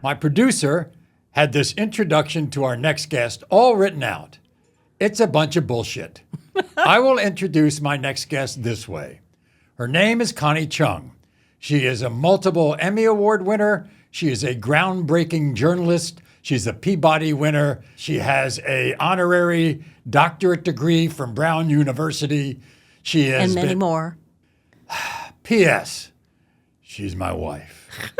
My producer had this introduction to our next guest all written out. It's a bunch of bullshit. I will introduce my next guest this way. Her name is Connie Chung. She is a multiple Emmy Award winner. She is a groundbreaking journalist. She's a Peabody winner. She has an honorary doctorate degree from Brown University. She has and many more. P.S. She's my wife.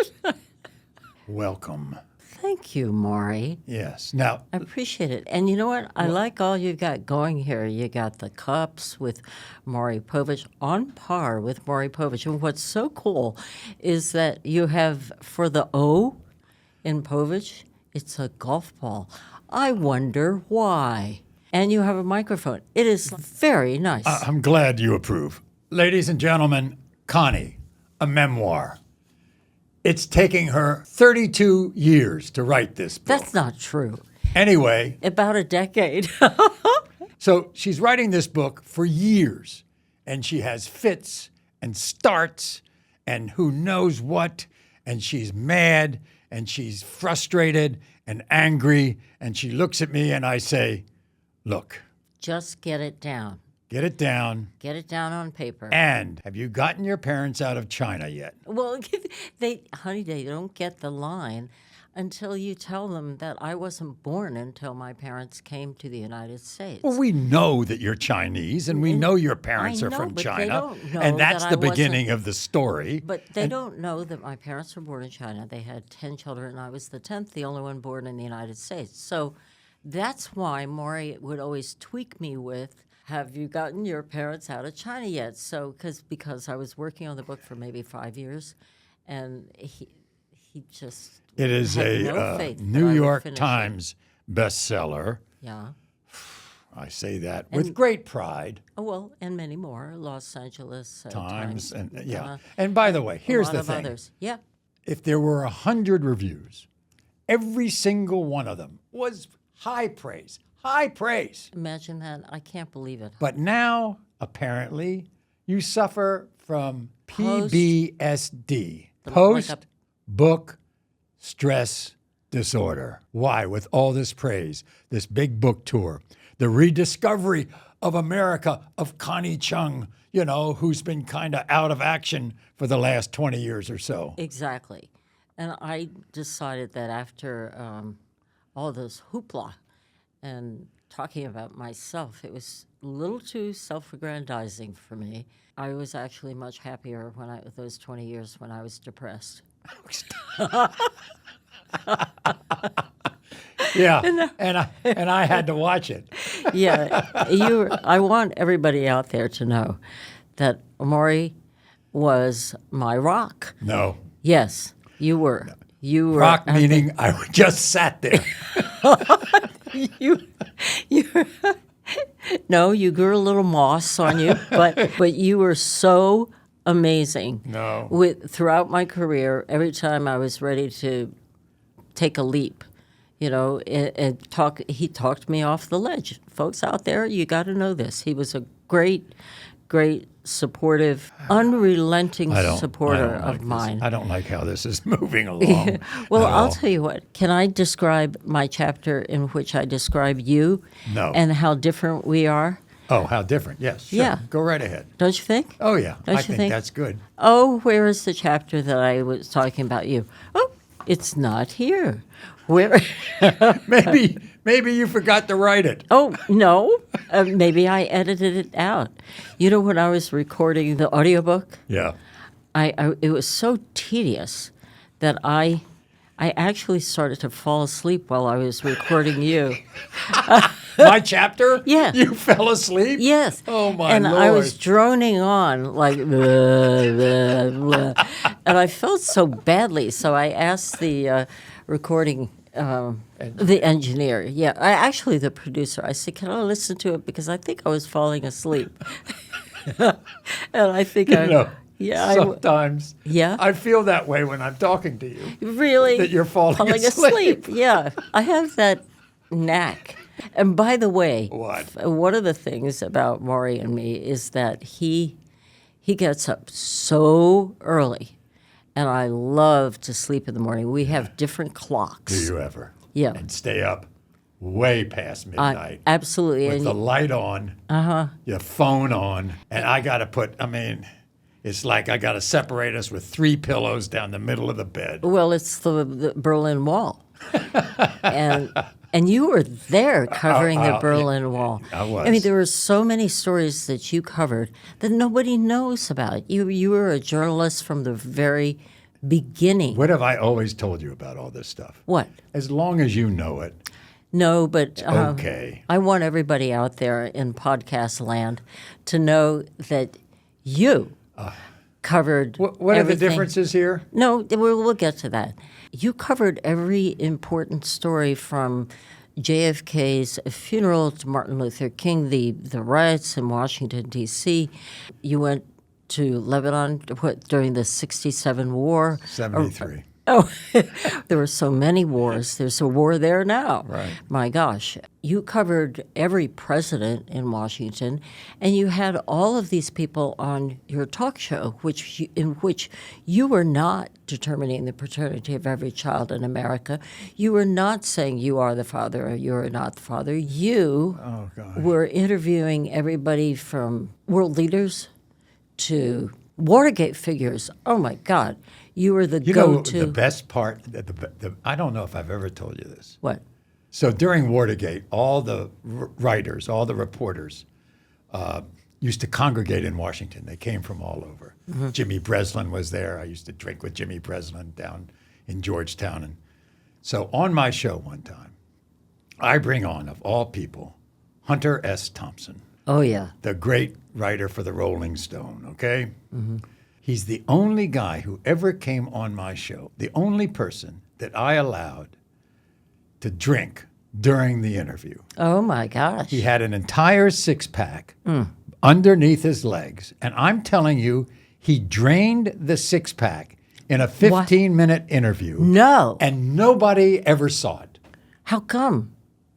Welcome. Thank you, Maury. Yes. Now, I appreciate it. And you know what? I like all you got going here. You got the cups with Maury Povich, on par with Maury Povich. And what's so cool is that you have, for the O in Povich, it's a golf ball. I wonder why. And you have a microphone. It is very nice. I'm glad you approve. Ladies and gentlemen, Connie, a memoir. It's taking her 32 years to write this book. That's not true. Anyway. About a decade. So she's writing this book for years, and she has fits and starts and who knows what, and she's mad, and she's frustrated and angry, and she looks at me and I say, look. Just get it down. Get it down. Get it down on paper. And have you gotten your parents out of China yet? Well, they don't get the line until you tell them that I wasn't born until my parents came to the United States. Well, we know that you're Chinese, and we know your parents are from but China, they don't know and that's that the I wasn't- beginning of the story. But they don't know that my parents were born in China. They had 10 children, and I was the 10th, the only one born in the United States. So that's why Maury would always tweak me with, have you gotten your parents out of China yet? So, because I was working on the book for maybe 5 years, and he just It is had a no faith that I New would York finish it. Times bestseller. Yeah. I say that with great pride. Oh, well, and many more. Los Angeles Times and yeah. And by the way, here's a lot the of thing. others. Yeah. If there were 100 reviews, every single one of them was high praise. High praise. Imagine that. I can't believe it. But now, apparently, you suffer from PBSD, post-book stress disorder. Why? With all this praise, this big book tour, the rediscovery of America, of Connie Chung, who's been kind of out of action for the last 20 years or so. Exactly. And I decided that after all this hoopla and talking about myself, it was a little too self-aggrandizing for me. I was actually much happier those 20 years when I was depressed. Yeah, and I had to watch it. Yeah, I want everybody out there to know that Maury was my rock. No. Yes, you were. No. You were. Rock meaning I just sat there. you No, you grew a little moss on you, but you were so amazing. No. Throughout my career, every time I was ready to take a leap, he talked me off the ledge. Folks out there, you got to know this. He was a great, great, supportive, unrelenting supporter of mine. I don't like how this is moving along. Well, I'll tell you what. Can I describe my chapter in which I describe you? No. And how different we are? Oh, how different. Yes. Sure. Yeah. Go right ahead. Don't you think? Oh, yeah. Don't I you think that's good. Oh, where is the chapter that I was talking about you? Oh, it's not here. Where? Maybe you forgot to write it. Oh, no. Maybe I edited it out. You know, when I was recording the audiobook, Yeah. it was so tedious that I actually started to fall asleep while I was recording you. My chapter? Yeah. You fell asleep? Yes. Oh, my and Lord. I was droning on like, blah, blah, blah. And I felt so badly. So I asked the recording, the engineer, the producer, I said, can I listen to it? Because I think I was falling asleep. And I think sometimes Yeah. I feel that way when I'm talking to you. Really? That you're falling asleep. Yeah. I have that knack. And by the way, What? One of the things about Maury and me is that he gets up so early and I love to sleep in the morning. We have different clocks. Do you ever? Yeah. And stay up way past midnight. Absolutely. With the light on, your phone on, and I got to put, it's like I got to separate us with 3 pillows down the middle of the bed. Well, it's the Berlin Wall. And you were there covering the Berlin Wall. I was. I mean, there were so many stories that you covered that nobody knows about. You were a journalist from the very beginning. What have I always told you about all this stuff? What? As long as you know it. No, but Okay. I want everybody out there in podcast land to know that you covered What are the everything. differences here? No, we'll get to that. You covered every important story from JFK's funeral to Martin Luther King, the riots in Washington, D.C. You went to Lebanon during the 67 war. 73. Oh, there were so many wars. There's a war there now. Right. My gosh. You covered every president in Washington, and you had all of these people on your talk show, in which you were not determining the paternity of every child in America. You were not saying you are the father or you are not the father. You were interviewing everybody from world leaders to Watergate figures. Oh, my God. You were the go-to. You know, the best part, I don't know if I've ever told you this. What? So during Watergate, all the writers, all the reporters used to congregate in Washington. They came from all over. Mm-hmm. Jimmy Breslin was there. I used to drink with Jimmy Breslin down in Georgetown. And so on my show one time, I bring on, of all people, Hunter S. Thompson. Oh, yeah. The great writer for the Rolling Stone, okay? Mm-hmm. He's the only guy who ever came on my show, the only person that I allowed to drink during the interview. Oh, my gosh. He had an entire 6-pack underneath his legs. And I'm telling you, he drained the 6-pack in a 15-minute interview. No. And nobody ever saw it. How come?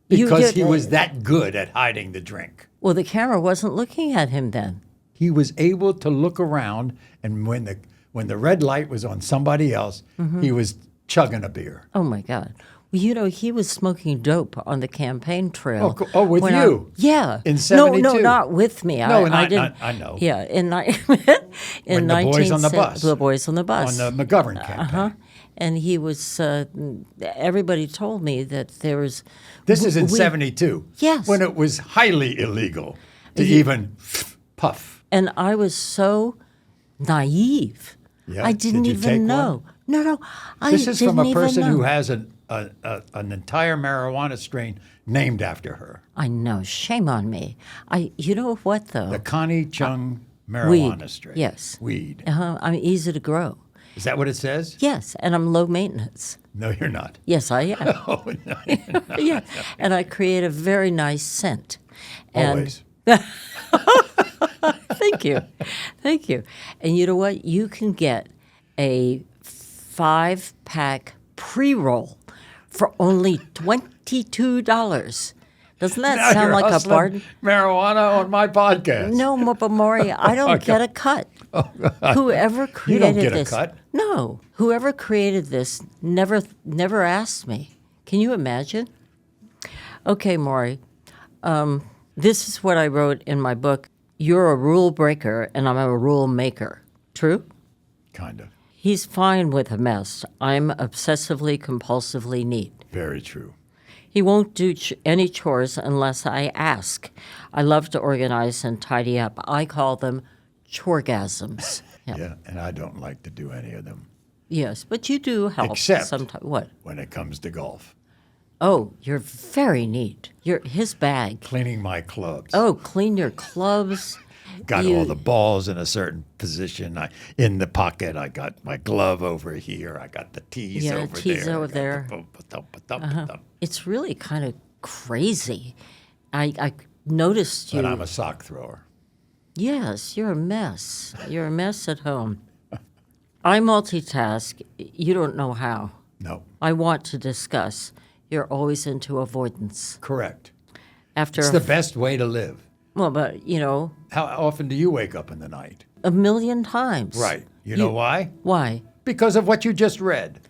Because he was that good at hiding the drink. Well, the camera wasn't looking at him then. He was able to look around, and when the red light was on somebody else, he was chugging a beer. Oh, my God. Well, you know, he was smoking dope on the campaign trail. With you? Yeah. In 72? No, not with me. No, I didn't. I know. Yeah, in When the boys on the bus. The boys on the bus. On the McGovern campaign. And he was, everybody told me that there was... This is in 72. Yes. When it was highly illegal to even puff. And I was so naive. Yeah. I didn't Did you even take know. one? No, I This is from a person even know. who has an entire marijuana strain named after her. I know. Shame on me. You know what, though? The Connie Chung marijuana strain. Yes. Weed. I'm easy to grow. Is that what it says? Yes, and I'm low maintenance. No, you're not. Yes, I am. Oh, no, you're not. Yeah, and I create a very nice scent. Always. Thank you. And you know what? You can get a 5-pack pre-roll for only $22. Doesn't that Now sound you're like a hustling bargain? marijuana on my podcast. No, but Maury, I don't get a cut. Whoever created get a this, cut? No, whoever created this never asked me. Can you imagine? Okay, Maury, this is what I wrote in my book. You're a rule breaker, and I'm a rule maker. True? Kind of. He's fine with a mess. I'm obsessively, compulsively neat. Very true. He won't do any chores unless I ask. I love to organize and tidy up. I call them choregasms. Yeah, and I don't like to do any of them. Yes, but you do help Except sometimes. What? when it comes to golf. Oh, you're very neat. His bag. Cleaning my clubs. Oh, clean your clubs. Got all the balls in a certain position. In the pocket, I got my glove over here. I got the tees over there. tees over there. It's really kind of crazy. I noticed you. But I'm a sock thrower. Yes, you're a mess. You're a mess at home. I multitask. You don't know how. No. I want to discuss. You're always into avoidance. Correct. After It's the best way to live. Well, but, How often do you wake up in the night? 1 million times. Right. You know why? Why? Because of what you just read.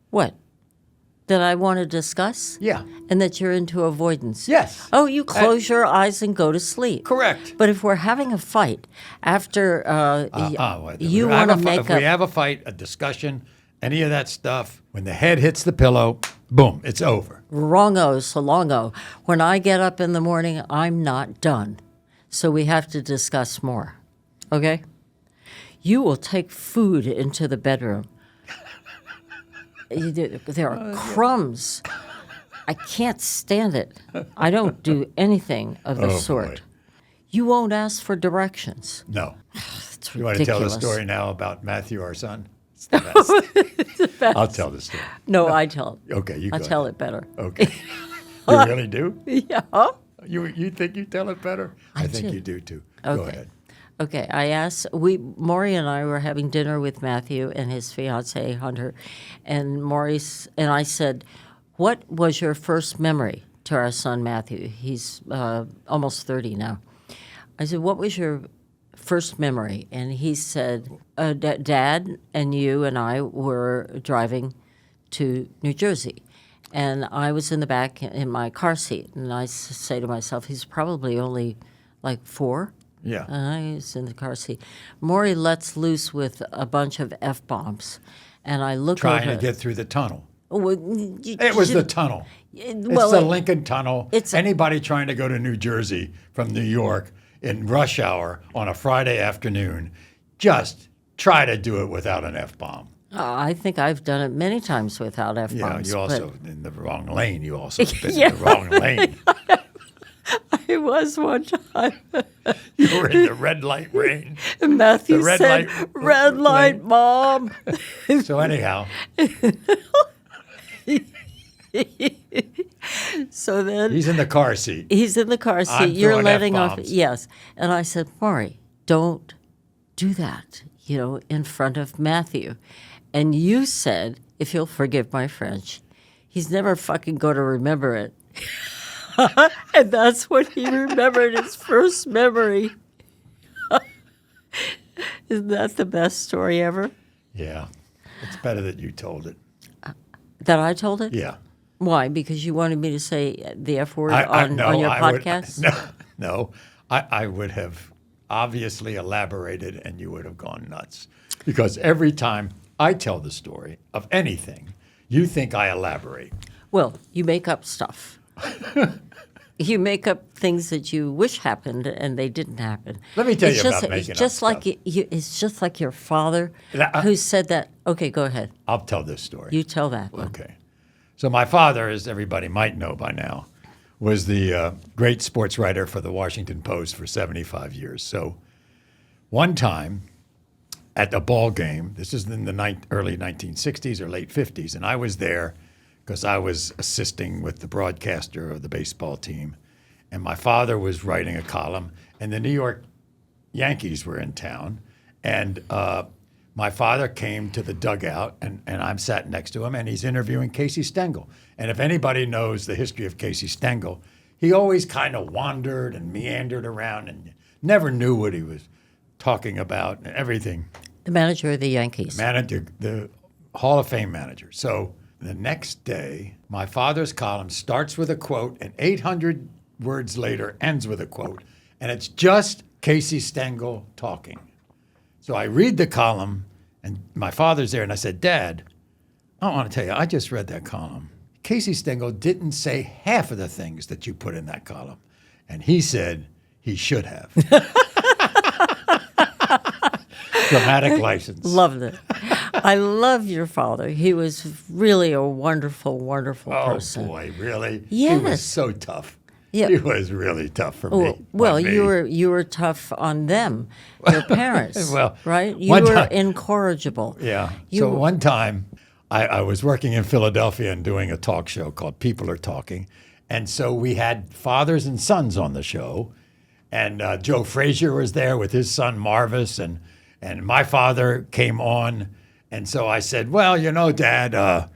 What? That I want to discuss? Yeah. And that you're into avoidance? Yes. Oh, you close your eyes and go to sleep. Correct. But if we're having a fight after you want to make If we have a fight, a discussion, any of that stuff, when the head hits the pillow, boom, it's over. Wrongo, salongo. When I get up in the morning, I'm not done. So we have to discuss more. Okay? You will take food into the bedroom. There are crumbs. I can't stand it. I don't do anything of the sort. Boy. You won't ask for directions. No. It's You want ridiculous. to tell the story now about Matthew, our son? It's the best. I'll tell the story. No, I tell it. Okay, you go I tell ahead. it better. Okay. You really do? Yeah. You think you tell it better? I think do. you do too. Okay. Go ahead. Okay, Maury and I were having dinner with Matthew and his fiancée, Hunter, and Maurice, and I said, what was your first memory to our son, Matthew? He's almost 30 now. I said, what was your first memory? And he said, Dad and you and I were driving to New Jersey. And I was in the back in my car seat, and I say to myself, he's probably only like 4. Yeah. I was in the car seat. Maury lets loose with a bunch of F-bombs, and I look Trying over. to get through the tunnel. It It was the tunnel. It's the Lincoln Tunnel. Anybody trying to go to New Jersey from New York in rush hour on a Friday afternoon, just try to do it without an F-bomb. I think I've done it many times without Yeah, F-bombs. you but also in the wrong lane. You also been in the wrong lane. I was one time. You were in the red light lane. And Matthew The red said, light "Red light, lane." Mom." So anyhow, So then he's in the car seat. he's in the car seat. I'm You're throwing letting off. F-bombs. Yes. And I said, Maury, don't do that, in front of Matthew. And you said, if you'll forgive my French, he's never fucking going to remember it. And that's what he remembered, his first memory. Isn't that the best story ever? Yeah, it's better that you told it. That I told it? Yeah. Why? Because you wanted me to say the F word No, on your I would- podcast? No, I would have obviously elaborated and you would have gone nuts. Because every time I tell the story of anything, you think I elaborate. Well, you make up stuff. You make up things that you wish happened and they didn't happen. Let me tell It's you just, about it's making just up like stuff. It's just like your father That- who said that. Okay, go ahead. I'll tell this story. You tell that one. Okay. So my father, as everybody might know by now, was the great sports writer for the Washington Post for 75 years. So one time at a ball game, this is in the early 1960s or late 50s, and I was there because I was assisting with the broadcaster of the baseball team. And my father was writing a column, and the New York Yankees were in town. And my father came to the dugout, and I'm sat next to him, and he's interviewing Casey Stengel. And if anybody knows the history of Casey Stengel, he always kind of wandered and meandered around and never knew what he was talking about and everything. The manager of the Yankees. Manager, the Hall of Fame manager. So the next day, my father's column starts with a quote, and 800 words later ends with a quote, and it's just Casey Stengel talking. So I read the column, and my father's there, and I said, Dad, I want to tell you, I just read that column. Casey Stengel didn't say half of the things that you put in that column. And he said he should have. Dramatic license. Loved it. I love your father. He was really a wonderful, wonderful Oh, person. boy, really? Yes. He was so tough. Yeah. He was really tough for Oh, me. well, on me. you were tough on them, your parents. Well, right? You one were time- incorrigible. Yeah. You So were- one time, I was working in Philadelphia and doing a talk show called People Are Talking. And so we had fathers and sons on the show. And Joe Frazier was there with his son Marvis. And my father came on. And so I said, well, Dad,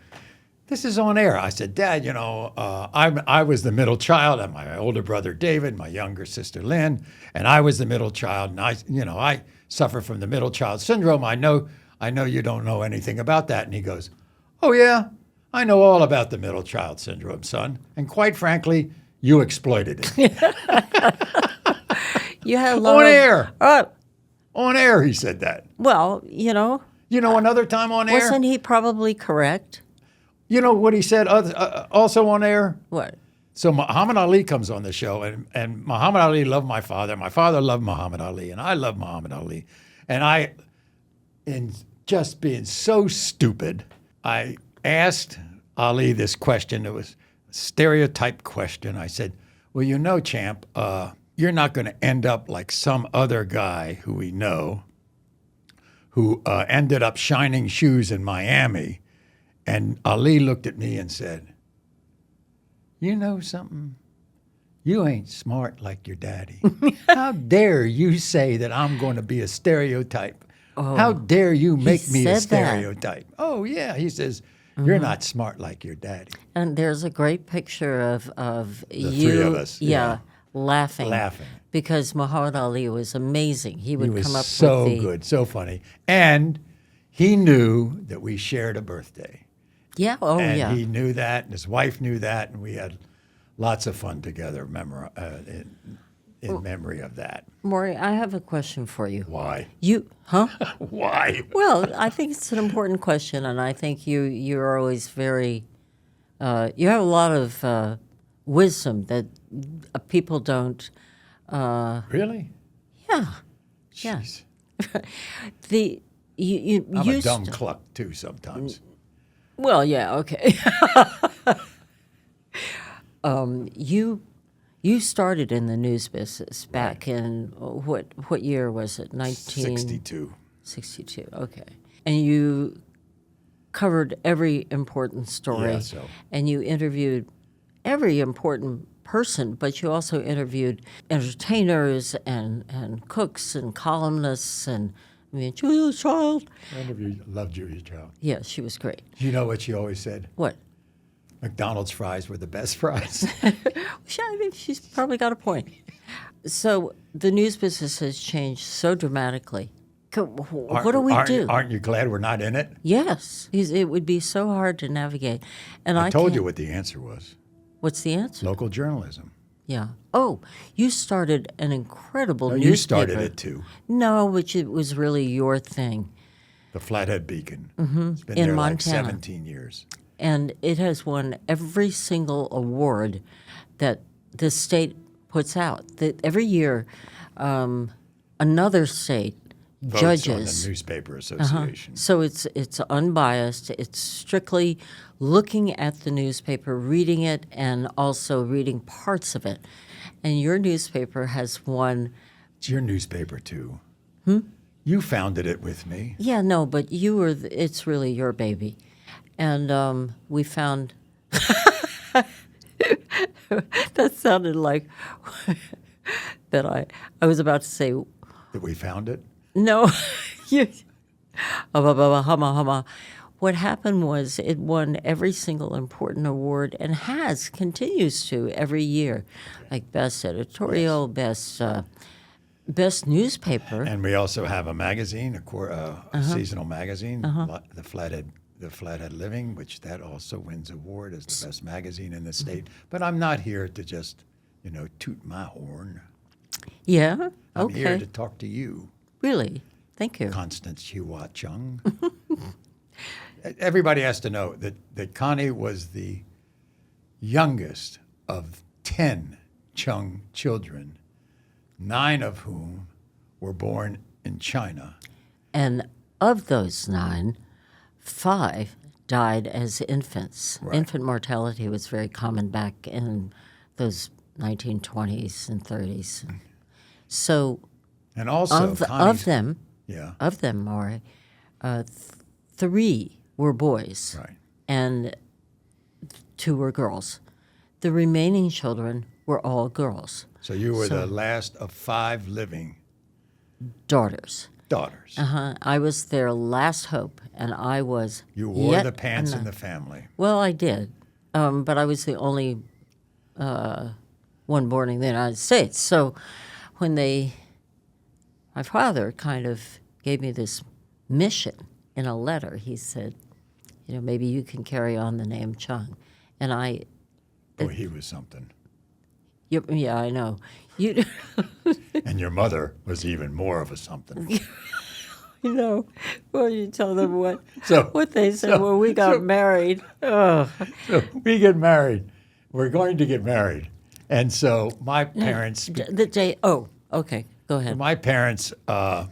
this is on air. I said, Dad, I was the middle child. And my older brother David, my younger sister Lynn, and I was the middle child. And I suffer from the middle child syndrome. I know I know you don't know anything about that. And he goes, oh, yeah, I know all about the middle child syndrome, son. And quite frankly, you exploited it. You had a lot On of, air. Oh, On air, he said that. well, you know, You know, another time on air? wasn't he probably correct? You know what he said also on air? What? So Muhammad Ali comes on the show, and Muhammad Ali loved my father. My father loved Muhammad Ali, and I love Muhammad Ali. And in just being so stupid, I asked Ali this question. It was a stereotype question. I said, well, you know, champ, you're not going to end up like some other guy who we know who ended up shining shoes in Miami. And Ali looked at me and said, you know something? You ain't smart like your daddy. How dare you say that I'm going to be a stereotype? Oh, How dare you make me a said that. stereotype? Oh, yeah. He says, you're not smart like your daddy. And there's a great picture of The you, three of us, yeah. laughing. Laughing. Because Muhammad Ali was amazing. He would He was come up so with the, good, so funny. And he knew that we shared a birthday. Yeah, oh And yeah. he knew that, and his wife knew that, and we had lots of fun together in memory of that. Maury, I have a question for you. Why? Huh? Why? Well, I think it's an important question, and I think you're always very, you have a lot of wisdom that people don't. Really? Yeah, yeah. Jeez. You I'm a used dumb cluck, too, sometimes. Well, yeah, okay. You started in the news business back in what year was it? 62. 62. Okay, and you covered every important story, Yeah, so. and you interviewed every important person, but you also interviewed entertainers and cooks and columnists and. I mean, Julia Child. I loved Julia Child. Yeah, she was great. You know what she always said? What? McDonald's fries were the best fries. I mean, she's probably got a point. So the news business has changed so dramatically. What do we do? Aren't you glad we're not in it? Yes, it would be so hard to navigate. And I told you what the answer was. What's the answer? Local journalism. Yeah. Oh, you started an incredible No, newspaper. you started it too. No, which it was really your thing. The Flathead Beacon. It's been In there like Montana. 17 years. And it has won every single award that the state puts out. Every year, another state Votes judges. on the Newspaper Association. So it's unbiased. It's strictly looking at the newspaper, reading it, and also reading parts of it. And your newspaper has won. It's your newspaper too. You founded it with me. Yeah, no, but you were. It's really your baby, and we found. That sounded like that. I was about to say. That we found it. No, you. Hama. What happened was it won every single important award and continues to every year, like best editorial, best newspaper. And we also have a magazine, a seasonal magazine, the Flathead Living, which that also wins award as the best magazine in the state. But I'm not here to just, toot my horn. Yeah. I'm Okay. here to talk to you, Really? Thank you. Constance Chua Chung. Everybody has to know that Connie was the youngest of 10 Chung children, 9 of whom were born in China. And of those 9, 5 died as infants. Right. Infant mortality was very common back in those 1920s and 30s. So And also, of them, yeah, Maury, 3 were boys, right. and 2 were girls. The remaining children were all girls, So you were the last of 5 living daughters. daughters. I was their last hope, and I was. You wore yet the pants in another- the family. Well, I did, but I was the only one born in the United States. So when my father kind of gave me this mission in a letter, he said, maybe you can carry on the name Chung. And Boy, he was something. yeah, I know. You, And your mother was even more of a something. well, you tell them what So- what they said when we got married. Oh, So we get married. We're going to get married. And so my parents, the day. Oh, okay. Go ahead. my parents were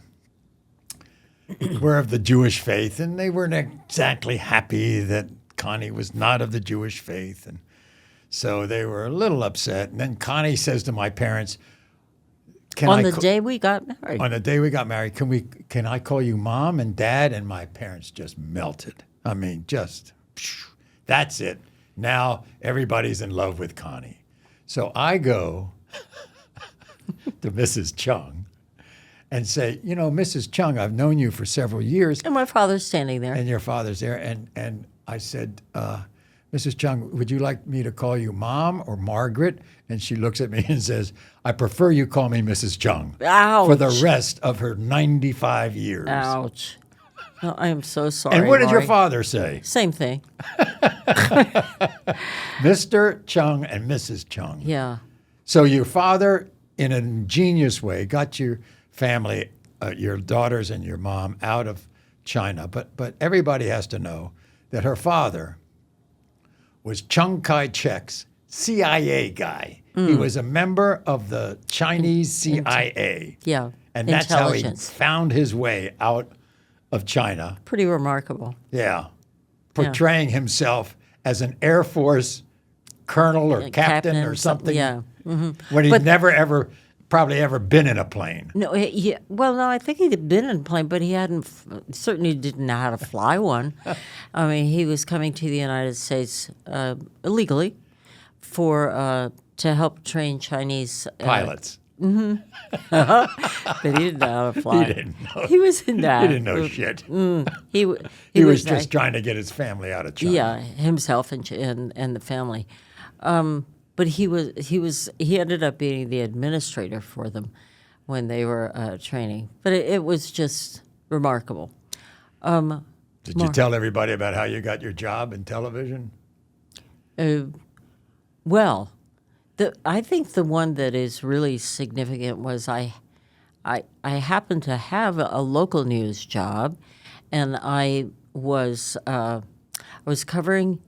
of the Jewish faith, and they weren't exactly happy that Connie was not of the Jewish faith. And so they were a little upset. And then Connie says to my parents, On the day we got married. on the day we got married, can I call you Mom and Dad? And my parents just melted. I mean, that's it. Now everybody's in love with Connie. So I go to Mrs. Chung and say, Mrs. Chung, I've known you for several years. And my father's standing there. And your father's there. And I said, Mrs. Chung, would you like me to call you Mom or Margaret? And she looks at me and says, I prefer you call me Mrs. Chung Ouch. for the rest of her 95 years. Ouch. No, I am so sorry. And what did your Maury. father say? Same thing. Mr. Chung and Mrs. Chung. Yeah. So your father, in an ingenious way, got your family, your daughters and your mom, out of China. But everybody has to know that her father was Chiang Kai-shek's CIA guy. He was a member of the Chinese CIA. Yeah. And that's how he Intelligence. found his way out of China. Pretty remarkable. Yeah. Portraying himself as an Air Force colonel or captain or something. Yeah. When he'd never probably ever been in a plane. No, no, I think he'd been in a plane, but he certainly didn't know how to fly one. I mean, he was coming to the United States illegally to help train Chinese Pilots. but he didn't know how to fly. He didn't know. He was in that. He didn't know shit. He was just trying to get his family out of China. Yeah, himself and the family. But he ended up being the administrator for them when they were training. But it was just remarkable. Did you tell everybody about how you got your job in television? Well, I think the one that is really significant was I happened to have a local news job, and I was covering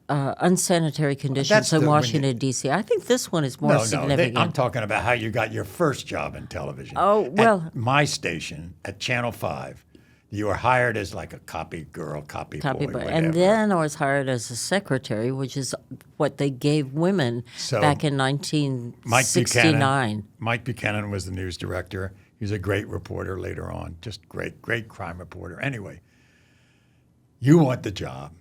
unsanitary conditions in Washington, D.C. I think this one is more significant. I'm talking about how you got your first job in television. Oh, well. At my station, at Channel 5, you were hired as like a copy girl, copy boy, whatever. And then I was hired as a secretary, which is what they gave women back in 1969. Mike Buchanan was the news director. He was a great reporter later on, just great crime reporter. Anyway, you want the job.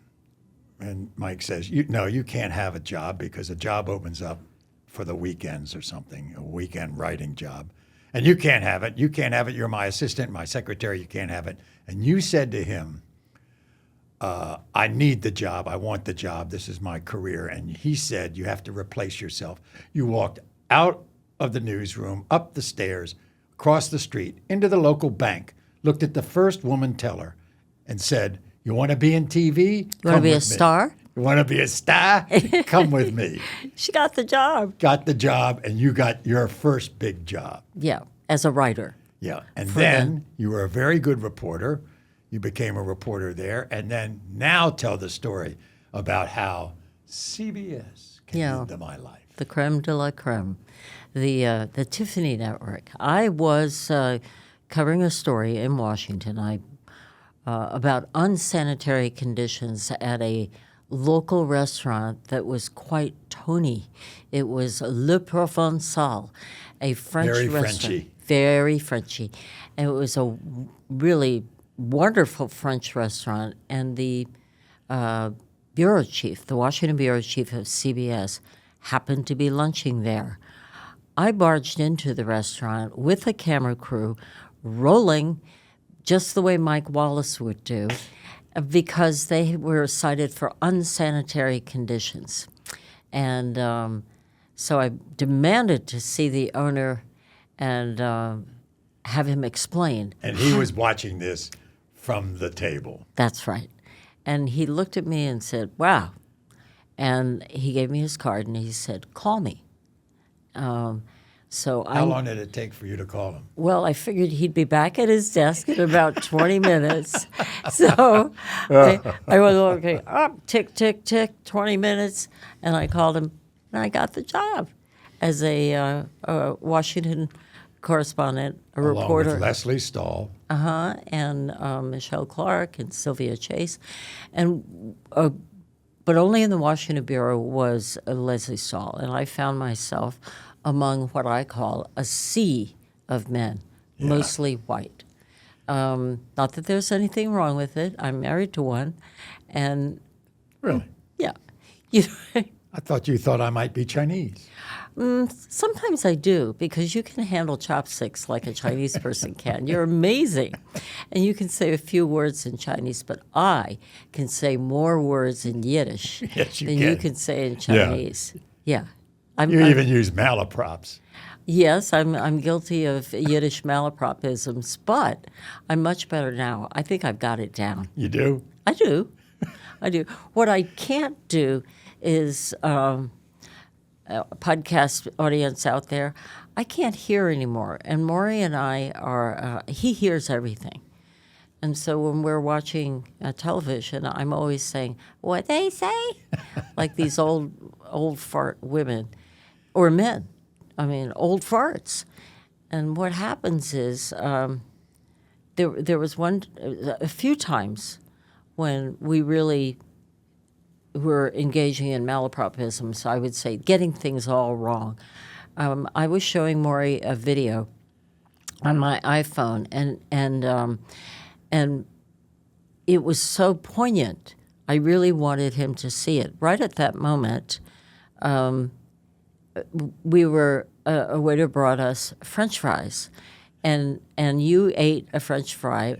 And Mike says, no, you can't have a job because a job opens up for the weekends or something, a weekend writing job. And you can't have it. You can't have it. You're my assistant, my secretary. You can't have it. And you said to him, I need the job. I want the job. This is my career. And he said, you have to replace yourself. You walked out of the newsroom, up the stairs, across the street, into the local bank, looked at the first woman teller and said, you want to be in TV? You want to be a star? You want to be a star? Come with me. She got the job. Got the job, and you got your first big job. Yeah, as a writer. Yeah, and then you were a very good reporter. You became a reporter there, and then now tell the story about how CBS came into my life. The creme de la creme, the Tiffany Network. I was covering a story in Washington about unsanitary conditions at a local restaurant that was quite Tony. It was Le Provençal, a French restaurant. Frenchy. Very Frenchy. And it was a really wonderful French restaurant. And the bureau chief, the Washington bureau chief of CBS, happened to be lunching there. I barged into the restaurant with a camera crew, rolling just the way Mike Wallace would do, because they were cited for unsanitary conditions. And so I demanded to see the owner and have him explain. And he was watching this from the table. That's right. And he looked at me and said, wow. And he gave me his card and he said, call me. How long did it take for you to call him? Well, I figured he'd be back at his desk in about 20 minutes. So I was looking up, tick, tick, tick, 20 minutes. And I called him and I got the job as a Washington correspondent, a Along reporter. with Leslie Stahl. And Michelle Clark and Sylvia Chase. And but only in the Washington Bureau was Leslie Stahl. And I found myself among what I call a sea of men, mostly white. Not that there's anything wrong with it. I'm married to one. And Really? yeah. I thought you thought I might be Chinese. Sometimes I do, because you can handle chopsticks like a Chinese person can. You're amazing. And you can say a few words in Chinese, but I can say more words in Yiddish Yes, you than can. you can say in Chinese. Yeah. You even use malaprops. Yes, I'm guilty of Yiddish malapropisms, but I'm much better now. I think I've got it down. You do? I do. I do. What I can't do is... podcast audience out there, I can't hear anymore. And Maury and I are, he hears everything. And so when we're watching television, I'm always saying, what they say? Like these old fart women, or men. I mean, old farts. And what happens is, there was a few times when we really were engaging in malapropisms, I would say, getting things all wrong. I was showing Maury a video on my iPhone, and it was so poignant. I really wanted him to see it. Right at that moment, we were a waiter brought us French fries, and you ate a French fry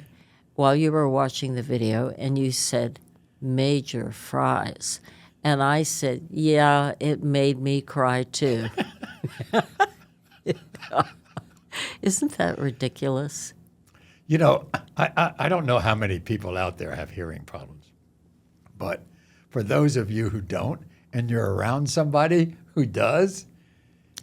while you were watching the video, and you said, major fries. And I said, yeah, it made me cry too. Isn't that ridiculous? You know, I don't know how many people out there have hearing problems, but for those of you who don't, and you're around somebody who does,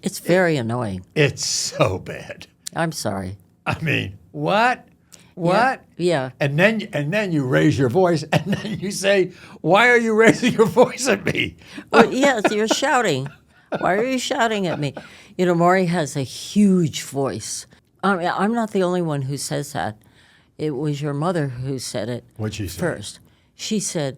It's very annoying. it's so bad. I'm sorry. I mean, what? What? Yeah. And then you raise your voice, and then you say, "Why are you raising your voice at me?" Well, yes, you're shouting. Why are you shouting at me? You know, Maury has a huge voice. I mean, I'm not the only one who says that. It was your mother who said it. What'd she say? First, she said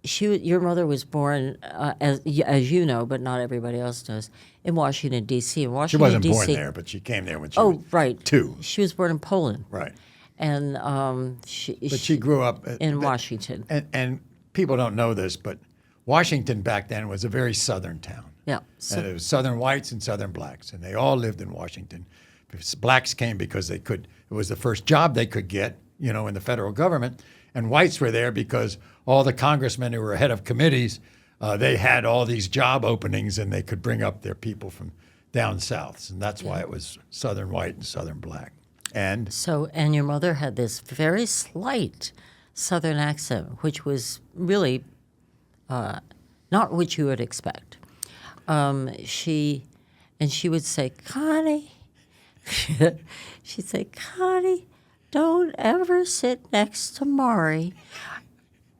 your mother was born, as you know, but not everybody else does, in Washington, D.C. In She Washington, wasn't D.C. born there, but she came there when she was right. 2. She was born in Poland. Right. And But she grew up in Washington. And people don't know this, but Washington back then was a very southern town. Yeah. And it was southern whites and southern blacks, and they all lived in Washington. Blacks came because they could. It was the first job they could get, you know, in the federal government. And whites were there because all the congressmen who were head of committees, they had all these job openings, and they could bring up their people from down south. And that's why it was southern white and southern black. And And your mother had this very slight southern accent, which was really not what you would expect. She would say, Connie, she'd say, Connie, don't ever sit next to Maury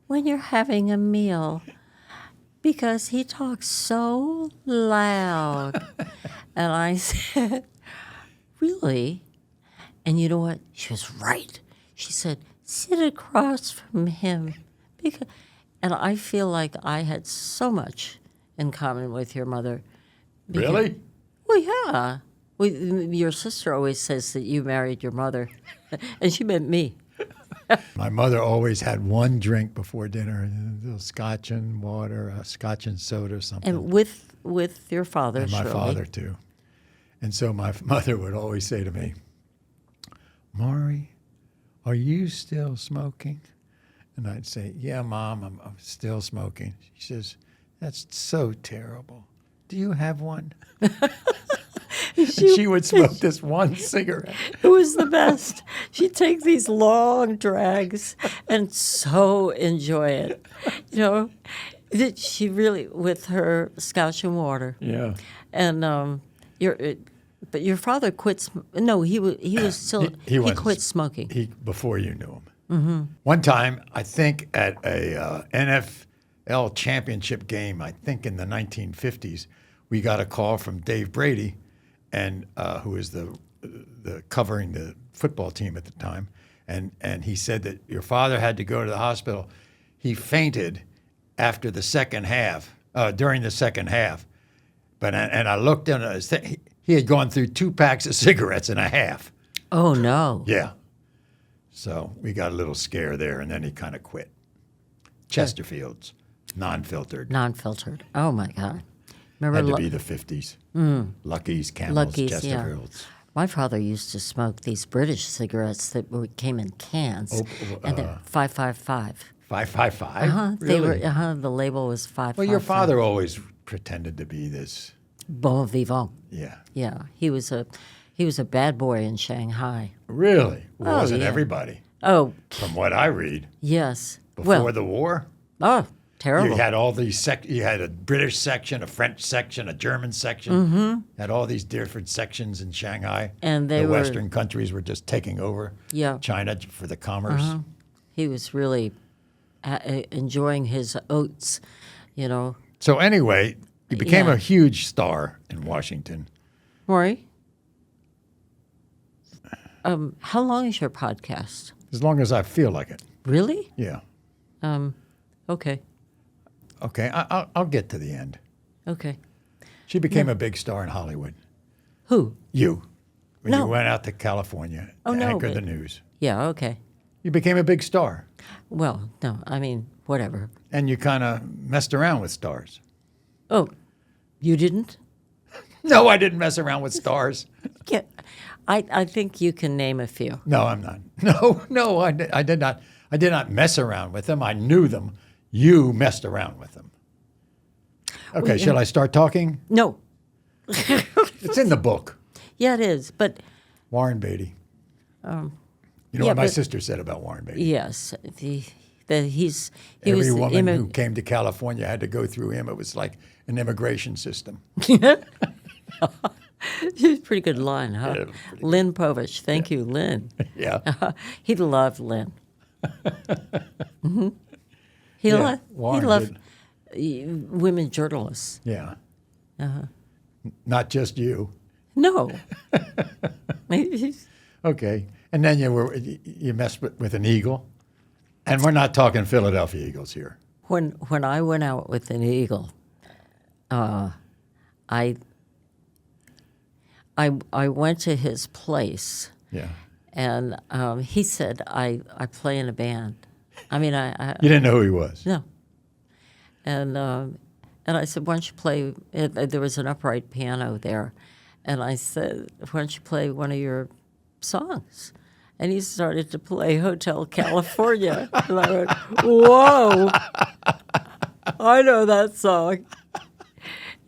when you're having a meal because he talks so loud. And I said, really? And you know what? She was right. She said, sit across from him. And I feel like I had so much in common with your mother. really? Well, yeah. Your sister always says that you married your mother, and she meant me. My mother always had one drink before dinner, a little scotch and water, a scotch and soda or something. And with your father, And my surely. father, too. And so my mother would always say to me, Maury, are you still smoking? And I'd say, yeah, Mom, I'm still smoking. She says, that's so terrible. Do you have one? She would smoke this one cigarette. It was the best. She'd take these long drags and so enjoy it. You know, she really, with her scotch and water. Yeah. And but your father quit. No, he was still. He quit smoking. Before you knew him. Mm-hmm. One time, I think at a NFL championship game, I think in the 1950s, we got a call from Dave Brady, and who was the covering the football team at the time, and he said that your father had to go to the hospital. He fainted after the second half, during the second half. But I looked in his thing. He had gone through 2 packs of cigarettes and a half. Oh no! Yeah. So we got a little scare there, and then he kind of quit. Chesterfields, non-filtered. Non-filtered. Oh my God! Remember, had to be the 50s. Lucky's, Camels, Chesterfields. Yeah. My father used to smoke these British cigarettes that came in cans, and they're 555. 555. They Really? were. The label was 555. Well, your father always pretended to be this. Bon vivant. Yeah. Yeah, he was a bad boy in Shanghai. Really? Oh, Wasn't yeah. everybody? Oh, From what I read. yes. Before the war? Oh, terrible. You had all these you had a British section, a French section, a German section. Mm-hmm. Had all these different sections in Shanghai. And they the were Western countries were just taking over China for the commerce. He was really enjoying his oats, you know. So anyway, you became Yeah. a huge star in Washington. Maury, how long is your podcast? As long as I feel like it. Really? Yeah. Okay. Okay, I'll get to the end. Okay. She became a big star in Hollywood. Who? You. When No. you went out to California Oh, to no, anchor but- the news. Yeah, okay. You became a big star. Well, no, I mean, whatever. And you kind of messed around with stars. Oh, you didn't? No, I didn't mess around with stars. Yeah. I think you can name a few. No, I'm not. No, I did not. I did not mess around with them. I knew them. You messed around with them. Okay, shall I start talking? No. It's in the book. Yeah, it is, but Warren Beatty. You know yeah, what my but- sister said about Warren Beatty? yes, he was Every the woman who came to California had to go through him. It was like an immigration system. Pretty good line, huh? Yeah, pretty Lynn Povich. Thank you, Lynn. Yeah. He loved Lynn. Mm-hmm. He Yeah, Warren loved women journalists. Yeah. Not just you. No. Okay. And then you messed with an eagle. And we're not talking Philadelphia Eagles here. When I went out with an eagle, I went to his place. Yeah. And he said, I play in a band. I mean, You didn't know who he was. no. And I said, why don't you play? There was an upright piano there, and I said, why don't you play one of your songs? And he started to play Hotel California, and I went, whoa, I know that song.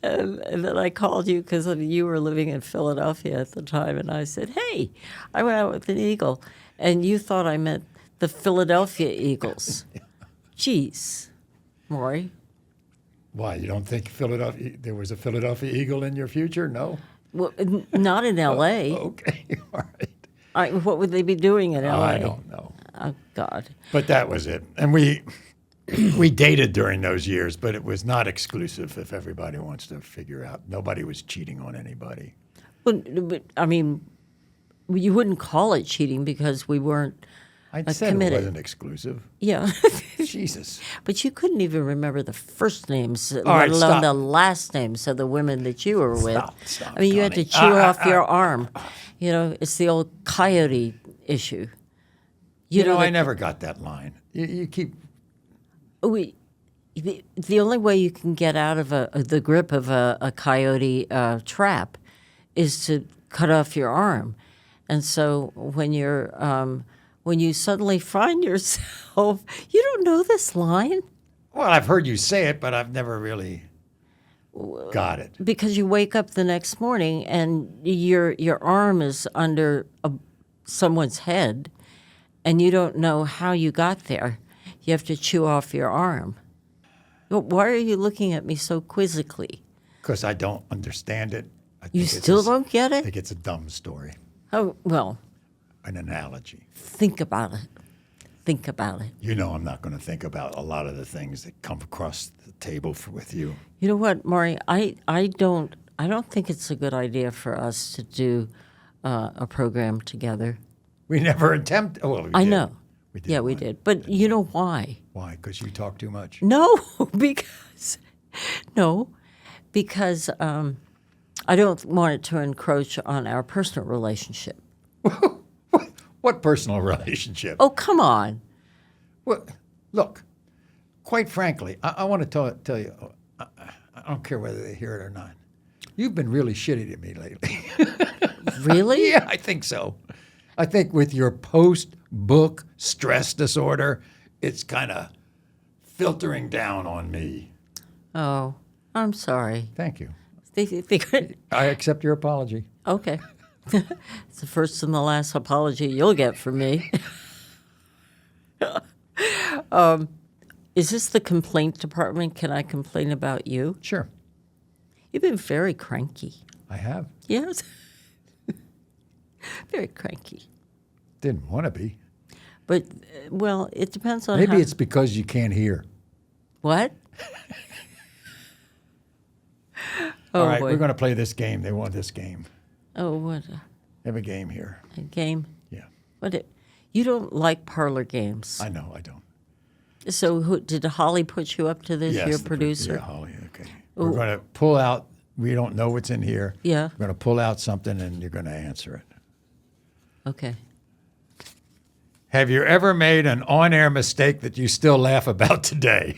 And then I called you because you were living in Philadelphia at the time, and I said, hey, I went out with an eagle. And you thought I meant the Philadelphia Eagles. Jeez, Maury. Why? You don't think there was a Philadelphia Eagle in your future? No? Well, not in L.A. Okay. All right. What would they be doing in L.A.? I don't know. Oh, God. But that was it. And we dated during those years, but it was not exclusive, if everybody wants to figure out. Nobody was cheating on anybody. But I mean, you wouldn't call it cheating because we weren't I said committed. it wasn't exclusive. Yeah. Jesus. But you couldn't even remember the first names, let right, alone stop. the last names of the women that you were with. Stop, I mean, you had to Connie. chew off your arm. You know, it's the old coyote issue. You know, I that- never got that line. You keep... The only way you can get out of the grip of a coyote trap is to cut off your arm. And so when you suddenly find yourself, you don't know this line. Well, I've heard you say it, but I've never really Got it. Because you wake up the next morning and your arm is under someone's head, and you don't know how you got there. You have to chew off your arm. But why are you looking at me so quizzically? Because I don't understand it. You still don't get I it? think it's a dumb story, Oh, well, an analogy. think about it. Think about it. You know I'm not going to think about a lot of the things that come across the table with you. You know what, Maury? I don't think it's a good idea for us to do a program together. We never attempt. Oh, well, we I did. know. We did Yeah, we one. did. But you know why? Why? Because you talk too much. No, because I don't want it to encroach on our personal relationship. What personal relationship? Oh, come on. Well, look, quite frankly, I want to tell you, I don't care whether they hear it or not. You've been really shitty to me lately. Really? Yeah, I think so. I think with your post-book stress disorder, it's kind of filtering down on me. Oh, I'm sorry. Thank you. Okay. I accept your apology. It's the first and the last apology you'll get from me. Is this the complaint department? Can I complain about you? Sure, You've been very cranky. I have. Yes. Very cranky. Didn't want to be. But, well, it depends on Maybe how... it's because you can't hear. What? All right, boy. we're going to play this game. They want this game. Oh, what They have a game here. a game. Yeah, You don't like parlor games. I know, I don't. So did Holly put you up to this, Yes, your the producer? Yeah, Holly, okay. We're going to pull out, we don't know what's in here. Yeah. We're going to pull out something and you're going to answer it. Okay. Have you ever made an on-air mistake that you still laugh about today?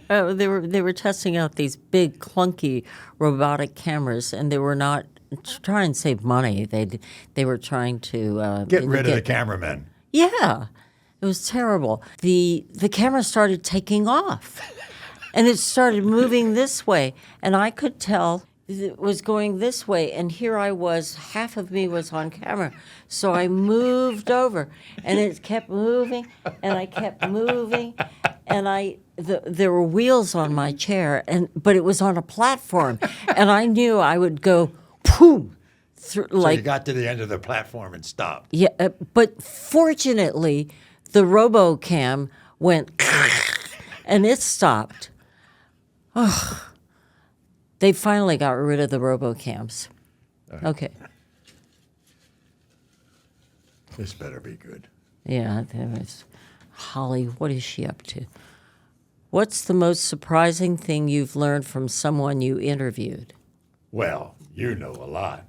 They were testing out these big, clunky robotic cameras, and they were not to try and save money. They were trying to Get rid of the cameramen. Yeah, it was terrible. The camera started taking off, and it started moving this way, and I could tell it was going this way, and here I was, half of me was on camera, so I moved over, and it kept moving, and I kept moving, and there were wheels on my chair, but it was on a platform, and I knew I would go, boom, through, So you got to the end of the platform and stopped. yeah, but fortunately, the RoboCam went, and it stopped. Oh, they finally got rid of the RoboCams. Okay. This better be good. Yeah, there was Holly. What is she up to? What's the most surprising thing you've learned from someone you interviewed? Well, you know a lot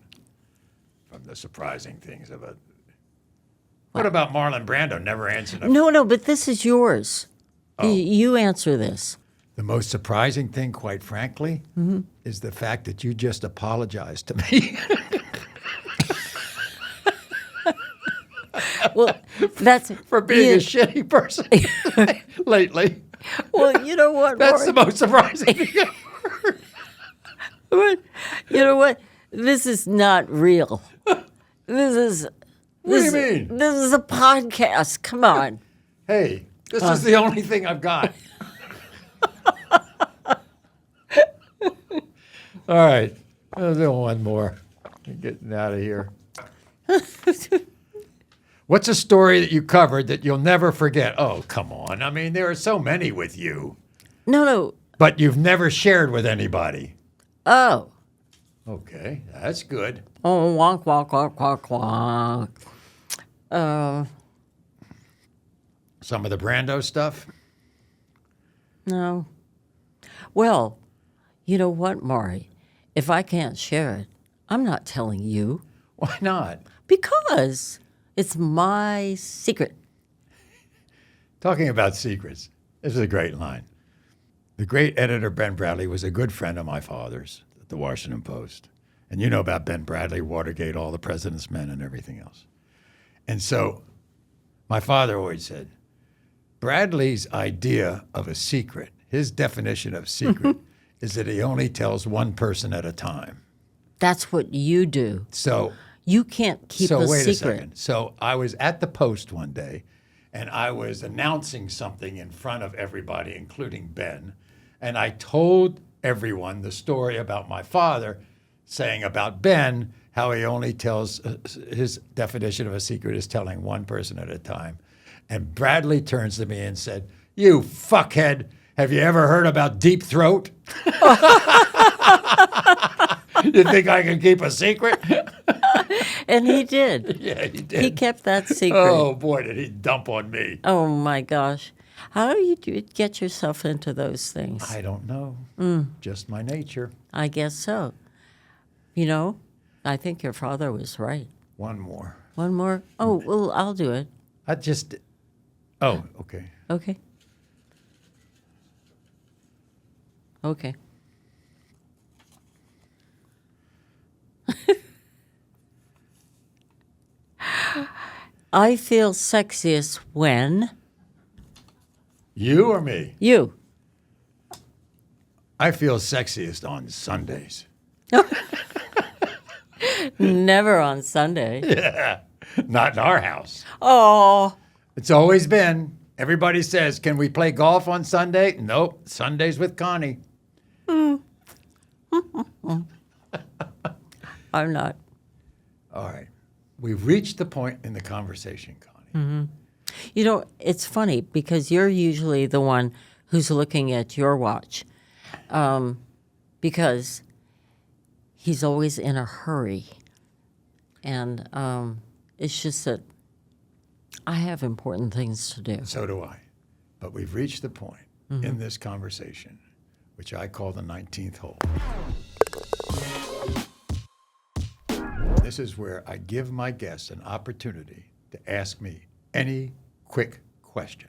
from the surprising things of it. What about Marlon Brando never answered a No, but this is yours. You answer this. The most surprising thing, quite frankly, is the fact that you just apologized to me. Well, that's For being a shitty person lately. Well, you know what? That's the Maury? most surprising thing. What? You know what? This is not real. This is. What do you mean? This is a podcast. Come on. Hey, this is the only thing I've got. All right. I'll do one more. I'm getting out of here. What's a story that you covered that you'll never forget? Oh, come on. I mean, there are so many with you, No. but you've never shared with anybody. Oh. Okay, that's good. Oh, wonk, wonk, wonk, wonk, wonk. Some of the Brando stuff? No. Well, you know what, Maury? If I can't share it, I'm not telling you. Why not? Because it's my secret. Talking about secrets, this is a great line. The great editor Ben Bradley was a good friend of my father's at the Washington Post. And you know about Ben Bradley, Watergate, all the president's men and everything else. And so my father always said, Bradley's idea of a secret, his definition of secret, is that he only tells one person at a time. That's what you do. So You can't keep a wait a secret. second. So I was at the Post one day, and I was announcing something in front of everybody, including Ben, and I told everyone the story about my father, saying about Ben how he only tells his definition of a secret is telling one person at a time. And Bradley turns to me and said, "You fuckhead, have you ever heard about deep throat? You think I can keep a secret?" And he did. Yeah, he did. He kept that secret. Oh, boy, did he dump on me. Oh, my gosh. How do you get yourself into those things? I don't know. Just my nature. I guess so. You know, I think your father was right. One more. One more? Oh, well, I'll do it. Oh, okay. Okay. Okay. I feel sexiest when You or me? you. I feel sexiest on Sundays. Never on Sunday. Yeah. Not in our house. Oh, It's always been. Everybody says, "Can we play golf on Sunday?" Nope. Sundays with Connie. I'm not. All right. We've reached the point in the conversation, Connie. You know, it's funny because you're usually the one who's looking at your watch because he's always in a hurry. And it's just that I have important things to do. So do I. But we've reached the point in this conversation, which I call the 19th hole. This is where I give my guests an opportunity to ask me any quick question.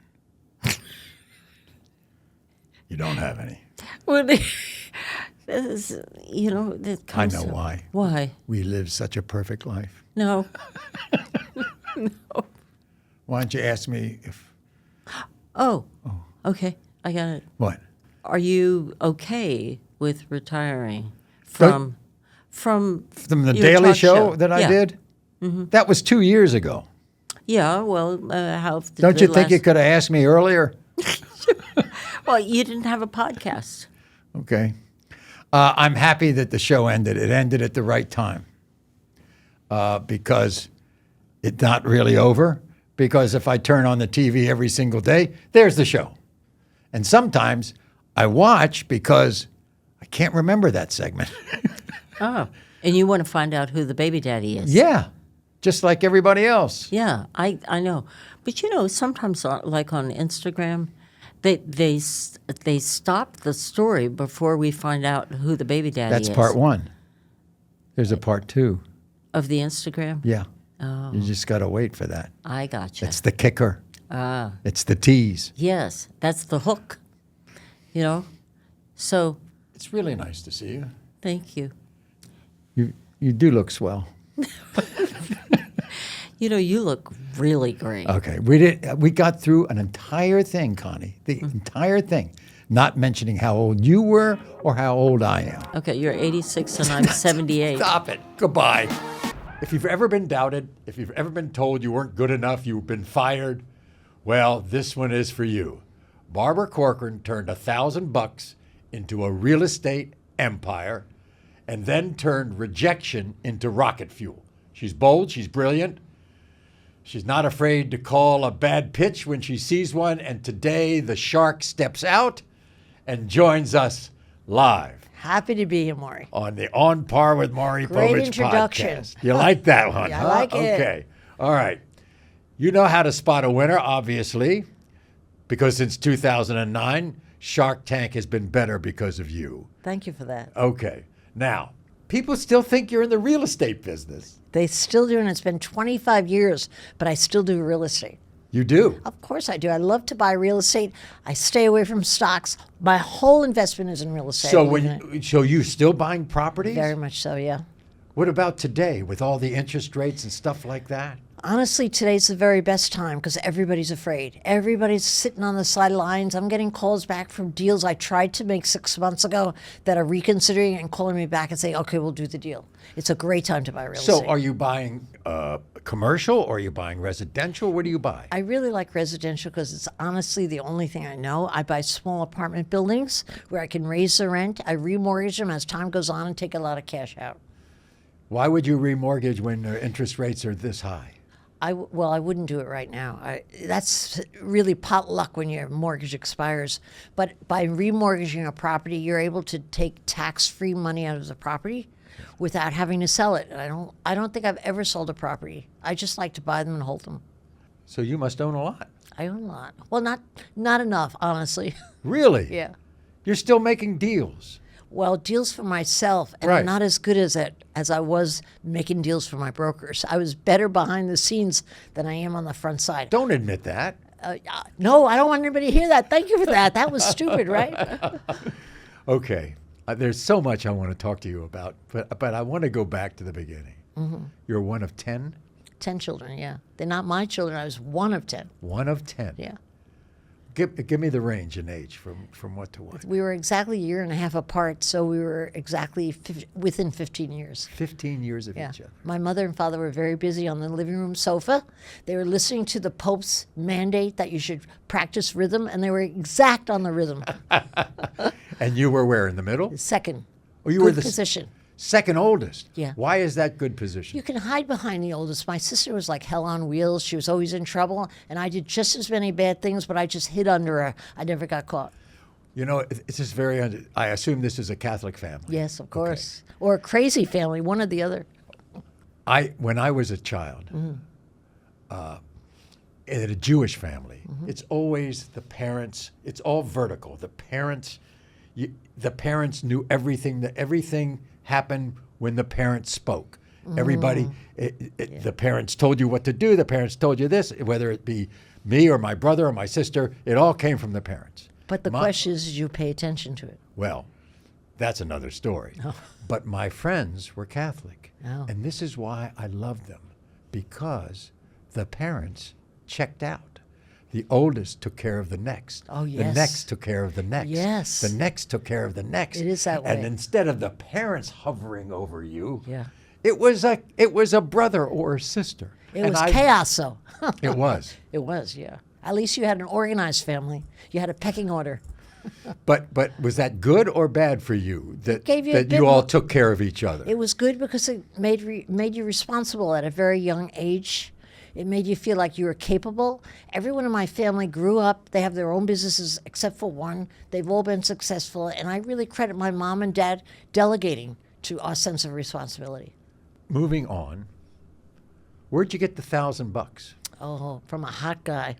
You don't have any. Well, this is, you know, that I comes know from- why. Why? We live such a perfect life. No. Why don't you ask me if... Oh, okay. I got it. What? Are you okay with retiring from From the your Daily talk show that I Yeah. did? That was 2 years ago. Yeah, well, how did Don't you the think you last- could have asked me earlier? Well, you didn't have a podcast. Okay. I'm happy that the show ended. It ended at the right time because it's not really over. Because if I turn on the TV every single day, there's the show. And sometimes I watch because I can't remember that segment. Oh, and you want to find out who the baby daddy is. Yeah, just like everybody else. Yeah, I know. But you know, sometimes like on Instagram, they stop the story before we find out who the baby daddy is. That's part one. There's a part two. Of the Instagram? Yeah. Oh, You just got to wait for that. I gotcha. It's the kicker. Ah, It's the tease. yes, that's the hook. You know? So, It's really nice to see you. thank you. You do look swell. You know, you look really great. Okay, we got through an entire thing, Connie. The entire thing, not mentioning how old you were or how old I am. Okay, you're 86 and I'm 78. Stop it. Goodbye. If you've ever been doubted, if you've ever been told you weren't good enough, you've been fired, well, this one is for you. Barbara Corcoran turned $1,000 into a real estate empire and then turned rejection into rocket fuel. She's bold, she's brilliant. She's not afraid to call a bad pitch when she sees one. And today the shark steps out and joins us live Happy to be here, Maury. on the On Par with Maury Great Povich introduction. podcast. You like that one, Yeah, I huh? like it. Okay. All right. You know how to spot a winner, obviously, because since 2009, Shark Tank has been better because of you. Thank you for that. Okay. Now, people still think you're in the real estate business. They still do, and it's been 25 years, but I still do real estate. You do. Of course I do. I love to buy real estate. I stay away from stocks. My whole investment is in real estate. So believe it. so you still buying properties? Very much so, yeah. What about today with all the interest rates and stuff like that? Honestly, today's the very best time because everybody's afraid. Everybody's sitting on the sidelines. I'm getting calls back from deals I tried to make 6 months ago that are reconsidering and calling me back and saying, okay, we'll do the deal. It's a great time to buy real estate. So are you buying commercial or are you buying residential? What do you buy? I really like residential because it's honestly the only thing I know. I buy small apartment buildings where I can raise the rent. I remortgage them as time goes on and take a lot of cash out. Why would you remortgage when the interest rates are this high? Well, I wouldn't do it right now. That's really pot luck when your mortgage expires. But by remortgaging a property, you're able to take tax-free money out of the property without having to sell it. And I don't think I've ever sold a property. I just like to buy them and hold them. So you must own a lot. I own a lot. Well, not enough, honestly. Really? Yeah. You're still making deals. Well, deals for myself, and Right. I'm not as good as I was making deals for my brokers. I was better behind the scenes than I am on the front side. Don't admit that. No, I don't want anybody to hear that. Thank you for that. That was stupid, right? Okay. There's so much I want to talk to you about, but I want to go back to the beginning. Mm-hmm. You're one of 10? 10 children, yeah. They're not my children. I was one of 10. One of 10. Yeah. Give me the range in age from what to what? We were exactly a year and a half apart, so we were exactly within 15 years. 15 years of Yeah. each other. My mother and father were very busy on the living room sofa. They were listening to the Pope's mandate that you should practice rhythm, and they were exact on the rhythm. And you were where, in the middle? Second. Oh, you Good were the position. second oldest. Yeah. Why is that good position? You can hide behind the oldest. My sister was like hell on wheels. She was always in trouble, and I did just as many bad things, but I just hid under her. I never got caught. You know, it's just very. I assume this is a Catholic family. Yes, of course. Or a crazy family, one or the other. When I was a child, in a Jewish family, it's always the parents. It's all vertical. The parents knew everything. That everything happened when the parents spoke. Everybody, the parents told you what to do. The parents told you this, whether it be me or my brother or my sister. It all came from the parents. But the question is, did you pay attention to it? Well, that's another story. But my friends were Catholic. Oh. And this is why I loved them, because the parents checked out. The oldest took care of the next. Oh, The yes. next took care of the next. Yes. The next took care of the next. It is that And way. instead of the parents hovering over you, Yeah. it was a brother or a sister. It And was I- chaos, though. It was. It was, yeah. At least you had an organized family. You had a pecking order. But was that good or bad for you that gave you a that bit you all more- took care of each other? It was good because it made you responsible at a very young age. It made you feel like you were capable. Everyone in my family grew up. They have their own businesses except for one. They've all been successful. And I really credit my mom and dad delegating to our sense of responsibility. Moving on, where'd you get the $1,000? Oh, from a hot guy.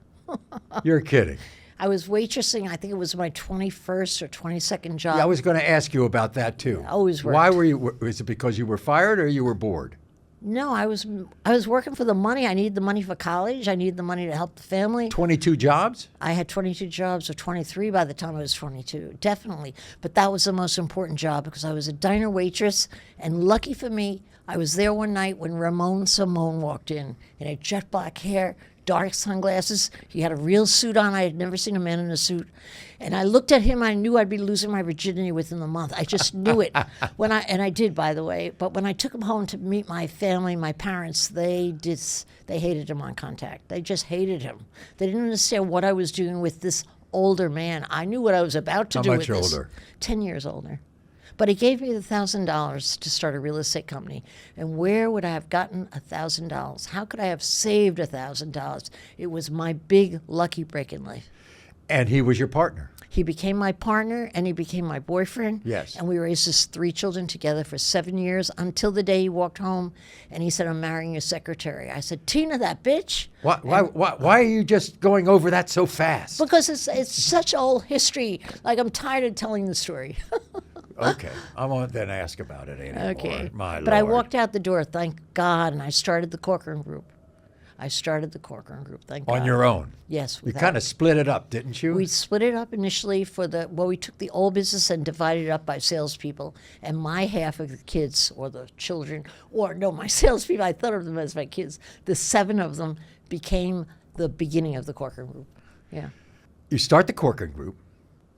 You're kidding. I was waitressing. I think it was my 21st or 22nd job. Yeah, I was going to ask you about that too. Always worked. Why were you? Was it because you were fired or you were bored? No, I was working for the money. I needed the money for college. I needed the money to help the family. 22 jobs? I had 22 jobs or 23 by the time I was 22, definitely. But that was the most important job because I was a diner waitress. And lucky for me, I was there one night when Ramon Simone walked in a jet black hair, dark sunglasses. He had a real suit on. I had never seen a man in a suit. And I looked at him. I knew I'd be losing my virginity within the month. I just knew it. And I did, by the way. But when I took him home to meet my family, my parents, they hated him on contact. They just hated him. They didn't understand what I was doing with this older man. I knew what I was about to How do much with this. older? 10 years older. But he gave me the $1,000 to start a real estate company. And where would I have gotten $1,000? How could I have saved $1,000? It was my big lucky break in life. And he was your partner. He became my partner and he became my boyfriend. Yes. And we raised his 3 children together for 7 years until the day he walked home and he said, "I'm marrying your secretary." I said, "Tina, that bitch?" Why are you just going over that so fast? Because it's such old history. Like, I'm tired of telling the story. Okay, I won't then ask about it anymore. Okay. My But I Lord. walked out the door, thank God, and I started the Corcoran Group. I started the Corcoran Group, thank God. On your own? Yes. You without- kind of split it up, didn't you? We split it up initially we took the old business and divided it up by salespeople. And my half of the kids, or the children, or no, my salespeople, I thought of them as my kids, the 7 of them became the beginning of the Corcoran Group. Yeah. You start the Corcoran Group.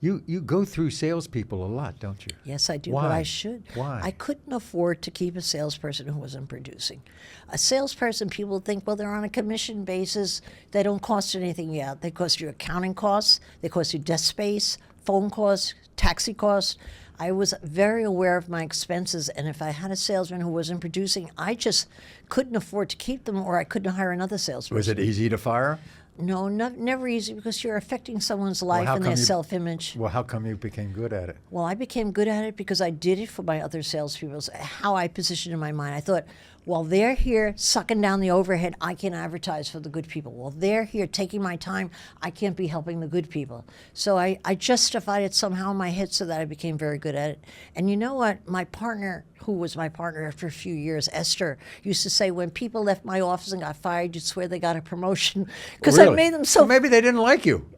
You go through salespeople a lot, don't you? Yes, I do, Why? but I should. Why? I couldn't afford to keep a salesperson who wasn't producing. A salesperson, people think, well, they're on a commission basis. They don't cost anything yet. They cost you accounting costs. They cost you desk space, phone costs, taxi costs. I was very aware of my expenses, and if I had a salesman who wasn't producing, I just couldn't afford to keep them, or I couldn't hire another salesperson. Was it easy to fire? No, never easy, because you're affecting someone's life how and come their you- self-image. Well, how come you became good at it? Well, I became good at it because I did it for my other salespeople. It's how I positioned in my mind. I thought, while they're here sucking down the overhead, I can advertise for the good people. While they're here taking my time, I can't be helping the good people. So I justified it somehow in my head so that I became very good at it. And you know what? My partner, who was my partner after a few years, Esther, used to say, when people left my office and got fired, you'd swear they got a promotion. Because I Really? made them so... Well, maybe they didn't like you.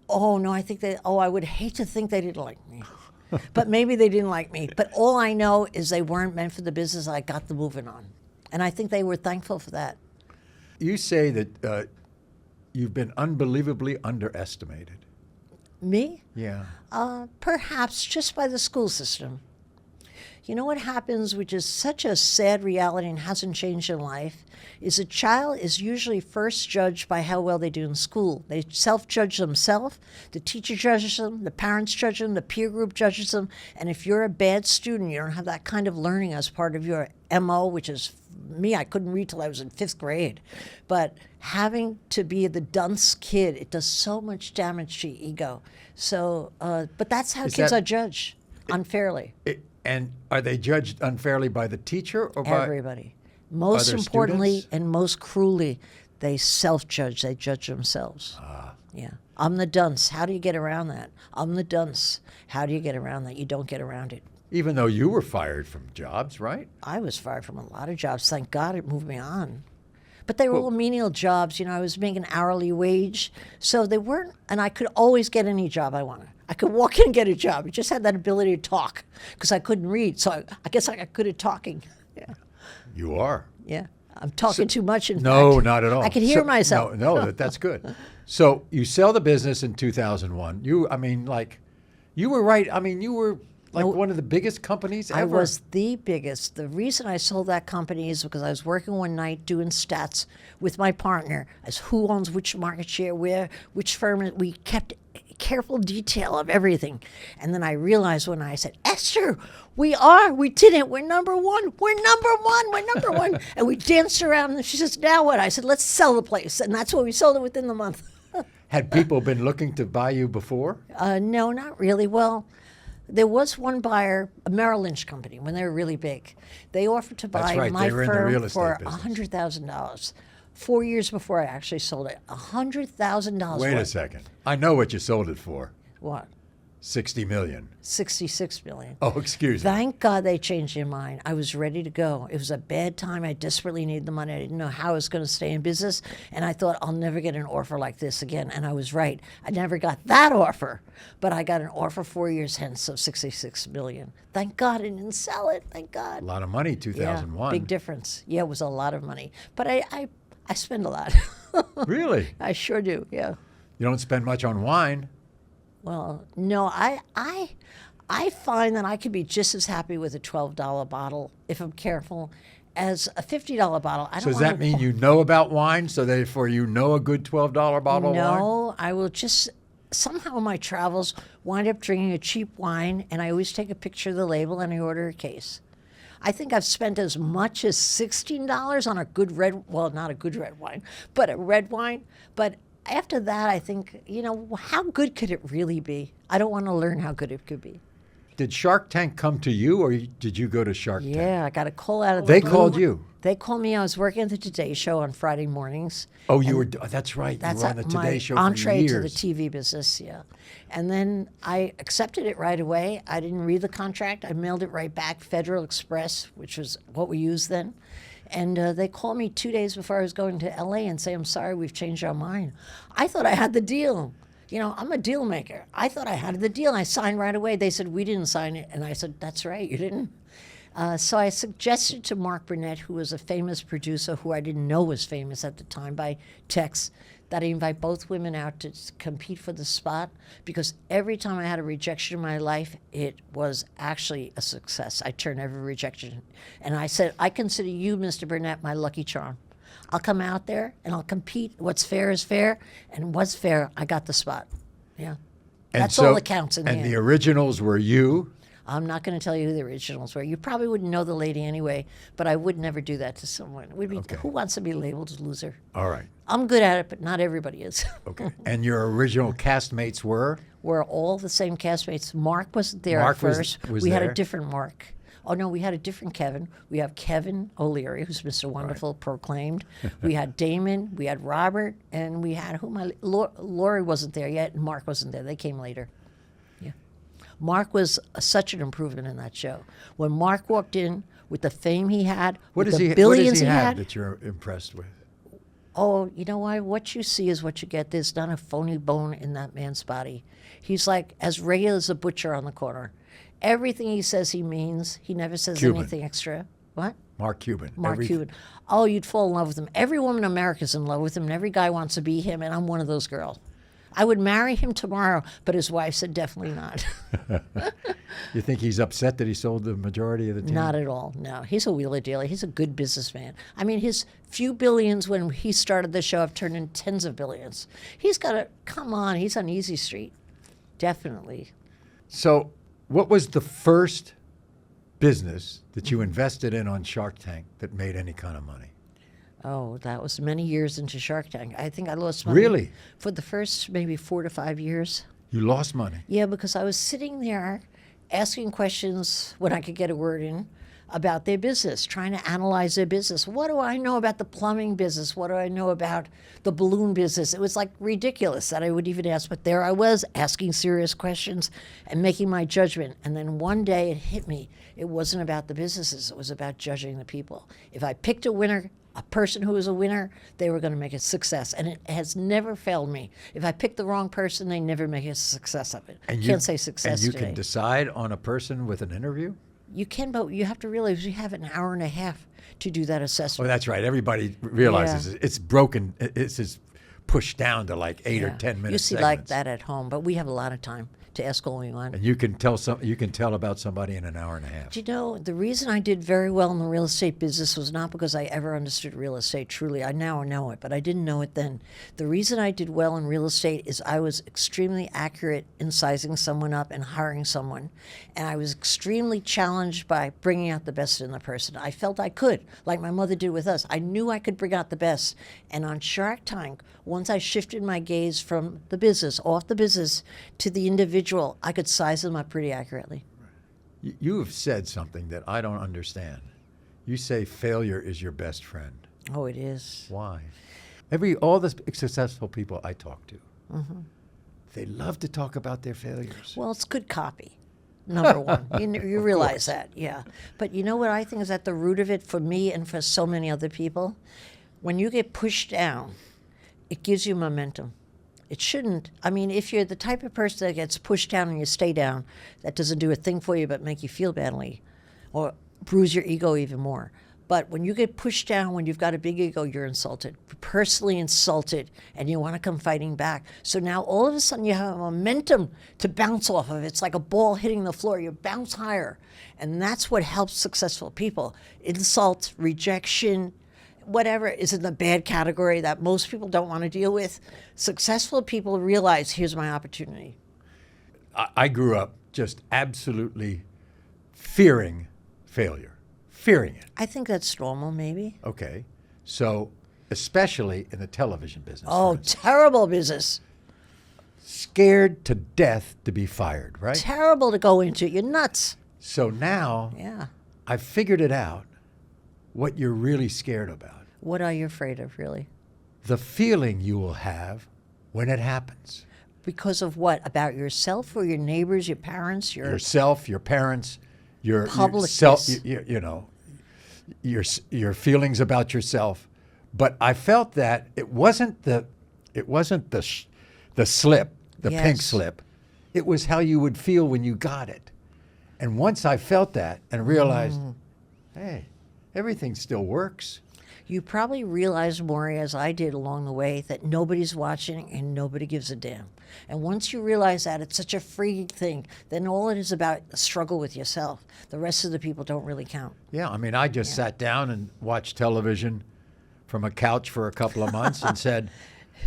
Oh, no, I think I would hate to think they didn't like me. But maybe they didn't like me. But all I know is they weren't meant for the business. I got them moving on. And I think they were thankful for that. You say that you've been unbelievably underestimated. Me? Yeah. Perhaps just by the school system. You know what happens, which is such a sad reality and hasn't changed in life, is a child is usually first judged by how well they do in school. They self-judge themselves, the teacher judges them, the parents judge them, the peer group judges them, and if you're a bad student, you don't have that kind of learning as part of your MO, which is me, I couldn't read till I was in 5th grade. But having to be the dunce kid, it does so much damage to your ego. So, but that's how kids are judged, unfairly. And are they judged unfairly by the teacher or by Everybody. Most other importantly students? and most cruelly, they self-judge. They judge themselves. Yeah. I'm the dunce. How do you get around that? I'm the dunce. How do you get around that? You don't get around it. Even though you were fired from jobs, right? I was fired from a lot of jobs. Thank God it moved me on. But they were all menial jobs. You know, I was making an hourly wage. So they weren't, and I could always get any job I wanted. I could walk in and get a job. I just had that ability to talk because I couldn't read. So I guess I got good at talking. Yeah. You are. Yeah. I'm talking too much. In No, fact. not at all. I can hear myself. No, that's good. So you sell the business in 2001. You were right. I mean, you were like one of the biggest companies ever. I was the biggest. The reason I sold that company is because I was working one night doing stats with my partner as who owns which market share, where, which firm. We kept careful detail of everything. And then I realized when I said, Esther, we did it. We're number one. We're number one. We're number one. And we danced around and she says, now what? I said, let's sell the place. And that's what we sold it within the month. Had people been looking to buy you before? No, not really. Well, there was one buyer, a Merrill Lynch company, when they were really big. They offered to That's buy right, my they were in the firm real estate for business. $100,000. 4 years before I actually sold it, $100,000. Wait a second. I know what you sold it for. What? $60 million. $66 million. Oh, excuse me. Thank God they changed their mind. I was ready to go. It was a bad time. I desperately needed the money. I didn't know how I was going to stay in business. And I thought, I'll never get an offer like this again. And I was right. I never got that offer. But I got an offer 4 years hence of $66 million. Thank God I didn't sell it. Thank God. A lot of money, 2001. Yeah, big difference. Yeah, it was a lot of money. But I spend a lot. Really? I sure do, yeah. You don't spend much on wine. Well, no, I find that I could be just as happy with a $12 bottle, if I'm careful, as a $50 bottle. I don't So does wanna that mean you know about wine, so therefore you know a good $12 bottle of wine? No, I will just somehow in my travels wind up drinking a cheap wine, and I always take a picture of the label and I order a case. I think I've spent as much as $16 on a good not a good red wine, but a red wine. But after that, I think, how good could it really be? I don't want to learn how good it could be. Did Shark Tank come to you, or did you go to Shark Tank? Yeah, I got a call out of the They blue. called you? They called me. I was working at the Today Show on Friday mornings. Oh, you were. That's right. That's you were on the Today my Show for entree years. to the TV business, yeah. And then I accepted it right away. I didn't read the contract. I mailed it right back, Federal Express, which was what we used then. And they called me 2 days before I was going to LA and say, I'm sorry, we've changed our mind. I thought I had the deal. You know, I'm a deal maker. I thought I had the deal. I signed right away. They said, we didn't sign it. And I said, that's right, you didn't. So I suggested to Mark Burnett, who was a famous producer who I didn't know was famous at the time by text, that I invite both women out to compete for the spot, because every time I had a rejection in my life, it was actually a success. I turned every rejection. And I said, I consider you, Mr. Burnett, my lucky charm. I'll come out there and I'll compete. What's fair is fair. And what's fair, I got the spot. Yeah. And That's so- all that counts in the And end. the originals were you. I'm not going to tell you who the originals were. You probably wouldn't know the lady anyway, but I would never do that to someone. It would be, Okay. who wants to be labeled as loser? All right. I'm good at it, but not everybody is. Okay. And your original castmates were? We're all the same castmates. Mark wasn't there Mark at was- first. was we had there? a different Mark. Oh, no, we had a different Kevin. We have Kevin O'Leary, who's Mr. Wonderful, proclaimed. We had Damon, we had Robert, and we had Lori wasn't there yet, and Mark wasn't there. They came later. Yeah. Mark was such an improvement in that show. When Mark walked in with the fame he had, What with does the he, what billions does he have had, that you're impressed with? oh, you know why? What you see is what you get. There's not a phony bone in that man's body. He's like as regular as a butcher on the corner. Everything he says he means. He never says Cuban. anything extra. What? Mark Cuban. Mark Cuban. Oh, you'd fall in love with him. Every woman in America is in love with him, and every guy wants to be him, and I'm one of those girls. I would marry him tomorrow, but his wife said definitely not. You think he's upset that he sold the majority of the team? Not at all. No, he's a wheeler dealer. He's a good businessman. I mean, his few billions when he started the show have turned into tens of billions. He's got to, come on, he's on Easy Street. Definitely. So, what was the first business that you invested in on Shark Tank that made any kind of money? Oh, that was many years into Shark Tank. I think I lost money. Really? For the first maybe 4 to 5 years. You lost money. Yeah, because I was sitting there asking questions when I could get a word in about their business, trying to analyze their business. What do I know about the plumbing business? What do I know about the balloon business? It was like ridiculous that I would even ask, but there I was asking serious questions and making my judgment. And then one day it hit me. It wasn't about the businesses. It was about judging the people. If I picked a winner, a person who was a winner, they were going to make a success. And it has never failed me. If I pick the wrong person, they never make a success of it. And Can't say success And you today. can decide on a person with an interview? You can, but you have to realize you have an hour and a half to do that Oh, assessment. that's right. Everybody realizes it's broken. It's just pushed down to like 8 or 10 minutes. You see like that at home, but we have a lot of time to ask all we want. And you can tell about somebody in an hour and a half. Do you know, the reason I did very well in the real estate business was not because I ever understood real estate truly. I now know it, but I didn't know it then. The reason I did well in real estate is I was extremely accurate in sizing someone up and hiring someone. And I was extremely challenged by bringing out the best in the person. I felt I could, like my mother did with us. I knew I could bring out the best. And on Shark Tank, once I shifted my gaze from the business, off the business, to the individual, I could size them up pretty accurately. You have said something that I don't understand. You say failure is your best friend. Oh, it is. Why? All the successful people I talk to, they love to talk about their failures. Well, it's good copy, number one. You realize that, yeah. But you know what I think is at the root of it for me and for so many other people? When you get pushed down, it gives you momentum. It shouldn't. I mean, if you're the type of person that gets pushed down and you stay down, that doesn't do a thing for you but make you feel badly or bruise your ego even more. But when you get pushed down, when you've got a big ego, you're insulted, personally insulted, and you want to come fighting back. So now all of a sudden you have a momentum to bounce off of. It's like a ball hitting the floor. You bounce higher. And that's what helps successful people. Insult, rejection, whatever is in the bad category that most people don't want to deal with. Successful people realize, here's my opportunity. I grew up just absolutely fearing failure. Fearing it. I think that's normal, maybe. Okay. So, especially in the television business. for Oh, instance. terrible business. Scared to death to be fired, right? Terrible to go into. You're nuts. So now Yeah. I've figured it out what you're really scared about. What are you afraid of, really? The feeling you will have when it happens. Because of what? About yourself or your neighbors, your parents, your Yourself, your parents, your Public self, yes. you know, your feelings about yourself. But I felt that it wasn't the slip, the pink Yes. slip. It was how you would feel when you got it. And once I felt that and realized, hey, everything still works. You probably realized, Maury, as I did along the way, that nobody's watching and nobody gives a damn. And once you realize that, it's such a free thing, then all it is about a struggle with yourself. The rest of the people don't really count. Yeah, I mean, I just sat down and watched television from a couch for a couple of months and said,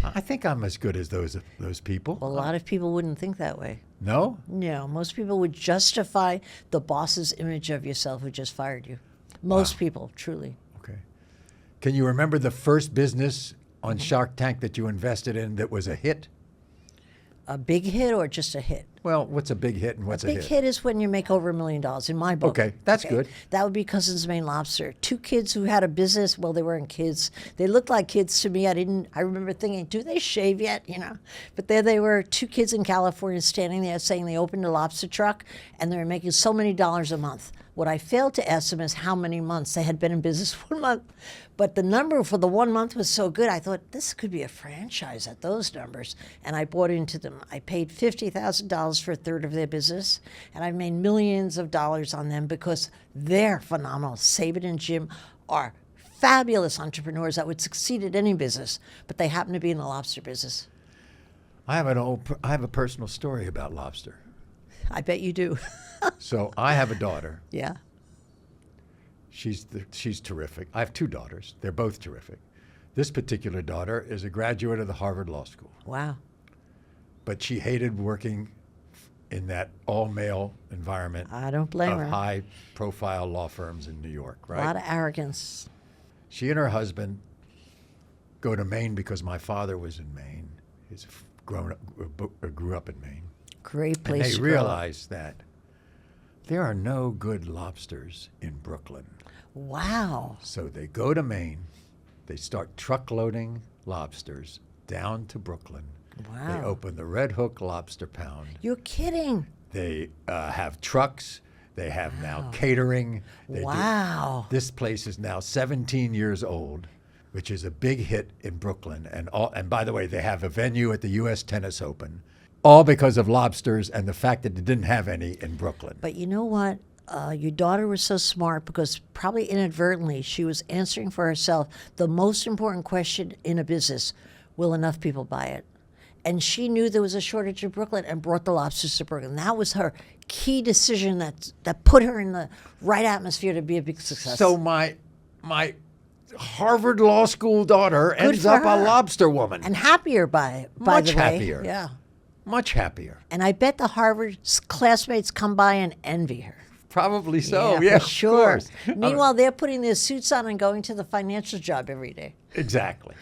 I think I'm as good as those people. Well, a lot of people wouldn't think that way. No? No, most people would justify the boss's image of yourself who just fired you. Most people, truly. Okay. Can you remember the first business on Shark Tank that you invested in that was a hit? A big hit or just a hit? Well, what's a big hit and what's a Big hit? hit is when you make over $1 million in my book. Okay, that's good. That would be Cousin's Maine Lobster. Two kids who had a business. Well, they weren't kids. They looked like kids to me. I remember thinking, do they shave yet? But there they were, two kids in California standing there saying they opened a lobster truck and they were making so many dollars a month. What I failed to ask them is how many months. They had been in business 1 month. But the number for the 1 month was so good, I thought this could be a franchise at those numbers. And I bought into them. I paid $50,000 for a third of their business. And I made millions of dollars on them because they're phenomenal. Sabin and Jim are fabulous entrepreneurs that would succeed at any business. But they happen to be in the lobster business. I have a personal story about lobster. I bet you do. So I have a daughter. Yeah. She's terrific. I have two daughters. They're both terrific. This particular daughter is a graduate of the Harvard Law School, Wow. but she hated working in that all-male environment I don't blame of her. high-profile law firms in New York, A right? lot of arrogance. She and her husband go to Maine because my father was in Maine. Grew up in Maine. Great And place they to grow up. realized that there are no good lobsters in Brooklyn. Wow. So they go to Maine. They start truckloading lobsters down to Brooklyn. Wow. They open the Red Hook Lobster Pound. You're kidding. They have trucks. They have now catering. They do- Wow. This place is now 17 years old, which is a big hit in Brooklyn. And by the way, they have a venue at the U.S. Tennis Open, all because of lobsters and the fact that they didn't have any in Brooklyn. But you know what? Your daughter was so smart because probably inadvertently she was answering for herself the most important question in a business: will enough people buy it? And she knew there was a shortage in Brooklyn and brought the lobsters to Brooklyn. That was her key decision that put her in the right atmosphere to be a big success. So my Harvard Law School daughter ends for up a her. lobster woman. and happier by Much the way. happier. Yeah. Much happier. And I bet the Harvard classmates come by and envy her. Probably so. Yeah, for sure. Of course. Meanwhile, they're putting their suits on and going to the financial job every day. Exactly.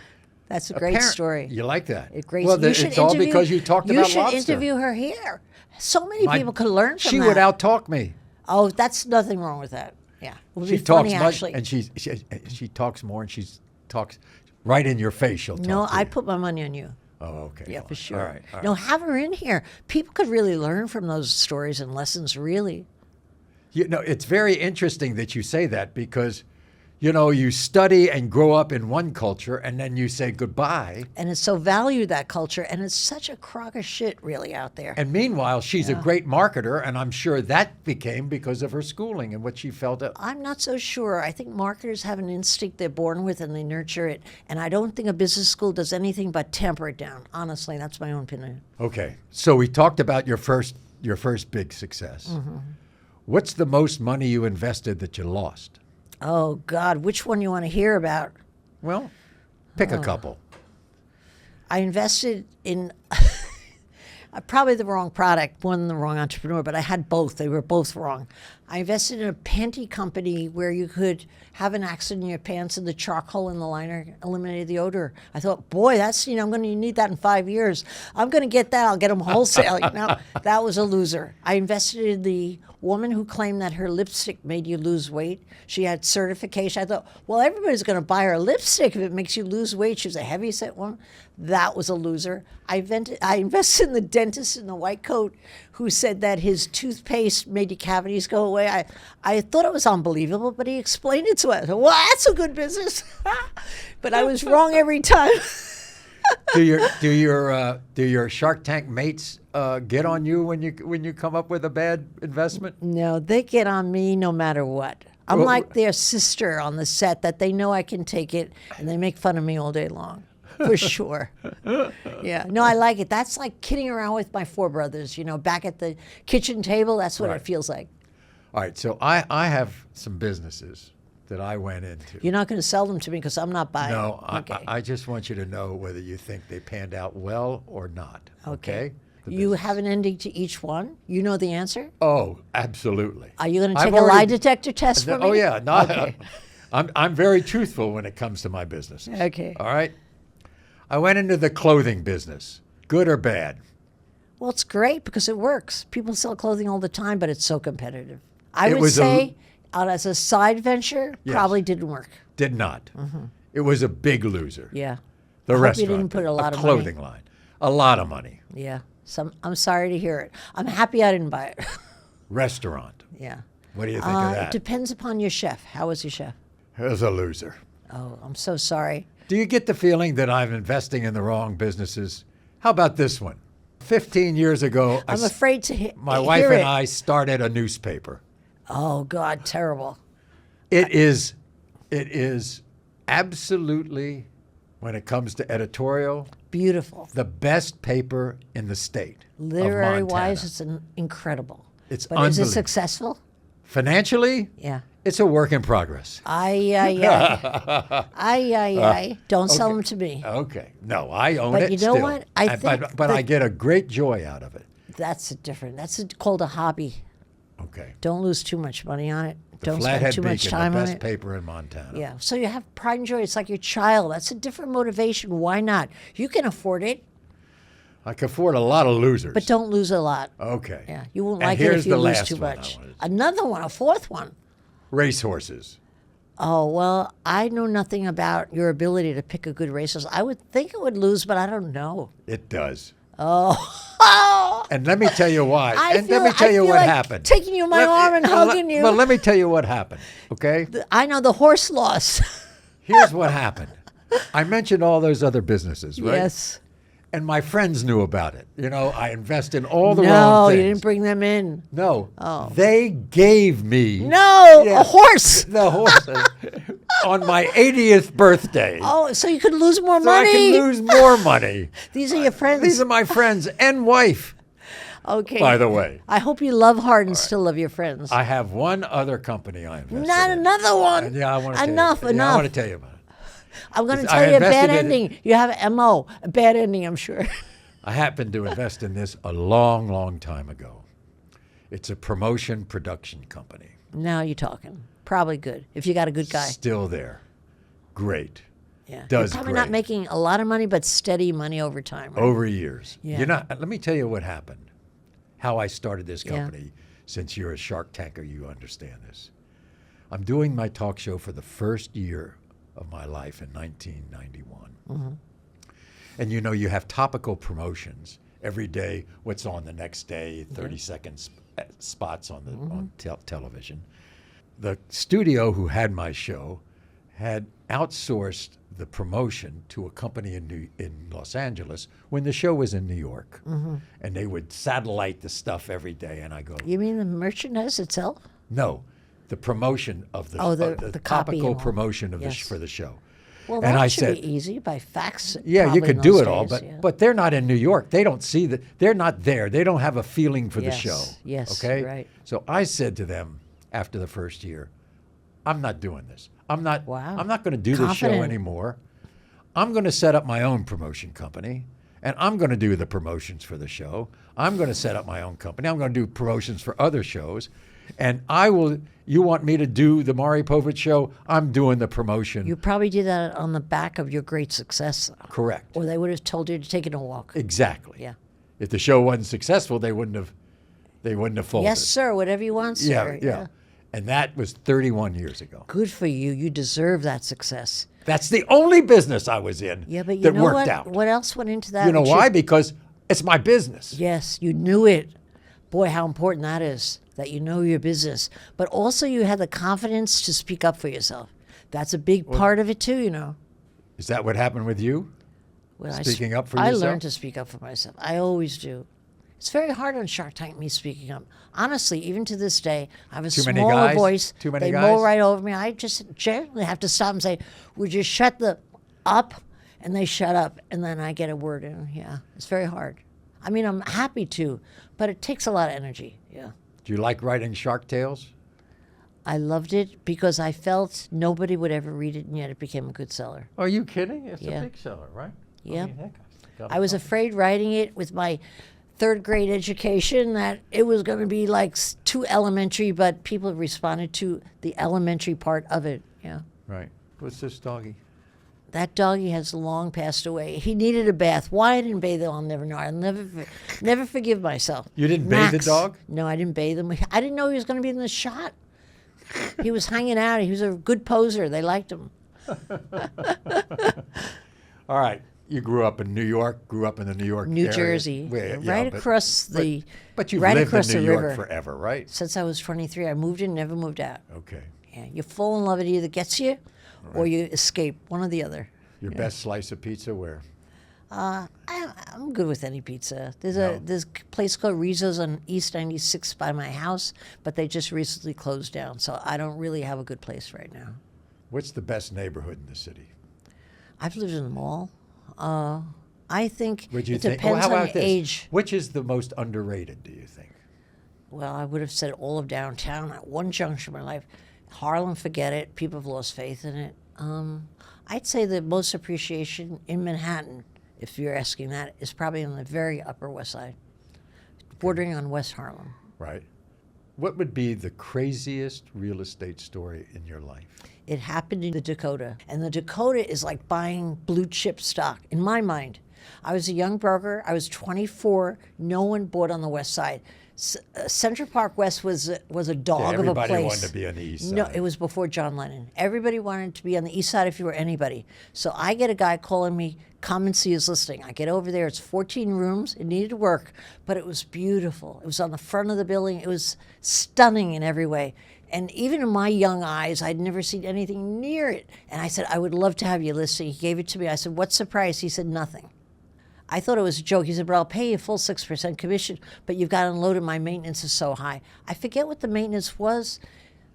That's a great story. You like that? A great. Well, you should it's all interview- because you talked about lobster. You should interview her here. So many people could learn from She that. would out-talk me. Oh, that's nothing wrong with that. Yeah, it would She be funny talks much, actually. and she talks more, and she talks right in your face. She'll talk No, to I you. put my money on you. Oh, okay. Yeah, fine. for sure. All right. All right. No, have her in here. People could really learn from those stories and lessons. Really. You know, it's very interesting that you say that because, you know, you study and grow up in one culture and then you say goodbye. And it's so valued, that culture, and it's such a crock of shit really out there. And meanwhile, she's a great marketer, and I'm sure that became because of her schooling and what she felt. I'm not so sure. I think marketers have an instinct they're born with and they nurture it. And I don't think a business school does anything but temper it down. Honestly, that's my own opinion. Okay, so we talked about your first big success. Mm-hmm. What's the most money you invested that you lost? Oh, God, which one you want to hear about? Well, pick a couple. I invested in probably the wrong product, more than the wrong entrepreneur, but I had both. They were both wrong. I invested in a panty company where you could have an accident in your pants and the charcoal in the liner eliminated the odor. I thought, boy, that's, I'm going to need that in 5 years. I'm going to get that. I'll get them wholesale. That was a loser. I invested in the woman who claimed that her lipstick made you lose weight. She had certification. I thought, well, everybody's going to buy her lipstick if it makes you lose weight. She was a heavy-set woman. That was a loser. I invested in the dentist in the white coat who said that his toothpaste made your cavities go away. I thought it was unbelievable, but he explained it to us. Well, that's a good business. But I was wrong every time. Do your Shark Tank mates get on you when you come up with a bad investment? No, they get on me no matter what. I'm Well, like their sister on the set that they know I can take it, and they make fun of me all day long, for sure. Yeah, no, I like it. That's like kidding around with my four brothers, back at the kitchen table. That's what Right. it feels like. All right, so I have some businesses that I went into. You're not going to sell them to me because I'm not buying. No, Okay. I just want you to know whether you think they panned out well or not. Okay? The You business. have an ending to each one. You know the answer. Oh, absolutely. Are you going to I've take a lie already- detector test for me? Oh yeah, no, Okay. I'm very truthful when it comes to my businesses. Okay. All right. I went into the clothing business. Good or bad? Well, it's great because it works. People sell clothing all the time, but it's so competitive. I It would was a- say, as a side venture, Yes. probably didn't work. Did not. It was a big loser. Yeah. The I hope you restaurant. didn't put a lot of clothing money. line. A lot of money. Yeah. I'm sorry to hear it. I'm happy I didn't buy it. Restaurant. Yeah. What do you think of It that? depends upon your chef. How was your chef? It was a loser. Oh, I'm so sorry. Do you get the feeling that I'm investing in the wrong businesses? How about this one? 15 years ago, I'm afraid to my hear wife it. and I started a newspaper. Oh, God, terrible. It is absolutely, when it comes to editorial, Beautiful. the best paper in the state. of Literary Montana. wise, it's incredible. It's But is it unbelievable. successful? Financially, Yeah. it's a work in progress. Ay, ay, ay. Ay, ay, ay. Don't sell them to me. Okay. No, I own But it you know still. what? I think but I that- get a great joy out of it. That's called a hobby. Okay. Don't lose too much money on it. The Don't spend Flathead too much Beacon, time the on best it. paper in Montana. Yeah. So you have pride and joy. It's like your child. That's a different motivation. Why not? You can afford it, I can afford a lot of losers. but don't lose a lot. Okay. Yeah. You won't And like it here's if you the lose last too one I much. wanted. Another one, a fourth one. Racehorses. Oh, well, I know nothing about your ability to pick a good racehorse. I would think it would lose, but I don't know. It does. Oh. And let me tell you why. I and let me feel- tell I you feel what like happened. taking you in my arm and hugging you. Well, let me tell you what happened. Okay. I know the horse lost. Here's what happened. I mentioned all those other businesses, right? Yes. And my friends knew about it. I invest in all the No, wrong you things. didn't bring them in. No. Oh. They gave me No, Yeah. a horse. the horses on my 80th birthday. Oh, so you could lose more so money. I can lose more money. These are your friends. These are my friends and wife, okay. by the way. I hope you love hard and still love your friends. I have one other company I invested Not in. another one. Yeah, I want to Enough, tell you. Yeah, I enough. want to tell you about it. I'm going to I tell you a bad invested in it. ending. You have an MO, a bad ending, I'm sure. I happened to invest in this a long, long time ago. It's a promotion production company. Now you're talking. Probably good if you got a good guy. Still there. Great. Yeah. does You're probably great. not making a lot of money, but steady money over time. Right? Over years. Yeah. Let me tell you what happened. How I started this Yeah. company. Since you're a Shark Tanker, you understand this. I'm doing my talk show for the first year of my life in 1991. Mm-hmm. And you have topical promotions every day. What's on the next day? 30-second spots on the on television. The studio who had my show had outsourced the promotion to a company in Los Angeles when the show was in New York, and they would satellite the stuff every day. And I go, You mean the merchandise itself? no, the promotion of the Oh, the copy topical and all. promotion of Yes. for the show. Well, And that I should said, be easy by fax. yeah, you probably could in do those it all, days, yeah. but they're not in New York. They don't see that. They're not there. They don't have a feeling for the Yes, show. yes, Okay. right. So I said to them after the first year, I'm not doing this. I'm not. Wow. I'm not going to do this show Confident. anymore. I'm going to set up my own promotion company, and I'm going to do the promotions for the show. I'm going to set up my own company. I'm going to do promotions for other shows, and I will. You want me to do the Maury Povich show? I'm doing the promotion. You probably did that on the back of your great success, Correct. or they would have told you to take it a walk. Exactly. Yeah. If the show wasn't successful, they wouldn't have folded. Yes, sir. Whatever you want, sir. Yeah. And that was 31 years ago. Good for you. You deserve that success. That's the only business I was in Yeah, but you that know worked what? out. What else went into that? You know which why? Because it's my business. Yes, you knew it. Boy, how important that is, that you know your business. But also you had the confidence to speak up for yourself. That's a big part of it too, you know. Is that what happened with you? When Speaking up for I yourself? learned to speak up for myself. I always do. It's very hard on Shark Tank, me speaking up. Honestly, even to this day, I have a Too many smaller guys? voice. Too many they guys? mow right over me. I just generally have to stop and say, would you shut the up? And they shut up, and then I get a word in. Yeah, it's very hard. I mean, I'm happy to, but it takes a lot of energy. Yeah. Do you like writing Shark Tales? I loved it because I felt nobody would ever read it, and yet it became a good seller. Are you kidding? It's Yeah. a big seller, right? Yeah. Heck, gotta I was tell afraid writing it with my third grade education that it was going to be like too elementary, but people responded to the elementary part of it. Yeah. you. Right. What's this doggy? That doggy has long passed away. He needed a bath. Why I didn't bathe him, I'll never know. I'll never forgive myself. You didn't bathe the Max. dog? No, I didn't bathe him. I didn't know he was going to be in the shot. He was hanging out. He was a good poser. They liked him. All right. You grew up in New York, grew up in the New York New area. Jersey, Well, yeah, right but- across the. But you've right lived across in New the York river. forever, right? Since I was 23, I moved in, never moved out. Okay. Yeah, you fall in love, it either gets you, or you escape. One or the other. Your best slice of pizza where? I'm good with any pizza. There's No. there's a place called Rizzo's on East 96 by my house, but they just recently closed down, so I don't really have a good place right now. What's the best neighborhood in the city? I've lived in them all. I think Would you it think? depends how on about the this? age. Which is the most underrated, do you think? Well, I would have said all of downtown at one juncture in my life. Harlem, forget it. People have lost faith in it. I'd say the most appreciation in Manhattan, if you're asking that, is probably on the very Upper West Side, bordering on West Harlem. Right. What would be the craziest real estate story in your life? It happened in the Dakota, and the Dakota is like buying blue chip stock, in my mind. I was a young broker. I was 24. No one bought on the West Side. Central Park West was a dog of a everybody place. wanted to be on the east No, side. it was before John Lennon. Everybody wanted to be on the east side if you were anybody. So I get a guy calling me, come and see his listing. I get over there. It's 14 rooms. It needed work, but it was beautiful. It was on the front of the building. It was stunning in every way. And even in my young eyes, I'd never seen anything near it. And I said, I would love to have you listing. He gave it to me. I said, what's the price? He said, nothing. I thought it was a joke. He said, but I'll pay you full 6% commission, but you've got to unload it. My maintenance is so high. I forget what the maintenance was.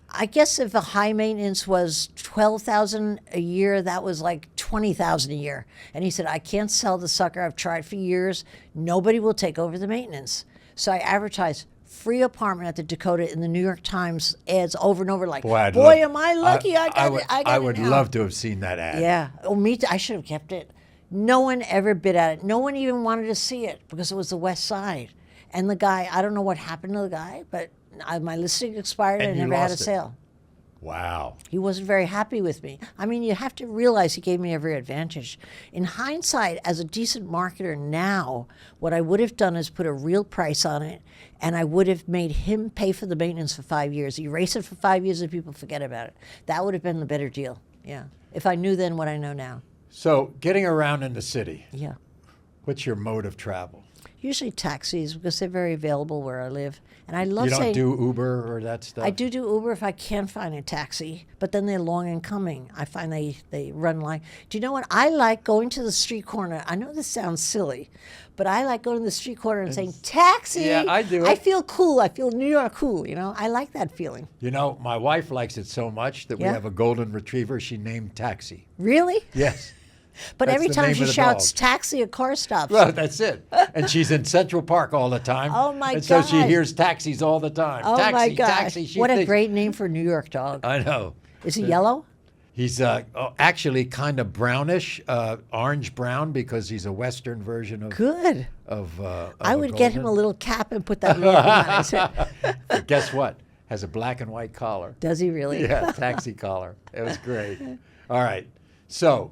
I guess if the high maintenance was $12,000 a year, that was like $20,000 a year. And he said, I can't sell the sucker. I've tried for years. Nobody will take over the maintenance. So I advertised free apartment at the Dakota in the New York Times ads over and over like, boy, am I lucky. I would it now." love to have seen that ad. Yeah. Oh, me too. I should have kept it. No one ever bid at it. No one even wanted to see it because it was the West Side. And the guy, I don't know what happened to the guy, but my listing expired and I you never had a lost it. sale. Wow. He wasn't very happy with me. I mean, you have to realize he gave me every advantage. In hindsight, as a decent marketer now, what I would have done is put a real price on it, and I would have made him pay for the maintenance for 5 years. Erase it for 5 years and people forget about it. That would have been the better deal, yeah. If I knew then what I know now. So getting around in the city, Yeah. what's your mode of travel? Usually taxis because they're very available where I live. And I love You don't saying do Uber or that stuff? I do Uber if I can find a taxi, but then they're long in coming. I find they run like. Do you know what? I like going to the street corner. I know this sounds silly, but I like going to the street corner and saying, taxi. Yeah, I do I it. feel cool. I feel New York cool. You know, I like that feeling. You know, my wife likes it so much that we Yeah? have a golden retriever she named Taxi. Really? Yes. But That's every the time name she of the shouts dog. taxi, a car stops. Well, that's it. And she's in Central Park all the time. Oh, my And so she God. hears taxis all the time. Oh taxi, my gosh. taxi. She What a thinks- great name for a New York dog. I know. Is he yellow? He's actually kind of brownish, orange brown, because he's a Western version of. Good. Of I a would get him a golden. little cap and put that little thing on his head. But guess what? Has a black and white collar. Does he really? Yeah, taxi collar. It was great. All right. So,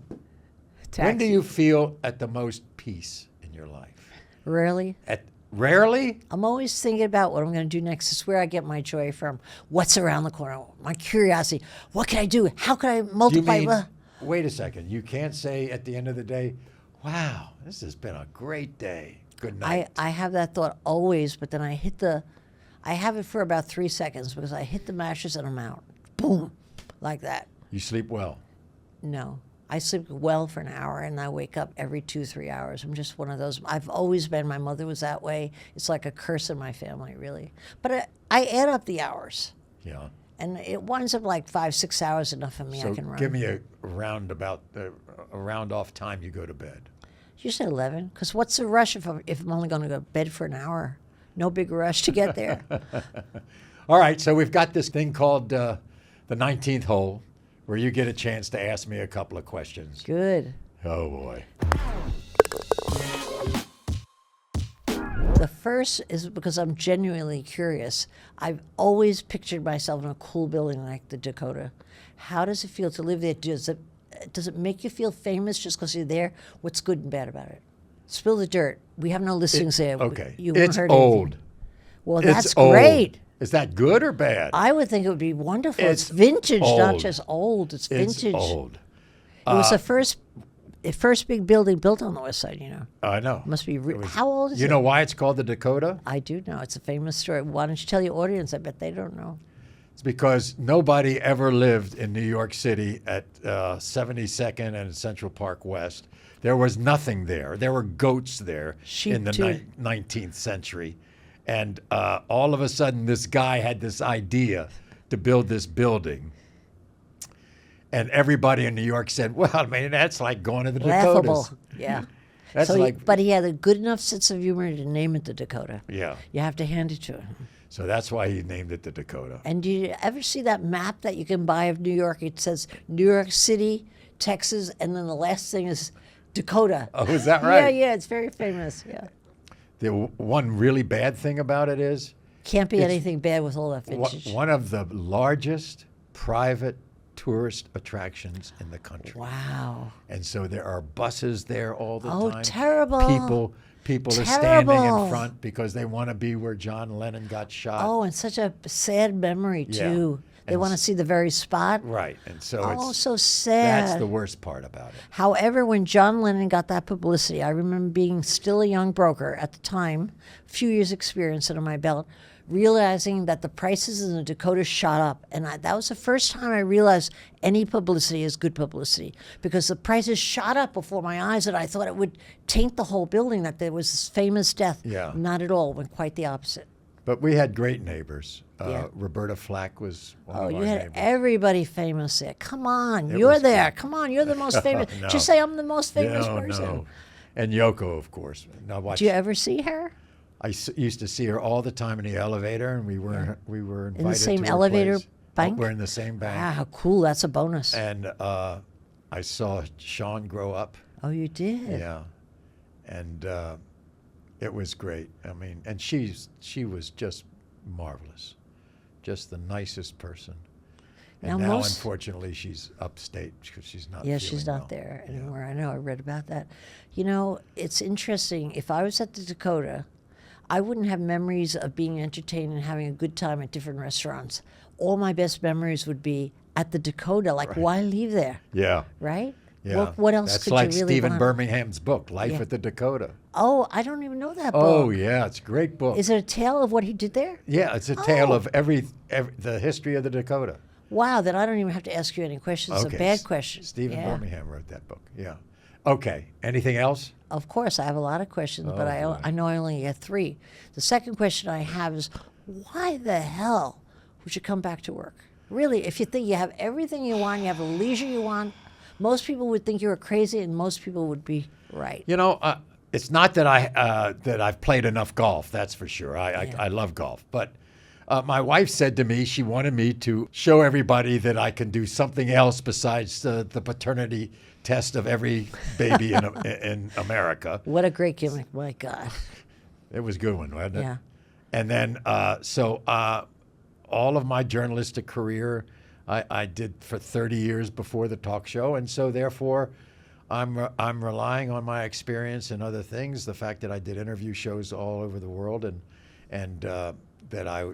when do Taxi. you feel at the most peace in your life? Rarely. Rarely? I'm always thinking about what I'm going to do next. It's where I get my joy from. What's around the corner? My curiosity. What can I do? How can I multiply? mean- Well, wait a second. You can't say at the end of the day, wow, this has been a great day. Good night. I have that thought always, but then I have it for about 3 seconds because I hit the mattress and I'm out. Boom, like that. You sleep well. No. I sleep well for an hour and I wake up every 2-3 hours. I'm just one of those. I've always been. My mother was that way. It's like a curse in my family, really. But I add up the hours. Yeah. And it winds up like 5-6 hours enough for me. So I can run. give me a round off time you go to bed. Usually 11. Because what's the rush if I'm only going to go to bed for an hour? No big rush to get there. All right, so we've got this thing called the 19th hole, where you get a chance to ask me a couple of questions. Good. Oh, boy. The first is because I'm genuinely curious. I've always pictured myself in a cool building like the Dakota. How does it feel to live there? Does it make you feel famous just because you're there? What's good and bad about it? Spill the dirt. We have no listings there. Okay. You haven't It's heard old. anything. Well, It's that's old. great. Is that good or bad? I would think it would be wonderful. It's It's vintage, not old. just old. It's vintage. It's old. It was the first big building built on the West Side, you know. I know. Must be. It was- How old is it? You know why it's called the Dakota? I do know. It's a famous story. Why don't you tell your audience? I bet they don't know. It's because nobody ever lived in New York City at 72nd and Central Park West. There was nothing there. There were goats there Sheep, in the too. 19th century. And all of a sudden, this guy had this idea to build this building. And everybody in New York said, well, I mean, that's like going to the Laughable. Dakotas. Yeah. That's So like, but he had a good enough sense of humor to name it the Dakota. yeah. You have to hand it to him. So that's why he named it the Dakota. And do you ever see that map that you can buy of New York? It says New York City, Texas, and then the last thing is Dakota. Oh, is that right? Yeah, it's very famous. Yeah. The one really bad thing about it is Can't be It's- anything bad with all that Wha- vintage. one of the largest private tourist attractions in the country. Wow. And so there are buses there all the Oh, time. terrible. People are standing Terrible. in front because they want to be where John Lennon got shot. Oh, and such a sad memory, Yeah. too. They And want to s- see the very spot. Right. And so Oh, it's so sad. that's the worst part about it. However, when John Lennon got that publicity, I remember being still a young broker at the time, a few years' experience under my belt, realizing that the prices in the Dakota shot up. And that was the first time I realized any publicity is good publicity because the prices shot up before my eyes and I thought it would taint the whole building, that there was this famous death. Yeah. Not at all, went quite the opposite. But we had great neighbors. Yeah. Roberta Flack was one Oh, of you our had neighbors. everybody famous there. Come on, It you're was there. great. Come on, you're the most famous. No. Just say I'm the most famous no, person. no. And Yoko, of course. Now watch. Do you ever see her? I used to see her all the time in the elevator, and we were invited same to her elevator place. bank? We're in the same bank. Wow, how cool. That's a bonus. And I saw Sean grow up. Oh, you did? Yeah, and it was great. I mean, and she was just marvelous, just the nicest person. And Now now, most- unfortunately, she's upstate because she's not. Yeah, feeling she's not well. there Yeah. anymore. I know. I read about that. You know, it's interesting. If I was at the Dakota, I wouldn't have memories of being entertained and having a good time at different restaurants. All my best memories would be at the Dakota. Like, why leave there? Yeah, Right? yeah. What else That's could like you really Stephen want? Birmingham's book, Life Yeah. at the Dakota. Oh, I don't even know that book. Oh yeah, it's a great book. Is it a tale of what he did there? Yeah, it's a tale Oh. of every the history of the Dakota. Wow, then I don't even have to ask you any questions. It's a bad question. Stephen Yeah. Birmingham wrote that book. Yeah. Okay. Anything else? Of course, I have a lot of questions, but Oh, boy. I know I only get 3. The second question I have is, why the hell would you come back to work? Really, if you think you have everything you want, you have the leisure you want, most people would think you were crazy, and most people would be right. You know, it's not that I've played enough golf. That's for sure. I love golf, but. My wife said to me she wanted me to show everybody that I can do something else besides the paternity test of every baby in America. What a great gimmick, my God. It was a good one, wasn't it? Yeah. And then, all of my journalistic career, I did for 30 years before the talk show, and so therefore, I'm relying on my experience and other things. The fact that I did interview shows all over the world, and that I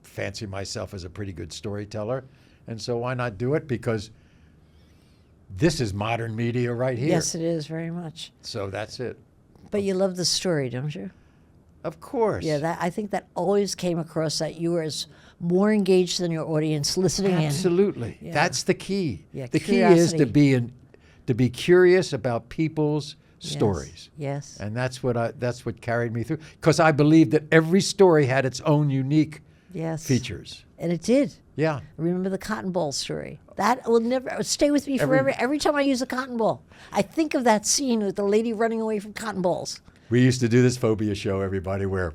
fancy myself as a pretty good storyteller, and so why not do it? Because this is modern media right here. Yes, it is very much. So that's it. But you love the story, don't you? Of course. Yeah, I think that always came across that you were more engaged than your audience listening in. Absolutely. Yeah. That's the key. Yeah, the key is to curiosity. to be curious about people's stories. Yes. And that's what carried me through, because I believe that every story had its own unique Yes. features. And it did. Yeah. Remember the cotton ball story? That will never stay with me forever. Every time I use a cotton ball, I think of that scene with the lady running away from cotton balls. We used to do this phobia show, everybody, where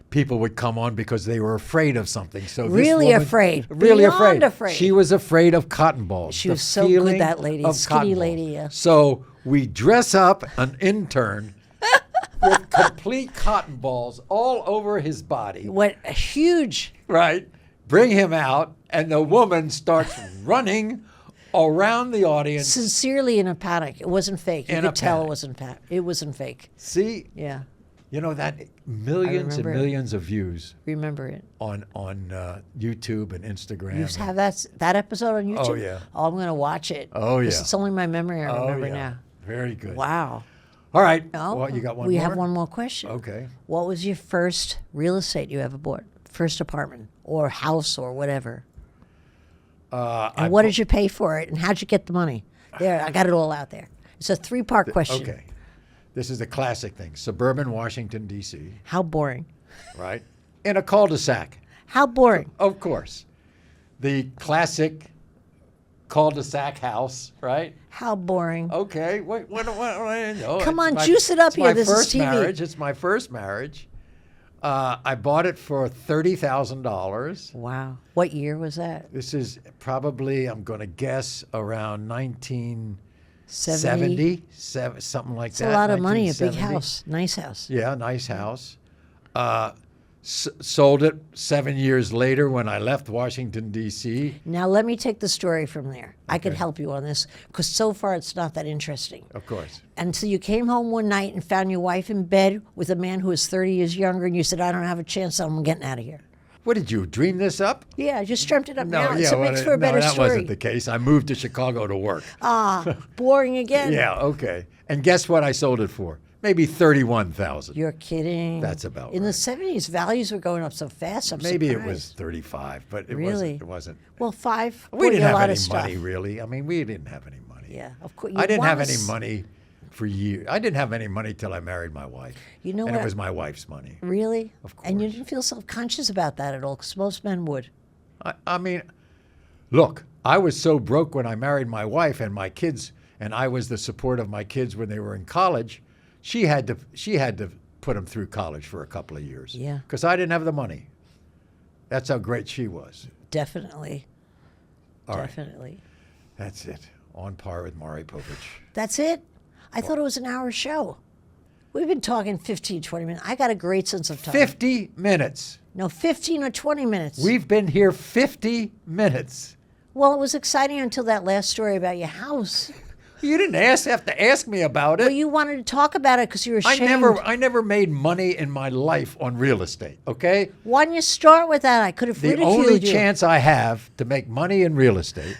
people would come on because they were afraid of something. So this Really woman- afraid. Really Beyond afraid. She was afraid of cotton balls. She the was so good, feeling that lady, of skinny cotton lady, balls. yeah. So we dress up an intern with complete cotton balls all over his body. What a huge. Right? Bring him out, and the woman starts running around the audience. Sincerely in a panic. It wasn't fake. You In a could tell panic. it wasn't it wasn't fake. See, Yeah. you know that millions and remember it. millions of views Remember it. on YouTube and Instagram. You have that episode on YouTube? Oh, yeah. Oh, I'm going to watch it. Oh, 'Cause yeah. It's only my memory I remember yeah. now. Very good. Wow. All right. Oh, Well, you got one we more? have one more question. Okay. What was your first real estate you ever bought? First apartment or house or whatever? And what did you pay for it? And how'd you get the money? There, I got it all out there. It's a 3-part question. Okay. This is a classic thing. Suburban Washington, D.C., How boring. right? In a cul-de-sac, How boring. of course. The classic cul-de-sac house, right? How boring. Okay. Wait, Come on, juice it up it's here. My This is first TV. marriage. It's my first marriage. I bought it for $30,000. Wow. What year was that? This is probably, I'm going to guess, around 70? 1970, something like It's that. a lot of money. A big 1970. house. Nice house. Yeah, nice house. Sold it 7 years later when I left Washington, D.C. Now, let me take the story from there. I could help you on this because so far it's not that interesting. Of course. And so you came home one night and found your wife in bed with a man who was 30 years younger, and you said, I don't have a chance, so I'm getting out of here. What, did you dream this up? Yeah, I just dreamt it up now. yeah, So it makes for a better that story. wasn't the case. I moved to Chicago to work. Boring again. Yeah, okay. And guess what I sold it for? Maybe $31,000. You're kidding. That's about In right. the 70s, values were going up so fast. I'm Maybe surprised. it was 35, but it Really? wasn't. Well, 5. We bought you didn't a have lot any of stuff. money, really. I mean, we didn't have any money. Yeah, of course. I didn't have any money for years. I didn't have any money till I married my wife. You know and what? it was my wife's money. Really? Of And you course. didn't feel self-conscious about that at all, because most men would. I mean, look, I was so broke when I married my wife and my kids, and I was the support of my kids when they were in college. She had to put them through college for a couple of years. Yeah. Because I didn't have the money. That's how great she was. Definitely. All right. Definitely. That's it. On par with Maury Povich. That's it? I thought it was an hour show. We've been talking 15, 20 minutes. I got a great sense of time. 50 minutes. No, 15 or 20 minutes. We've been here 50 minutes. Well, it was exciting until that last story about your house. You didn't have to ask me about it. Well, you wanted to talk about it because you were ashamed. I never made money in my life on real estate, okay? Why didn't you start with that? I could have The ridiculed only you. chance I have to make money in real estate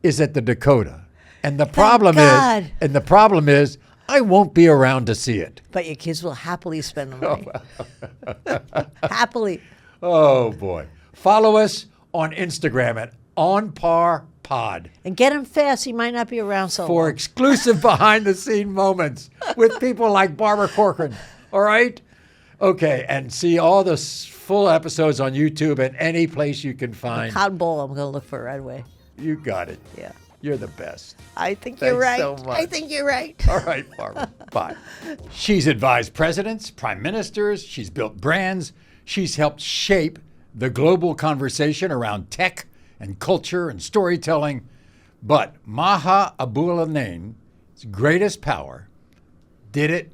is at the Dakota. And the problem God. is I won't be around to see it. But your kids will happily spend the money. Happily. Oh boy. Follow us on Instagram at OnParPod And get him fast. He might not be around so for long. exclusive behind the scene moments with people like Barbara Corcoran. All right? Okay, and see all the full episodes on YouTube and any place you can find. Cotton ball I'm going to look for right away. You got it. Yeah. You're the best. I think you're Thanks right. so much. I think you're right. All right, Barbara. Bye. She's advised presidents, prime ministers. She's built brands. She's helped shape the global conversation around tech and culture and storytelling. But Maha Aboulenein's greatest power did it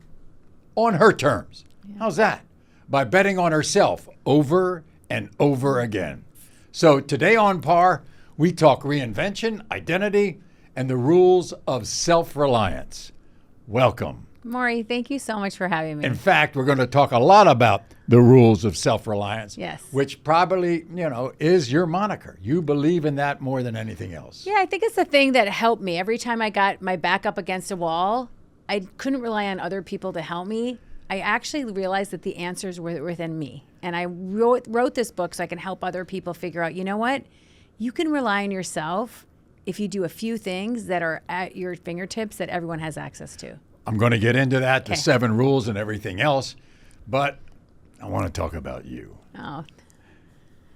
on her terms. How's that? By betting on herself over and over again. So today on Par, we talk reinvention, identity, and the rules of self-reliance. Welcome Maury, thank you so much for having me. In fact, we're going to talk a lot about the rules of self-reliance, Yes. which probably, is your moniker. You believe in that more than anything else. Yeah, I think it's the thing that helped me. Every time I got my back up against a wall, I couldn't rely on other people to help me. I actually realized that the answers were within me. And I wrote this book so I can help other people figure out, you know what? You can rely on yourself if you do a few things that are at your fingertips that everyone has access to. I'm going to get into that, the Okay. 7 rules and everything else, but I want to talk about you. Oh,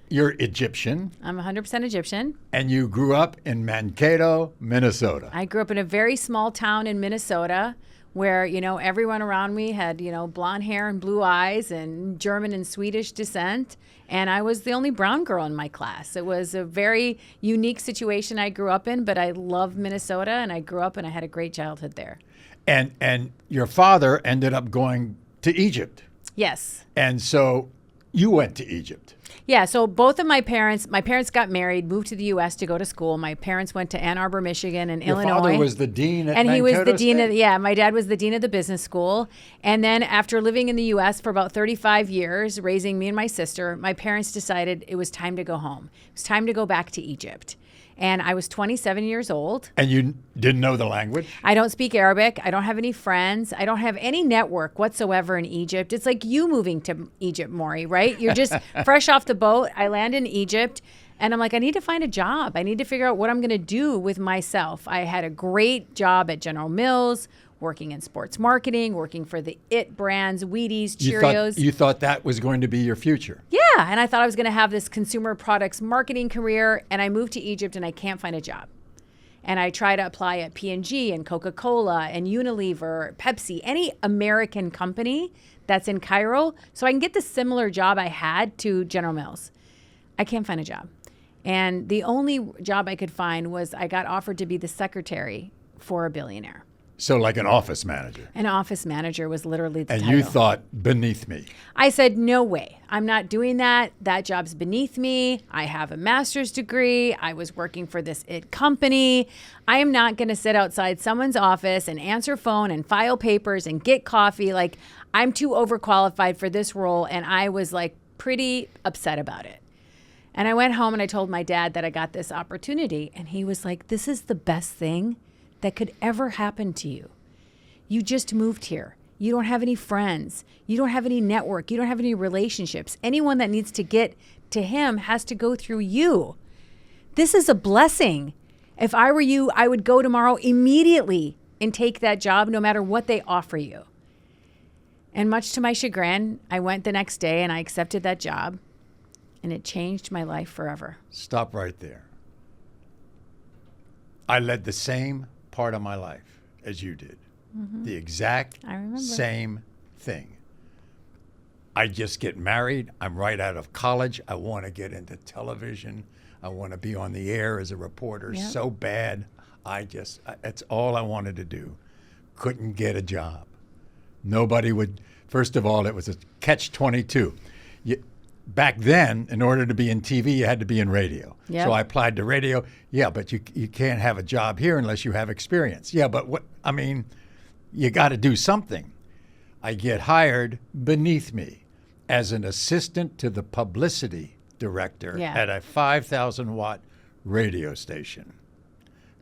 You're Egyptian, I'm 100% Egyptian. and you grew up in Mankato, Minnesota. I grew up in a very small town in Minnesota where, everyone around me had, blonde hair and blue eyes and German and Swedish descent. And I was the only brown girl in my class. It was a very unique situation I grew up in, but I love Minnesota and I grew up and I had a great childhood there. And your father ended up going to Egypt. Yes. And so you went to Egypt. Yeah, so both of my parents got married, moved to the U.S. to go to school. My parents went to Ann Arbor, Michigan, and Your Illinois. father was the dean at and he was the Mankato dean State? my dad was the dean of the business school. And then after living in the U.S. for about 35 years, raising me and my sister, my parents decided it was time to go home. It was time to go back to Egypt. And I was 27 years old. And you didn't know the language? I don't speak Arabic. I don't have any friends. I don't have any network whatsoever in Egypt. It's like you moving to Egypt, Maury, right? You're just fresh off the boat. I land in Egypt and I'm like, I need to find a job. I need to figure out what I'm going to do with myself. I had a great job at General Mills, working in sports marketing, working for the IT brands, Wheaties, Cheerios. You thought that was going to be your future. Yeah, and I thought I was going to have this consumer products marketing career, and I moved to Egypt and I can't find a job. And I try to apply at P&G and Coca-Cola and Unilever, Pepsi, any American company that's in Cairo, so I can get the similar job I had to General Mills. I can't find a job. And the only job I could find was I got offered to be the secretary for a billionaire. So like an office manager. An office manager was literally the And title. you thought, beneath me. I said, no way. I'm not doing that. That job's beneath me. I have a master's degree. I was working for this IT company. I am not going to sit outside someone's office and answer phone and file papers and get coffee. Like, I'm too overqualified for this role. And I was like pretty upset about it. And I went home and I told my dad that I got this opportunity. And he was like, this is the best thing that could ever happen to you. You just moved here. You don't have any friends. You don't have any network. You don't have any relationships. Anyone that needs to get to him has to go through you. This is a blessing. If I were you, I would go tomorrow immediately and take that job no matter what they offer you. And much to my chagrin, I went the next day and I accepted that job, and it changed my life forever. Stop right there. I led the same part of my life as you did. The exact I remember. same thing. I just get married. I'm right out of college. I want to get into television. I want to be on the air as a reporter Yep. so bad. That's all I wanted to do. Couldn't get a job. Nobody would. First of all, it was a catch-22. Back then, in order to be in TV, you had to be in radio. Yep. So I applied to radio. Yeah, but you can't have a job here unless you have experience. Yeah, but you got to do something. I get hired beneath me as an assistant to the publicity director Yeah. at a 5,000-watt radio station.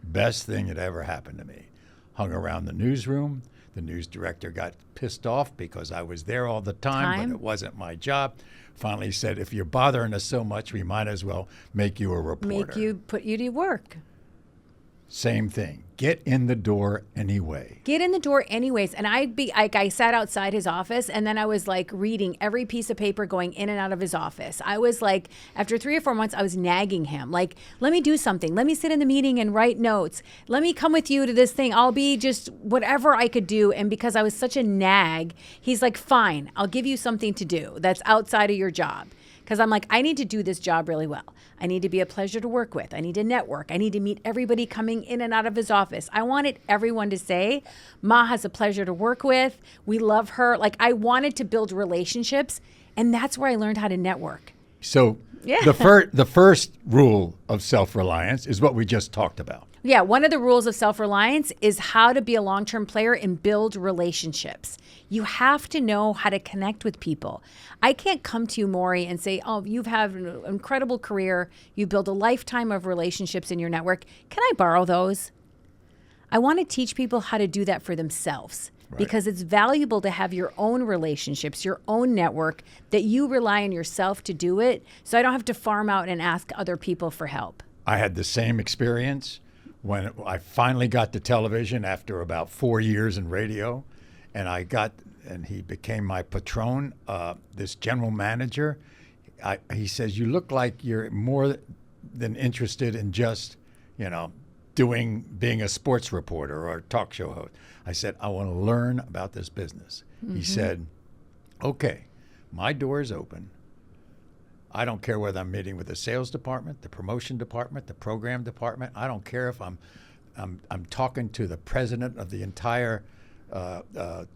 Best thing that ever happened to me. Hung around the newsroom. The news director got pissed off because I was there all the time, but it wasn't my job. Finally said, if you're bothering us so much, we might as well make you a reporter. Put you to work. Same thing. Get in the door anyway. Get in the door anyways. And I sat outside his office and then I was like reading every piece of paper going in and out of his office. I was like, after 3 or 4 months, I was nagging him. Like, let me do something. Let me sit in the meeting and write notes. Let me come with you to this thing. I'll be just whatever I could do. And because I was such a nag, he's like, fine, I'll give you something to do that's outside of your job. Because I'm like, I need to do this job really well. I need to be a pleasure to work with. I need to network. I need to meet everybody coming in and out of his office. I wanted everyone to say, Maha's a pleasure to work with. We love her. Like, I wanted to build relationships, and that's where I learned how to network. So Yeah. The first rule of self-reliance is what we just talked about. Yeah, one of the rules of self-reliance is how to be a long-term player and build relationships. You have to know how to connect with people. I can't come to you, Maury, and say, oh, you've had an incredible career. You build a lifetime of relationships in your network. Can I borrow those? I want to teach people how to do that for themselves. Right. Because it's valuable to have your own relationships, your own network, that you rely on yourself to do it. So I don't have to farm out and ask other people for help. I had the same experience when I finally got to television after about 4 years in radio, and he became my patron, this general manager. He says, you look like you're more than interested in just, being a sports reporter or a talk show host. I said, I want to learn about this business. He said, okay, my door is open. I don't care whether I'm meeting with the sales department, the promotion department, the program department. I don't care if I'm talking to the president of the entire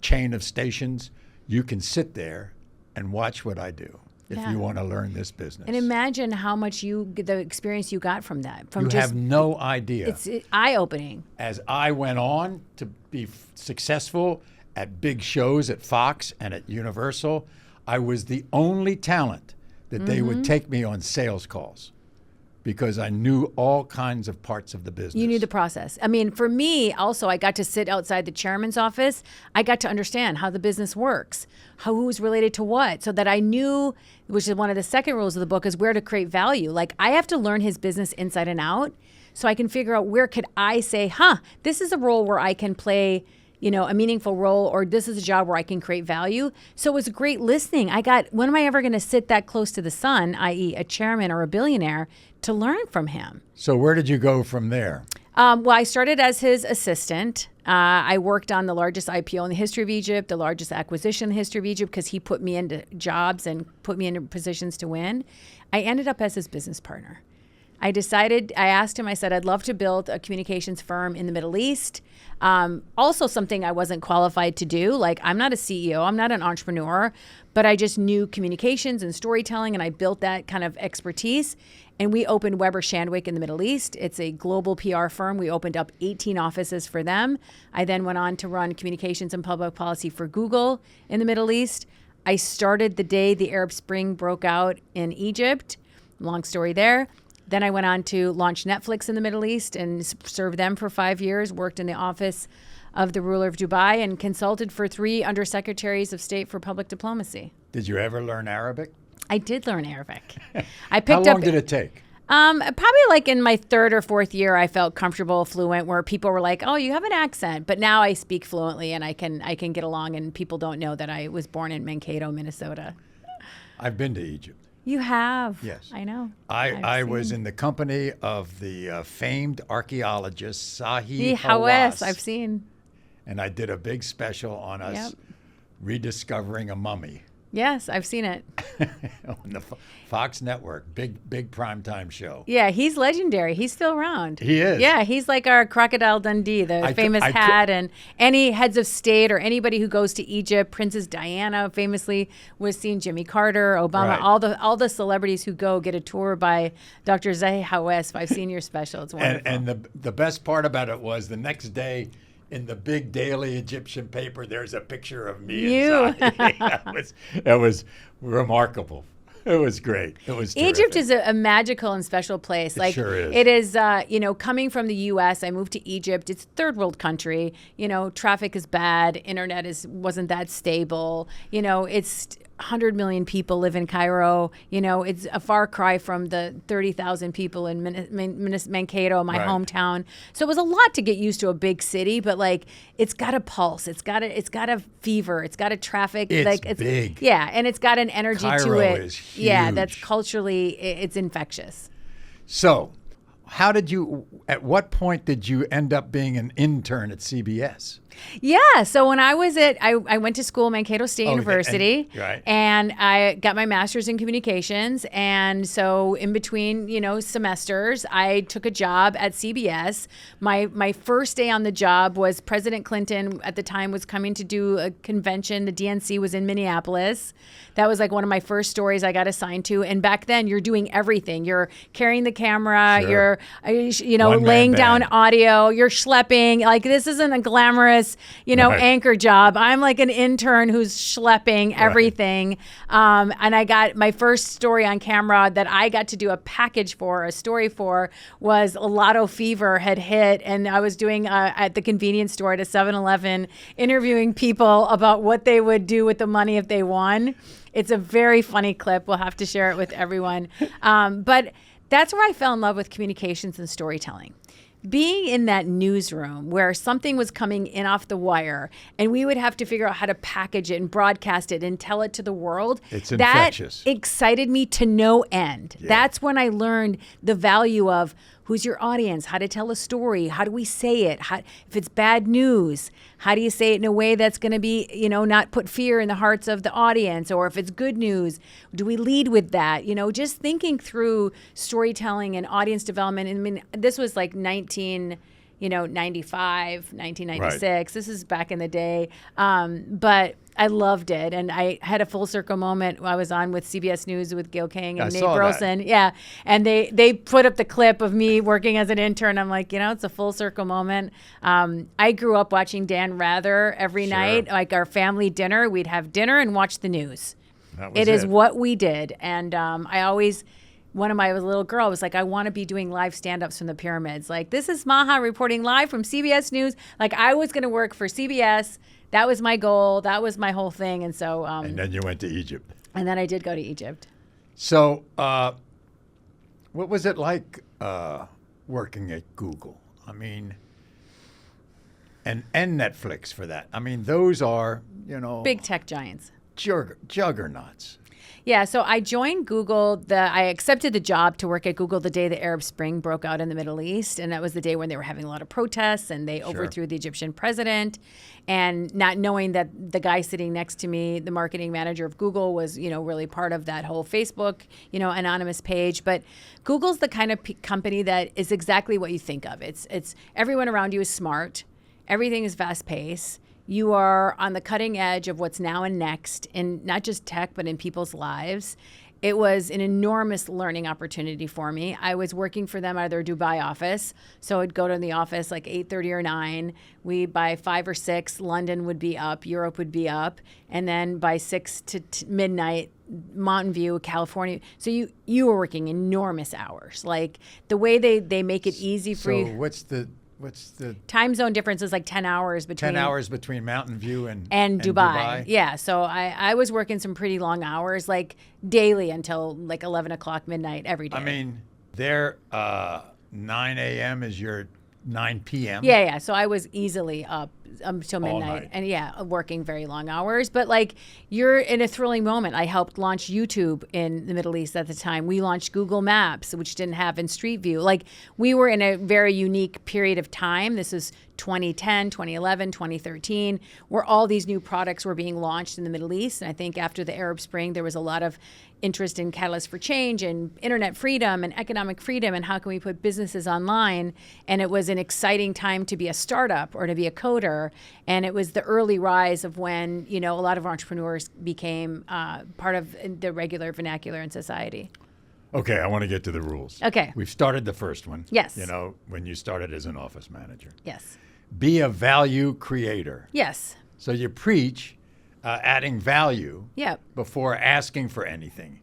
chain of stations. You can sit there and watch what I do if Yeah. you want to learn this business. And imagine how much the experience you got from that. From You just, have no idea. it's eye-opening. As I went on to be successful at big shows at Fox and at Universal, I was the only talent that they would take me on sales calls because I knew all kinds of parts of the business. You knew the process. I mean, for me, also, I got to sit outside the chairman's office. I got to understand how the business works, who's related to what, so that I knew, which is one of the second rules of the book, is where to create value. Like, I have to learn his business inside and out so I can figure out where could I say, this is a role where I can play, a meaningful role, or this is a job where I can create value. So it was great listening. When am I ever going to sit that close to the sun, i.e. a chairman or a billionaire, to learn from him? So where did you go from there? Well, I started as his assistant. I worked on the largest IPO in the history of Egypt, the largest acquisition in the history of Egypt, because he put me into jobs and put me into positions to win. I ended up as his business partner. I asked him, I said, I'd love to build a communications firm in the Middle East. Also something I wasn't qualified to do. Like, I'm not a CEO, I'm not an entrepreneur, but I just knew communications and storytelling, and I built that kind of expertise. And we opened Weber Shandwick in the Middle East. It's a global PR firm. We opened up 18 offices for them. I then went on to run communications and public policy for Google in the Middle East. I started the day the Arab Spring broke out in Egypt. Long story there. Then I went on to launch Netflix in the Middle East and served them for 5 years, worked in the office of the ruler of Dubai, and consulted for 3 undersecretaries of state for public diplomacy. Did you ever learn Arabic? I did learn Arabic. How long did it take? Probably like in my 3rd or 4th year, I felt comfortable, fluent, where people were like, oh, you have an accent. But now I speak fluently, and I can get along, and people don't know that I was born in Mankato, Minnesota. I've been to Egypt. You have? Yes. I know. I was in the company of the famed archaeologist Sahi Hawass, Hawass. I've seen. And I did a big special on us Yep. rediscovering a mummy Yes, I've seen it. on the Fox Network. Big primetime show. Yeah, he's legendary. He's still around. He is. Yeah, he's like our Crocodile Dundee, the famous hat, and any heads of state or anybody who goes to Egypt. Princess Diana famously was seen. Jimmy Carter, Obama, Right. all the celebrities who go get a tour by Dr. Zahi Hawass. I've seen your special. It's wonderful. And the best part about it was the next day in the big daily Egyptian paper, there's a picture of me. You. Inside. That was remarkable. It was great. It was terrific. Egypt is a magical and special place. It sure is. It is, coming from the U.S., I moved to Egypt. It's a third world country. Traffic is bad. Internet wasn't that stable. It's 100 million people live in Cairo. It's a far cry from the 30,000 people in Mankato, my Right. hometown. So it was a lot to get used to a big city, but it's got a pulse. It's got a fever. It's got a traffic. It's big. Yeah, and it's got an energy to Cairo it. is Yeah, that's huge. culturally, it's infectious. So, at what point did you end up being an intern at CBS? Yeah. So when I was I went to school, Mankato State Oh, University, right. and I got my master's in communications. And so in between, semesters, I took a job at CBS. My first day on the job was President Clinton at the time was coming to do a convention. The DNC was in Minneapolis. That was like one of my first stories I got assigned to. And back then, you're doing everything. You're carrying the camera. Sure. You're, One-man laying down band. audio. You're schlepping. Like, this isn't a glamorous, Right. anchor job. I'm like an intern who's schlepping everything. And I got my first story on camera that I got to do a story for, was a lotto fever had hit. And I was doing at the convenience store at a 7-Eleven, interviewing people about what they would do with the money if they won. It's a very funny clip. We'll have to share it with everyone. But that's where I fell in love with communications and storytelling. Being in that newsroom where something was coming in off the wire and we would have to figure out how to package it and broadcast it and tell it to the world. It's that infectious. excited me to no end. Yeah. That's when I learned the value of who's your audience, how to tell a story, how do we say it, if it's bad news, how do you say it in a way that's going to be, not put fear in the hearts of the audience, or if it's good news, do we lead with that? Just thinking through storytelling and audience development. I mean, this was like 1995, 1996. Right. This is back in the day. But I loved it. And I had a full circle moment. I was on with CBS News with Gil King and I Nate saw that. Burleson. Yeah. And they put up the clip of me working as an intern. I'm like, it's a full circle moment. I grew up watching Dan Rather every Sure. night, like our family dinner. We'd have dinner and watch the news. That was It is what we did. And one of my little girl was like, I want to be doing live stand-ups from the pyramids. Like, this is Maha reporting live from CBS News. Like, I was going to work for CBS. That was my goal. That was my whole thing. And so, And then you went to Egypt. and then I did go to Egypt. So, what was it like working at Google? I mean, and Netflix for that. I mean, those are, Big tech giants. juggernauts. Yeah, so I joined Google. I accepted the job to work at Google the day the Arab Spring broke out in the Middle East, and that was the day when they were having a lot of protests, and they overthrew the Egyptian president. And not knowing that the guy sitting next to me, the marketing manager of Google, was really part of that whole Facebook anonymous page. But Google's the kind of company that is exactly what you think of. It's everyone around you is smart, everything is fast paced. You are on the cutting edge of what's now and next in not just tech, but in people's lives. It was an enormous learning opportunity for me. I was working for them out of their Dubai office. So I'd go to the office like 8:30 or 9. By 5 or 6, London would be up, Europe would be up. And then by 6 to midnight, Mountain View, California. So you were working enormous hours. Like, the way they make it easy for you. So what's the Time zone difference is like 10 hours between 10 hours between Mountain View and Dubai. Yeah. So I was working some pretty long hours, like daily until like 11 o'clock midnight every day. I mean, their 9 a.m. is your 9 p.m. Yeah. So I was easily up until All midnight night. and working very long hours. But like, you're in a thrilling moment. I helped launch YouTube in the Middle East at the time. We launched Google Maps, which didn't have in Street View. Like, we were in a very unique period of time. This is 2010, 2011, 2013, where all these new products were being launched in the Middle East. And I think after the Arab Spring, there was a lot of interest in catalyst for change and internet freedom and economic freedom and how can we put businesses online. And it was an exciting time to be a startup or to be a coder. And it was the early rise of when, a lot of entrepreneurs became part of the regular vernacular in society. Okay, I want to get to the rules. Okay. We've started the first one. Yes. When you started as an office manager. Yes. Be a value creator. Yes. So you preach adding value Yep. before asking for anything.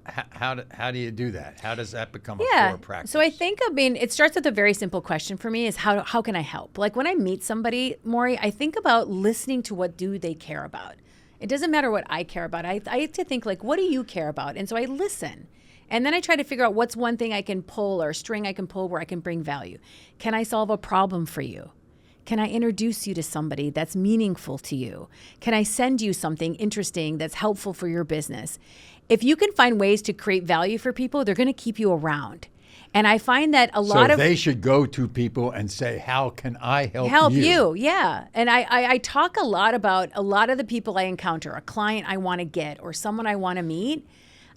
How do you do that? How does that become a core practice? So I think, it starts with a very simple question for me is how can I help? Like, when I meet somebody, Maury, I think about listening to what do they care about. It doesn't matter what I care about. I have to think, like, what do you care about? And so I listen. And then I try to figure out what's one thing I can pull or a string I can pull where I can bring value. Can I solve a problem for you? Can I introduce you to somebody that's meaningful to you? Can I send you something interesting that's helpful for your business? If you can find ways to create value for people, they're going to keep you around. And I find that a lot So of they should go to people and say, how can I help you. Yeah. And I talk a lot about a lot of the people I encounter, a client I want to get or someone I want to meet.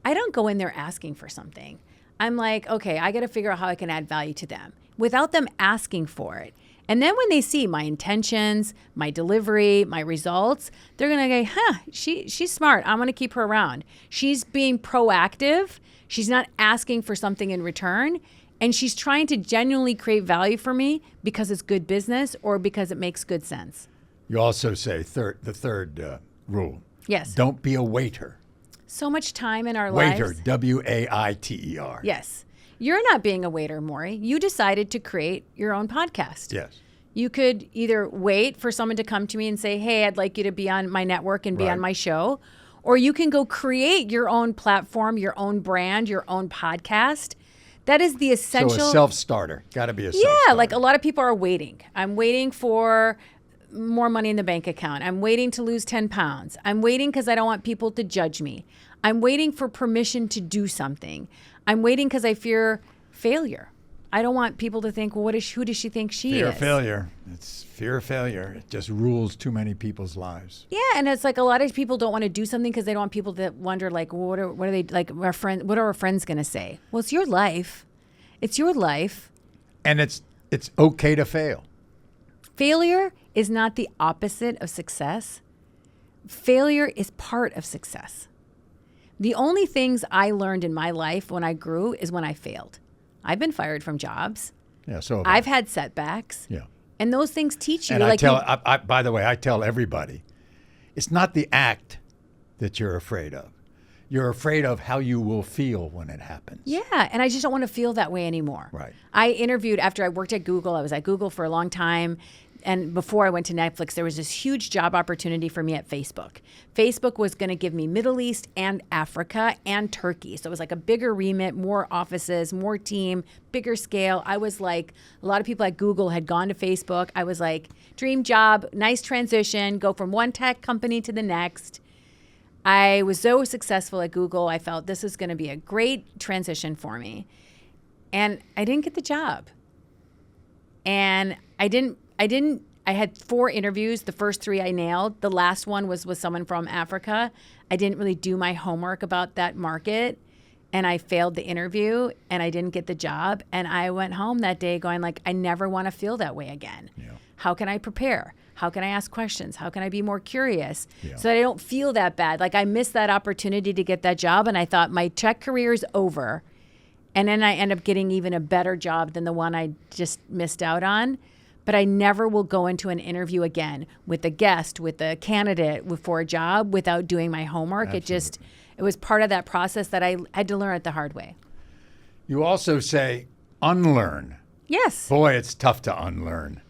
I don't go in there asking for something. I'm like, okay, I got to figure out how I can add value to them without them asking for it. And then when they see my intentions, my delivery, my results, they're going to go, she's smart. I'm going to keep her around. She's being proactive. She's not asking for something in return. And she's trying to genuinely create value for me because it's good business or because it makes good sense. You also say the third rule. Yes. Don't be a waiter. So much time in our Waiter, lives. W-A-I-T-E-R. Yes. You're not being a waiter, Maury. You decided to create your own podcast. Yes. You could either wait for someone to come to me and say, hey, I'd like you to be on my network and be on my show. Or you can go create your own platform, your own brand, your own podcast. That is the essential. So a self-starter. Got to be a self-starter. Yeah, like a lot of people are waiting. I'm waiting for more money in the bank account. I'm waiting to lose 10 pounds. I'm waiting because I don't want people to judge me. I'm waiting for permission to do something. I'm waiting because I fear failure. I don't want people to think, well, who does she think she Fear is? of failure. It's fear of failure. It just rules too many people's lives. Yeah, and it's like a lot of people don't want to do something because they don't want people to wonder, like, well, what are they like? What are our friends going to say? Well, it's your life. It's your life. And it's okay to fail. Failure is not the opposite of success. Failure is part of success. The only things I learned in my life when I grew is when I failed. I've been fired from jobs. Yeah. So I've had setbacks. Yeah. And those things teach you. And like by the way, I tell everybody, it's not the act that you're afraid of. You're afraid of how you will feel when it happens. Yeah, and I just don't want to feel that way anymore. Right. I interviewed after I worked at Google. I was at Google for a long time. And before I went to Netflix, there was this huge job opportunity for me at Facebook. Facebook was going to give me Middle East and Africa and Turkey. So it was like a bigger remit, more offices, more team, bigger scale. I was like, a lot of people at Google had gone to Facebook. I was like, dream job, nice transition, go from one tech company to the next. I was so successful at Google. I felt this was going to be a great transition for me. And I didn't get the job. And I had 4 interviews. The first 3 I nailed. The last one was with someone from Africa. I didn't really do my homework about that market. And I failed the interview and I didn't get the job. And I went home that day going like, I never want to feel that way again. Yeah. How can I prepare? How can I ask questions? How can I be more curious so that I don't feel that bad? Like I missed that opportunity to get that job. And I thought my tech career is over. And then I end up getting even a better job than the one I just missed out on. But I never will go into an interview again with a guest, with a candidate for a job without doing my homework. Absolutely. It was part of that process that I had to learn it the hard way. You also say unlearn. Yes. Boy, it's tough to unlearn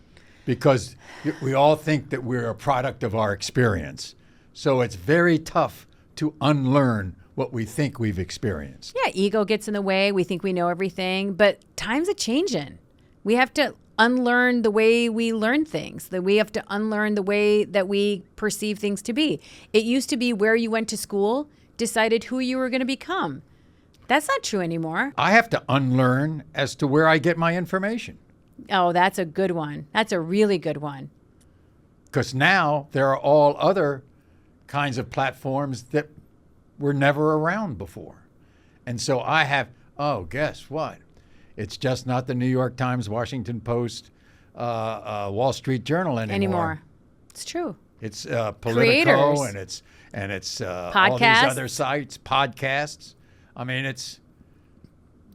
because we all think that we're a product of our experience. So it's very tough to unlearn what we think we've experienced. Yeah, ego gets in the way. We think we know everything, but times are changing. We have to unlearn the way we learn things, that we have to unlearn the way that we perceive things to be. It used to be where you went to school decided who you were going to become. That's not true anymore. I have to unlearn as to where I get my information. Oh, that's a good one. That's a really good one. Because now there are all other kinds of platforms that were never around before. And so I have, guess what? It's just not the New York Times, Washington Post, Wall Street Journal anymore. It's true. It's Politico Creators. and it's all these Podcasts. other sites, podcasts. I mean,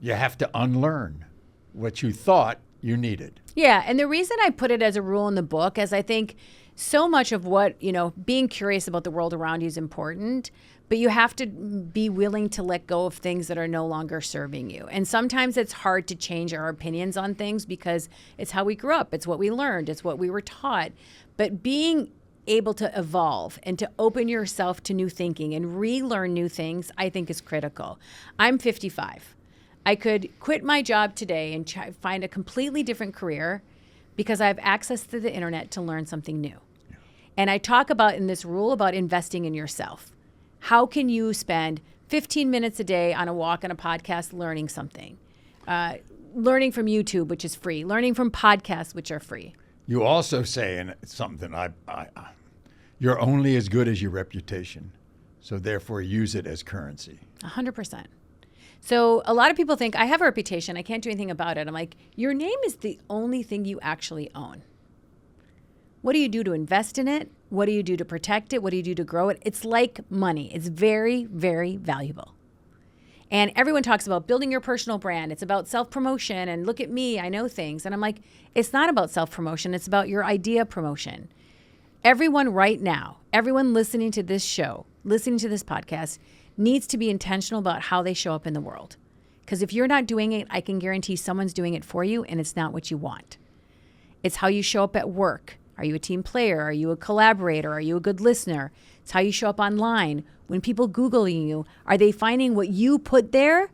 you have to unlearn what you thought you needed. Yeah, and the reason I put it as a rule in the book is I think so much of what, being curious about the world around you is important, but you have to be willing to let go of things that are no longer serving you. And sometimes it's hard to change our opinions on things because it's how we grew up. It's what we learned. It's what we were taught. But being able to evolve and to open yourself to new thinking and relearn new things, I think is critical. I'm 55. I could quit my job today and find a completely different career because I have access to the internet to learn something new. Yeah. And I talk about in this rule about investing in yourself. How can you spend 15 minutes a day on a walk and a podcast learning something? learning from YouTube, which is free, learning from podcasts, which are free. You also say, and it's something you're only as good as your reputation. So therefore use it as currency. 100%. So a lot of people think, I have a reputation, I can't do anything about it. I'm like, your name is the only thing you actually own. What do you do to invest in it? What do you do to protect it? What do you do to grow it? It's like money. It's very, very valuable. And everyone talks about building your personal brand. It's about self-promotion and look at me, I know things. And I'm like, it's not about self-promotion. It's about your idea promotion. Everyone right now, everyone listening to this show, listening to this podcast, needs to be intentional about how they show up in the world. Because if you're not doing it, I can guarantee someone's doing it for you, and it's not what you want. It's how you show up at work. Are you a team player? Are you a collaborator? Are you a good listener? It's how you show up online. When people Google you, are they finding what you put there,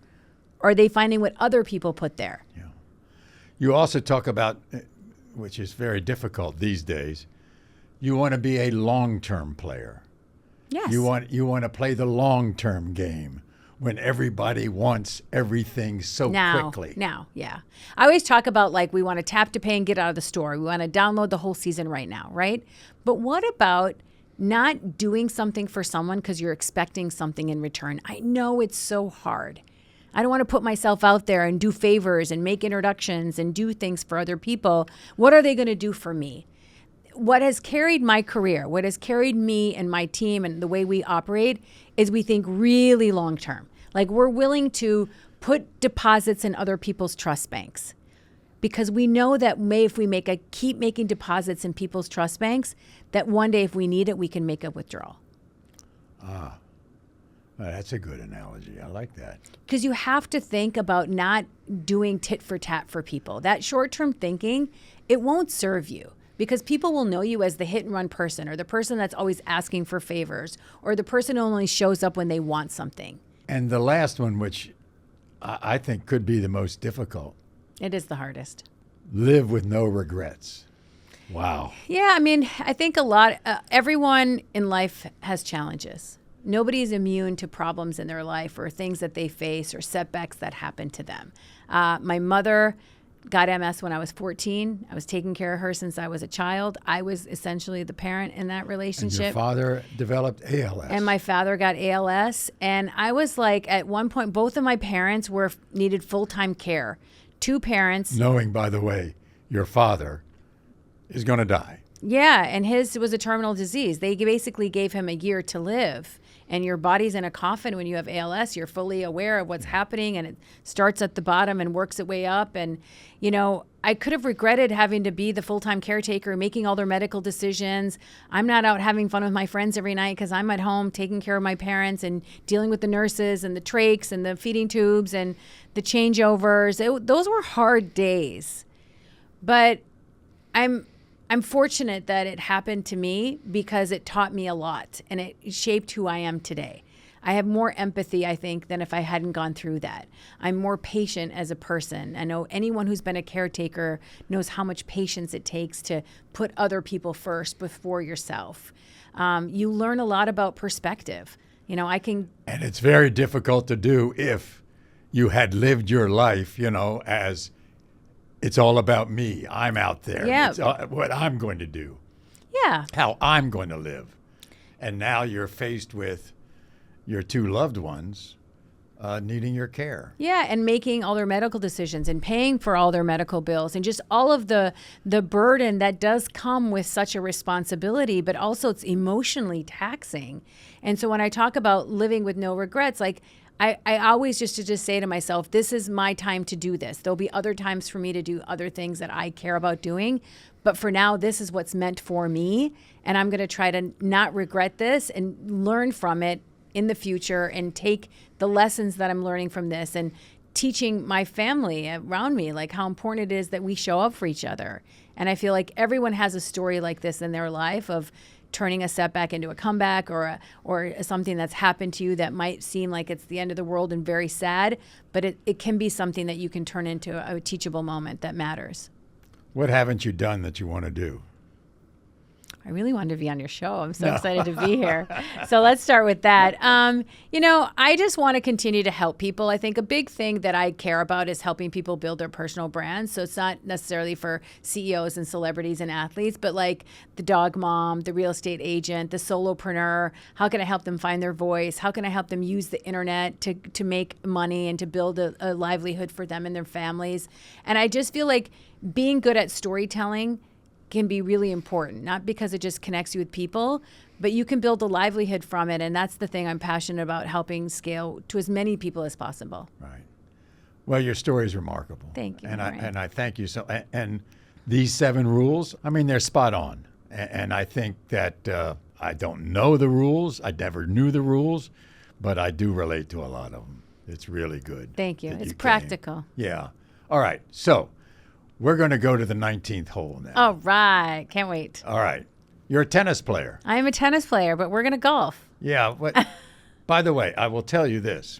or are they finding what other people put there? Yeah. You also talk about, which is very difficult these days, you want to be a long-term player. Yes. You want to play the long-term game when everybody wants everything so quickly. Now, yeah. I always talk about like we want to tap to pay and get out of the store. We want to download the whole season right now, right? But what about not doing something for someone because you're expecting something in return? I know it's so hard. I don't want to put myself out there and do favors and make introductions and do things for other people. What are they going to do for me? What has carried my career, what has carried me and my team and the way we operate is we think really long term. Like we're willing to put deposits in other people's trust banks because we know that if we keep making deposits in people's trust banks, that one day if we need it, we can make a withdrawal. Well, that's a good analogy. I like that. Because you have to think about not doing tit for tat for people. That short-term thinking, it won't serve you. Because people will know you as the hit and run person or the person that's always asking for favors or the person who only shows up when they want something. And the last one, which I think could be the most difficult. It is the hardest. Live with no regrets. Wow. Yeah, I mean, I think everyone in life has challenges. Nobody is immune to problems in their life or things that they face or setbacks that happen to them. My mother got MS when I was 14. I was taking care of her since I was a child. I was essentially the parent in that relationship. And your father developed ALS. And my father got ALS. And I was like, at one point, both of my parents needed full-time care. Two parents. Knowing, by the way, your father is going to die. Yeah, and his was a terminal disease. They basically gave him a year to live. And your body's in a coffin when you have ALS. You're fully aware of what's happening, and it starts at the bottom and works its way up. And, you know, I could have regretted having to be the full-time caretaker, making all their medical decisions. I'm not out having fun with my friends every night because I'm at home taking care of my parents and dealing with the nurses and the trachs and the feeding tubes and the changeovers. Those were hard days. But I'm fortunate that it happened to me because it taught me a lot and it shaped who I am today. I have more empathy, I think, than if I hadn't gone through that. I'm more patient as a person. I know anyone who's been a caretaker knows how much patience it takes to put other people first before yourself. You learn a lot about perspective. You know, And it's very difficult to do if you had lived your life, you know, as it's all about me. I'm out there. Yeah. It's what I'm going to do. Yeah. How I'm going to live. And now you're faced with your two loved ones needing your care. Yeah, and making all their medical decisions and paying for all their medical bills and just all of the burden that does come with such a responsibility, but also it's emotionally taxing. And so when I talk about living with no regrets, like I always just say to myself, this is my time to do this. There'll be other times for me to do other things that I care about doing. But for now, this is what's meant for me. And I'm going to try to not regret this and learn from it in the future and take the lessons that I'm learning from this and teaching my family around me, like how important it is that we show up for each other. And I feel like everyone has a story like this in their life of turning a setback into a comeback or something that's happened to you that might seem like it's the end of the world and very sad, but it can be something that you can turn into a teachable moment that matters. What haven't you done that you want to do? I really wanted to be on your show. I'm so excited to be here. So let's start with that. I just want to continue to help people. I think a big thing that I care about is helping people build their personal brands. So it's not necessarily for CEOs and celebrities and athletes, but like the dog mom, the real estate agent, the solopreneur. How can I help them find their voice? How can I help them use the internet to make money and to build a livelihood for them and their families? And I just feel like being good at storytelling can be really important, not because it just connects you with people, but you can build a livelihood from it. And that's the thing I'm passionate about, helping scale to as many people as possible. Right. Well, your story is remarkable. Thank you. And Maury. I thank you. So, and these 7 rules, I mean, they're spot on. And I think that I don't know the rules. I never knew the rules, but I do relate to a lot of them. It's really good. Thank you. that It's came. practical. Yeah. All right. So we're going to go to the 19th hole now. All right. Can't wait. All right. You're a tennis player. I am a tennis player, but we're going to golf. Yeah. But by the way, I will tell you this.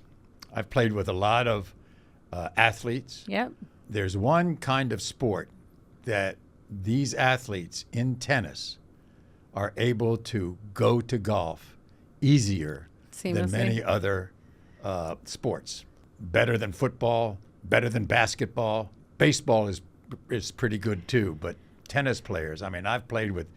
I've played with a lot of athletes. Yep. There's one kind of sport that these athletes in tennis are able to go to golf easier than Seamlessly. many other sports. Better than football, better than basketball. Baseball is pretty good too, but tennis players, I mean, I've played with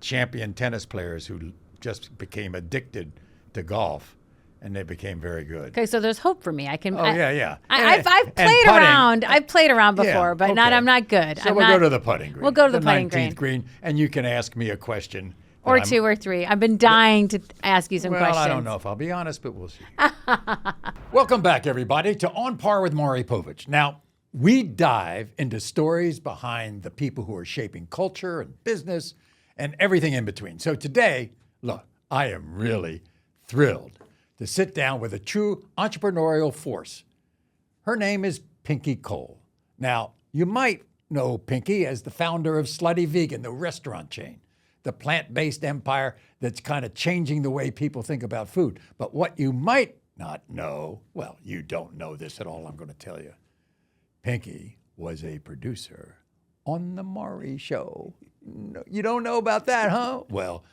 champion tennis players who just became addicted to golf, and they became very good. Okay, so there's hope for me. I can. Yeah. I've And played putting. around. I've played around before, Yeah, but okay. I'm not good. So I'm we'll not, go to the putting green. We'll go to the putting 19th green, and you can ask me a question. that or I'm- 2 or 3. I've been dying to ask you some Well, questions. I don't know if I'll be honest, but we'll see. Welcome back, everybody, to On Par with Maury Povich. Now, we dive into stories behind the people who are shaping culture and business and everything in between. So today, look, I am really thrilled to sit down with a true entrepreneurial force. Her name is Pinky Cole. Now, you might know Pinky as the founder of Slutty Vegan, the restaurant chain, the plant-based empire that's kind of changing the way people think about food. But what you might not know, well, you don't know this at all, I'm going to tell you. Pinky was a producer on The Maury Show. No, you don't know about that, huh? Well,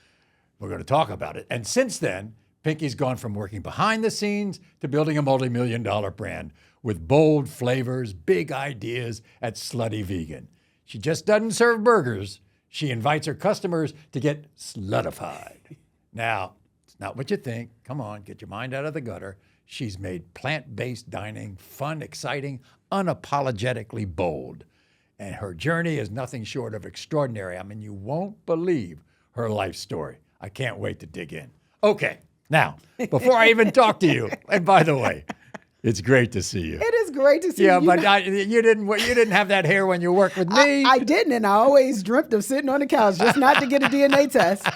we're going to talk about it. And since then, Pinky's gone from working behind the scenes to building a multi-million-dollar brand with bold flavors, big ideas at Slutty Vegan. She just doesn't serve burgers. She invites her customers to get slutified. Now, it's not what you think. Come on, get your mind out of the gutter. She's made plant-based dining fun, exciting, unapologetically bold. And her journey is nothing short of extraordinary. I mean, you won't believe her life story. I can't wait to dig in. Okay, now, before I even talk to you, and by the way, it's great to see you. It is great to see Yeah, you. but you didn't have that hair when you worked with me. I didn't, and I always dreamt of sitting on the couch just not to get a DNA test.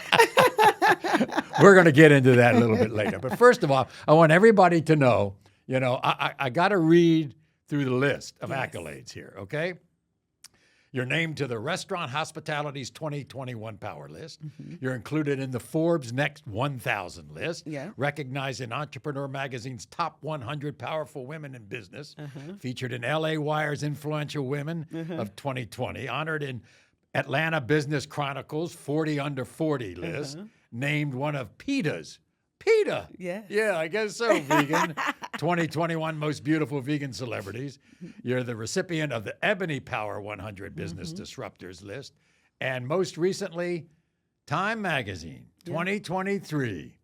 We're going to get into that a little bit later. But first of all, I want everybody to know, I got to read through the list of accolades here, okay? You're named to the Restaurant Hospitality's 2021 Power List. Mm-hmm. You're included in the Forbes Next 1000 list, recognized in Entrepreneur Magazine's Top 100 Powerful Women in Business, featured in LA Wire's Influential Women of 2020, honored in Atlanta Business Chronicles 40 Under 40 list, named one of PETA's. PETA? Yes. Yeah, I guess so, vegan. 2021 Most Beautiful Vegan Celebrities. You're the recipient of the Ebony Power 100 Business Disruptors list. And most recently, Time Magazine 2023,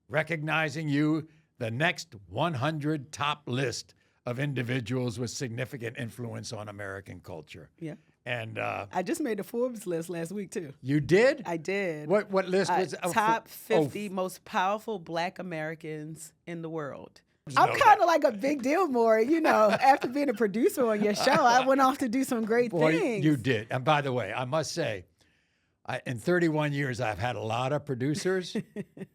recognizing you the next 100 top list of individuals with significant influence on American culture. Yeah. And I just made the Forbes list last week, too. you did? I did. What list was top 50 Oh, most powerful Black Americans in the world. know I'm kind of like a big deal, Maury. After being a producer on your show, I went off to do some great boy, things. you did. And by the way, I must say, in 31 years, I've had a lot of producers.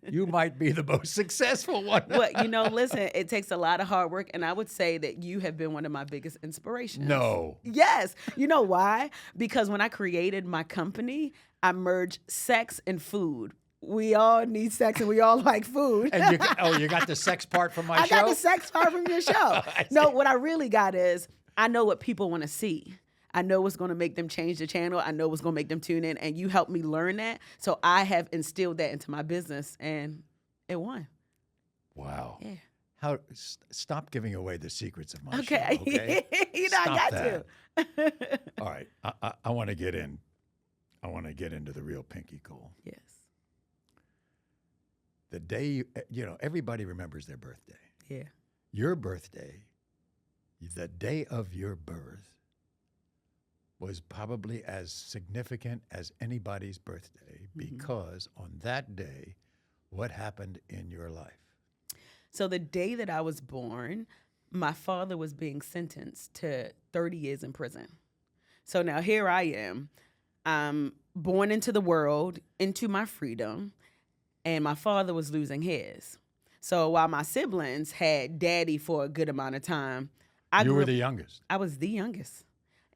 You might be the most successful one. Well, listen, it takes a lot of hard work, and I would say that you have been one of my biggest inspirations. No. Yes. You know why? Because when I created my company, I merged sex and food. We all need sex and we all like food. And you got the sex part from my I show? got the sex part from your show. No, what I really got is I know what people want to see. I know what's going to make them change the channel. I know what's going to make them tune in. And you helped me learn that. So I have instilled that into my business, and it won. Wow. Yeah. Stop giving away the secrets of my Okay. show, okay? You know, Stop I got that. All right. I want to get in. I want to get into the real Pinky Cole. Yes. The day, everybody remembers their birthday. Yeah. Your birthday, the day of your birth, was probably as significant as anybody's birthday because on that day, what happened in your life? So the day that I was born, my father was being sentenced to 30 years in prison. So now here I am. I'm born into the world, into my freedom, and my father was losing his. So while my siblings had daddy for a good amount of time, You were the youngest. I was the youngest.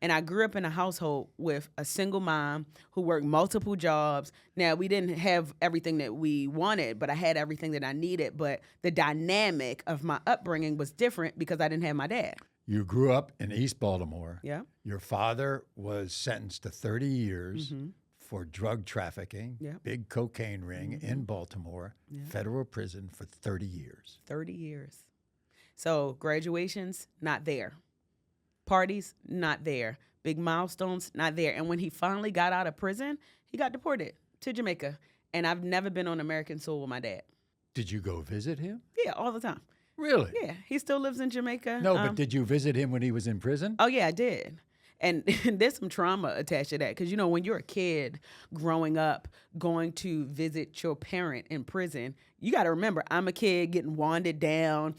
And I grew up in a household with a single mom who worked multiple jobs. Now, we didn't have everything that we wanted, but I had everything that I needed. But the dynamic of my upbringing was different because I didn't have my dad. You grew up in East Baltimore. Yeah. Your father was sentenced to 30 years for drug trafficking, Yeah. big cocaine ring in Baltimore, federal prison for 30 years. 30 years. So graduations, not there. Parties, not there. Big milestones, not there. And when he finally got out of prison, he got deported to Jamaica. And I've never been on American soil with my dad. Did you go visit him? Yeah, all the time. Really? Yeah, he still lives in Jamaica. No, but did you visit him when he was in prison? Oh, yeah, I did. And there's some trauma attached to that because, when you're a kid growing up, going to visit your parent in prison, you got to remember, I'm a kid getting wanded down.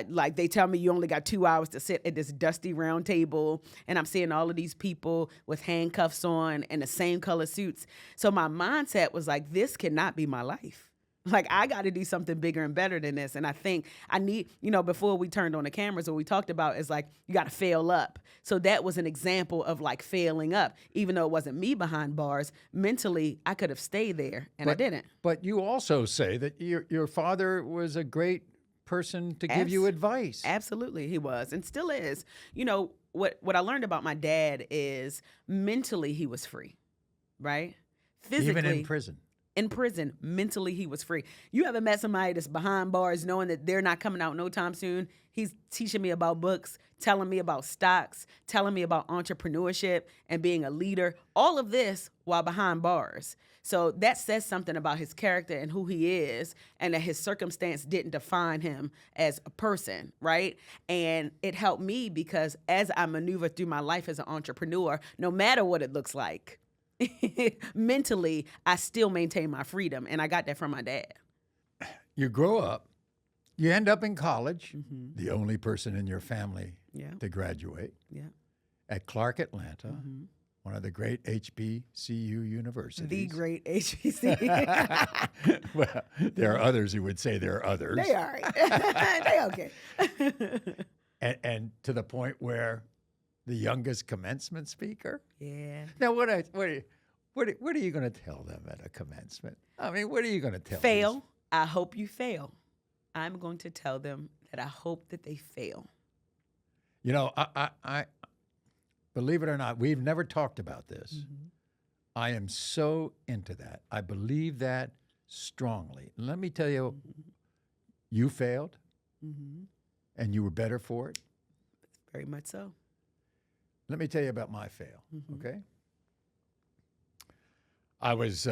Like they tell me you only got 2 hours to sit at this dusty round table, and I'm seeing all of these people with handcuffs on and the same color suits. So my mindset was like, this cannot be my life. Like, I got to do something bigger and better than this. And I think I need, before we turned on the cameras, what we talked about is like, you got to fail up. So that was an example of like failing up. Even though it wasn't me behind bars, mentally, I could have stayed there, and I didn't. But you also say that your father was a great person to give you advice. Absolutely, he was and still is. What I learned about my dad is mentally he was free, right? Physically, Even in prison. In prison, mentally he was free. You ever met somebody that's behind bars knowing that they're not coming out no time soon? He's teaching me about books, telling me about stocks, telling me about entrepreneurship and being a leader. All of this while behind bars. So that says something about his character and who he is, and that his circumstance didn't define him as a person, right? And it helped me because as I maneuver through my life as an entrepreneur, no matter what it looks like, mentally, I still maintain my freedom, and I got that from my dad. You grow up, you end up in college, the only person in your family to graduate at Clark Atlanta, one of the great HBCU universities. The great HBCU. Well, there are others who would say there are others. They are. They okay. And to the point where the youngest commencement speaker. Yeah. Now, what are you going to tell them at a commencement? I mean, what are you going to tell them? Fail. I hope you fail. I'm going to tell them that I hope that they fail. I believe it or not, we've never talked about this. I am so into that. I believe that strongly. And let me tell you, you failed, and you were better for it. Very much so. Let me tell you about my fail, okay? I was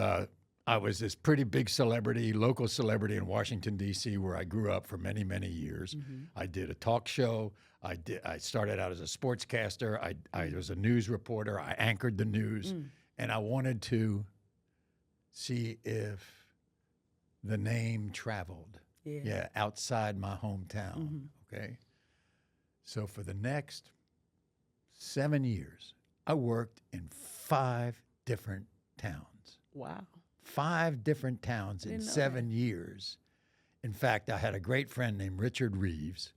this pretty big celebrity, local celebrity in Washington, D.C., where I grew up for many, many years. I did a talk show. I started out as a sportscaster. I was a news reporter. I anchored the news. And I wanted to see if the name traveled. Outside my hometown, okay? So for the next 7 years, I worked in 5 different towns. Wow. 5 different towns in 7 years. In fact, I had a great friend named Richard Reeves.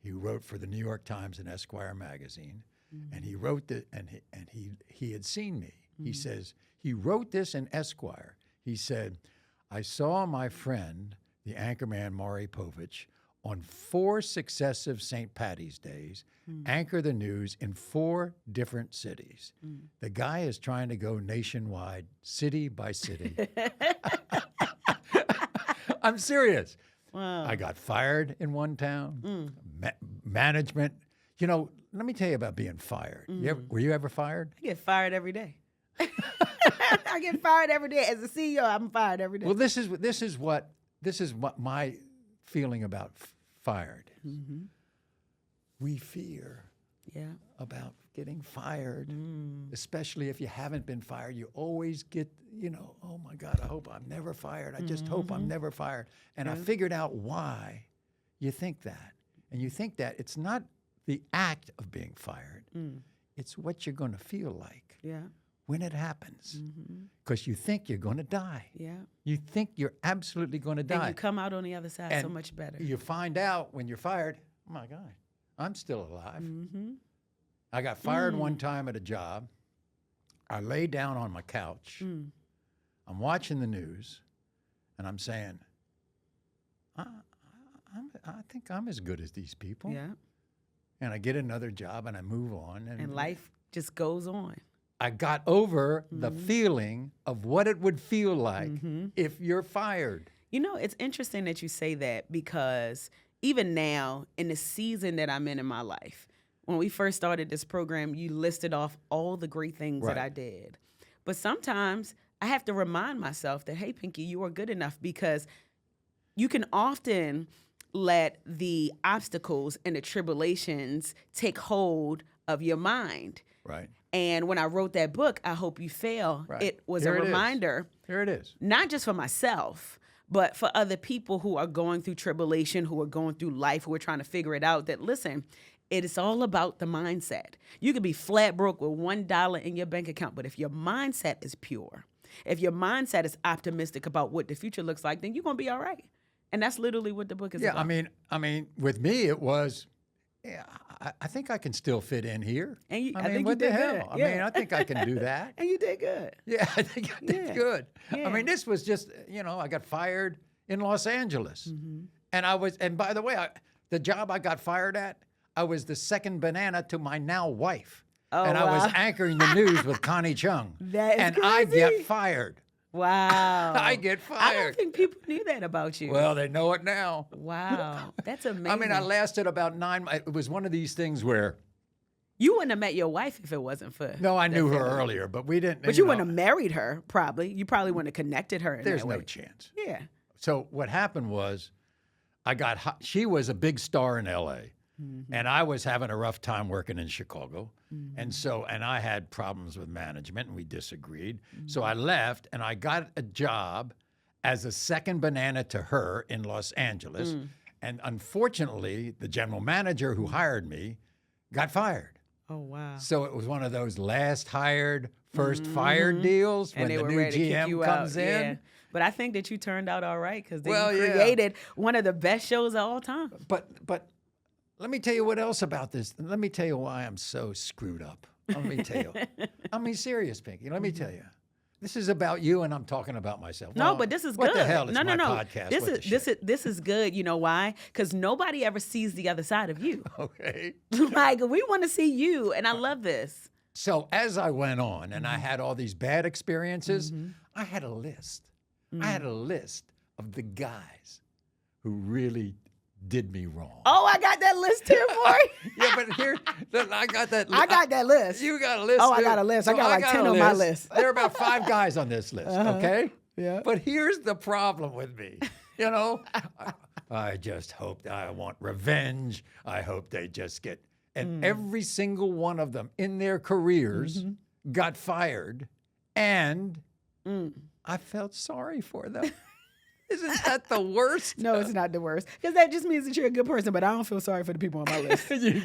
He wrote for the New York Times and Esquire magazine, and he wrote that, and he had seen me. He says he wrote this in Esquire. He said, "I saw my friend, the anchorman Maury Povich, on 4 successive St. Patty's Days, anchor the news in 4 different cities. The guy is trying to go nationwide, city by city. I'm serious. Wow. I got fired in one town. Management. You know, let me tell you about being fired. Were you ever fired? I get fired every day. I get fired every day. As a CEO, I'm fired every day. Well, this is what my feeling about fired is. We fear about getting fired, especially if you haven't been fired. You always get, oh my God, I hope I'm never fired. I just hope I'm never fired. And I figured out why you think that. And you think that it's not the act of being fired. It's what you're going to feel like when it happens. Because you think you're going to die. Yeah. You think you're absolutely going to die. And you come out on the other side so much better. You find out when you're fired, oh my God, I'm still alive. I got fired one time at a job. I lay down on my couch. I'm watching the news, and I'm saying, I think I'm as good as these people. Yeah. And I get another job, and I move on. And life just goes on. I got over the feeling of what it would feel like if you're fired. You know, it's interesting that you say that, because even now, in the season that I'm in my life, when we first started this program, you listed off all the great things that I did. But sometimes I have to remind myself that, hey, Pinky, you are good enough, because you can often let the obstacles and the tribulations take hold of your mind. Right. And when I wrote that book, I Hope You Fail, it was a reminder. Here it is. Not just for myself, but for other people who are going through tribulation, who are going through life, who are trying to figure it out, that listen, it is all about the mindset. You could be flat broke with $1 in your bank account, but if your mindset is pure, if your mindset is optimistic about what the future looks like, then you're going to be all right. And that's literally what the book is about. I mean, with me, it was, I think I can still fit in here. And you, I mean, think what you did the hell? good. I mean, I think I can do that. And you did good. Yeah, I think I did good. Yeah. I mean, this was just, I got fired in Los Angeles. And by the way, the job I got fired at, I was the second banana to my now wife. Oh, and I was anchoring the news with Connie Chung. That is and crazy. I get fired. Wow. I get I fired. don't think people knew that about you. Well, they know it now. Wow. That's amazing. I mean, I lasted about 9 months. It was one of these things where. You wouldn't have met your wife if it wasn't for. No, I knew her earlier, but we didn't. But you wouldn't have married her, probably. You probably wouldn't have connected her in There's that way. no chance. Yeah. So what happened was, she was a big star in L.A., and I was having a rough time working in Chicago. And I had problems with management, and we disagreed. So I left, and I got a job as a second banana to her in Los Angeles. And unfortunately, the general manager who hired me got fired. Oh, wow. So it was one of those last hired, first fired deals when And they the were new ready to kick GM you comes out. in. Yeah. But I think that you turned out all right, because you Well, yeah. created one of the best shows of all time. But let me tell you what else about this. Let me tell you why I'm so screwed up. Let me tell you. I mean, serious, Pinky. Let me tell you. This is about you, and I'm talking about myself. No, Well, but this is what good. What the hell? It's no, my no. podcast. This is good. You know why? Because nobody ever sees the other side of you. Okay. Like, we want to see you, and I love this. So as I went on, and I had all these bad experiences, I had a list. I had a list of the guys who really did me wrong. Oh, I got that list here, boy. Yeah, but here, I got that. I got that list. You got a list. Oh, I too. got a list. I got like 10 a on my list. There are about 5 guys on this list, okay? Yeah. But here's the problem with me. I just hope I want revenge. I hope they just get. And every single one of them in their careers got fired, and I felt sorry for them. Isn't that the worst? No, it's not the worst. Because that just means that you're a good person, but I don't feel sorry for the people on my list. you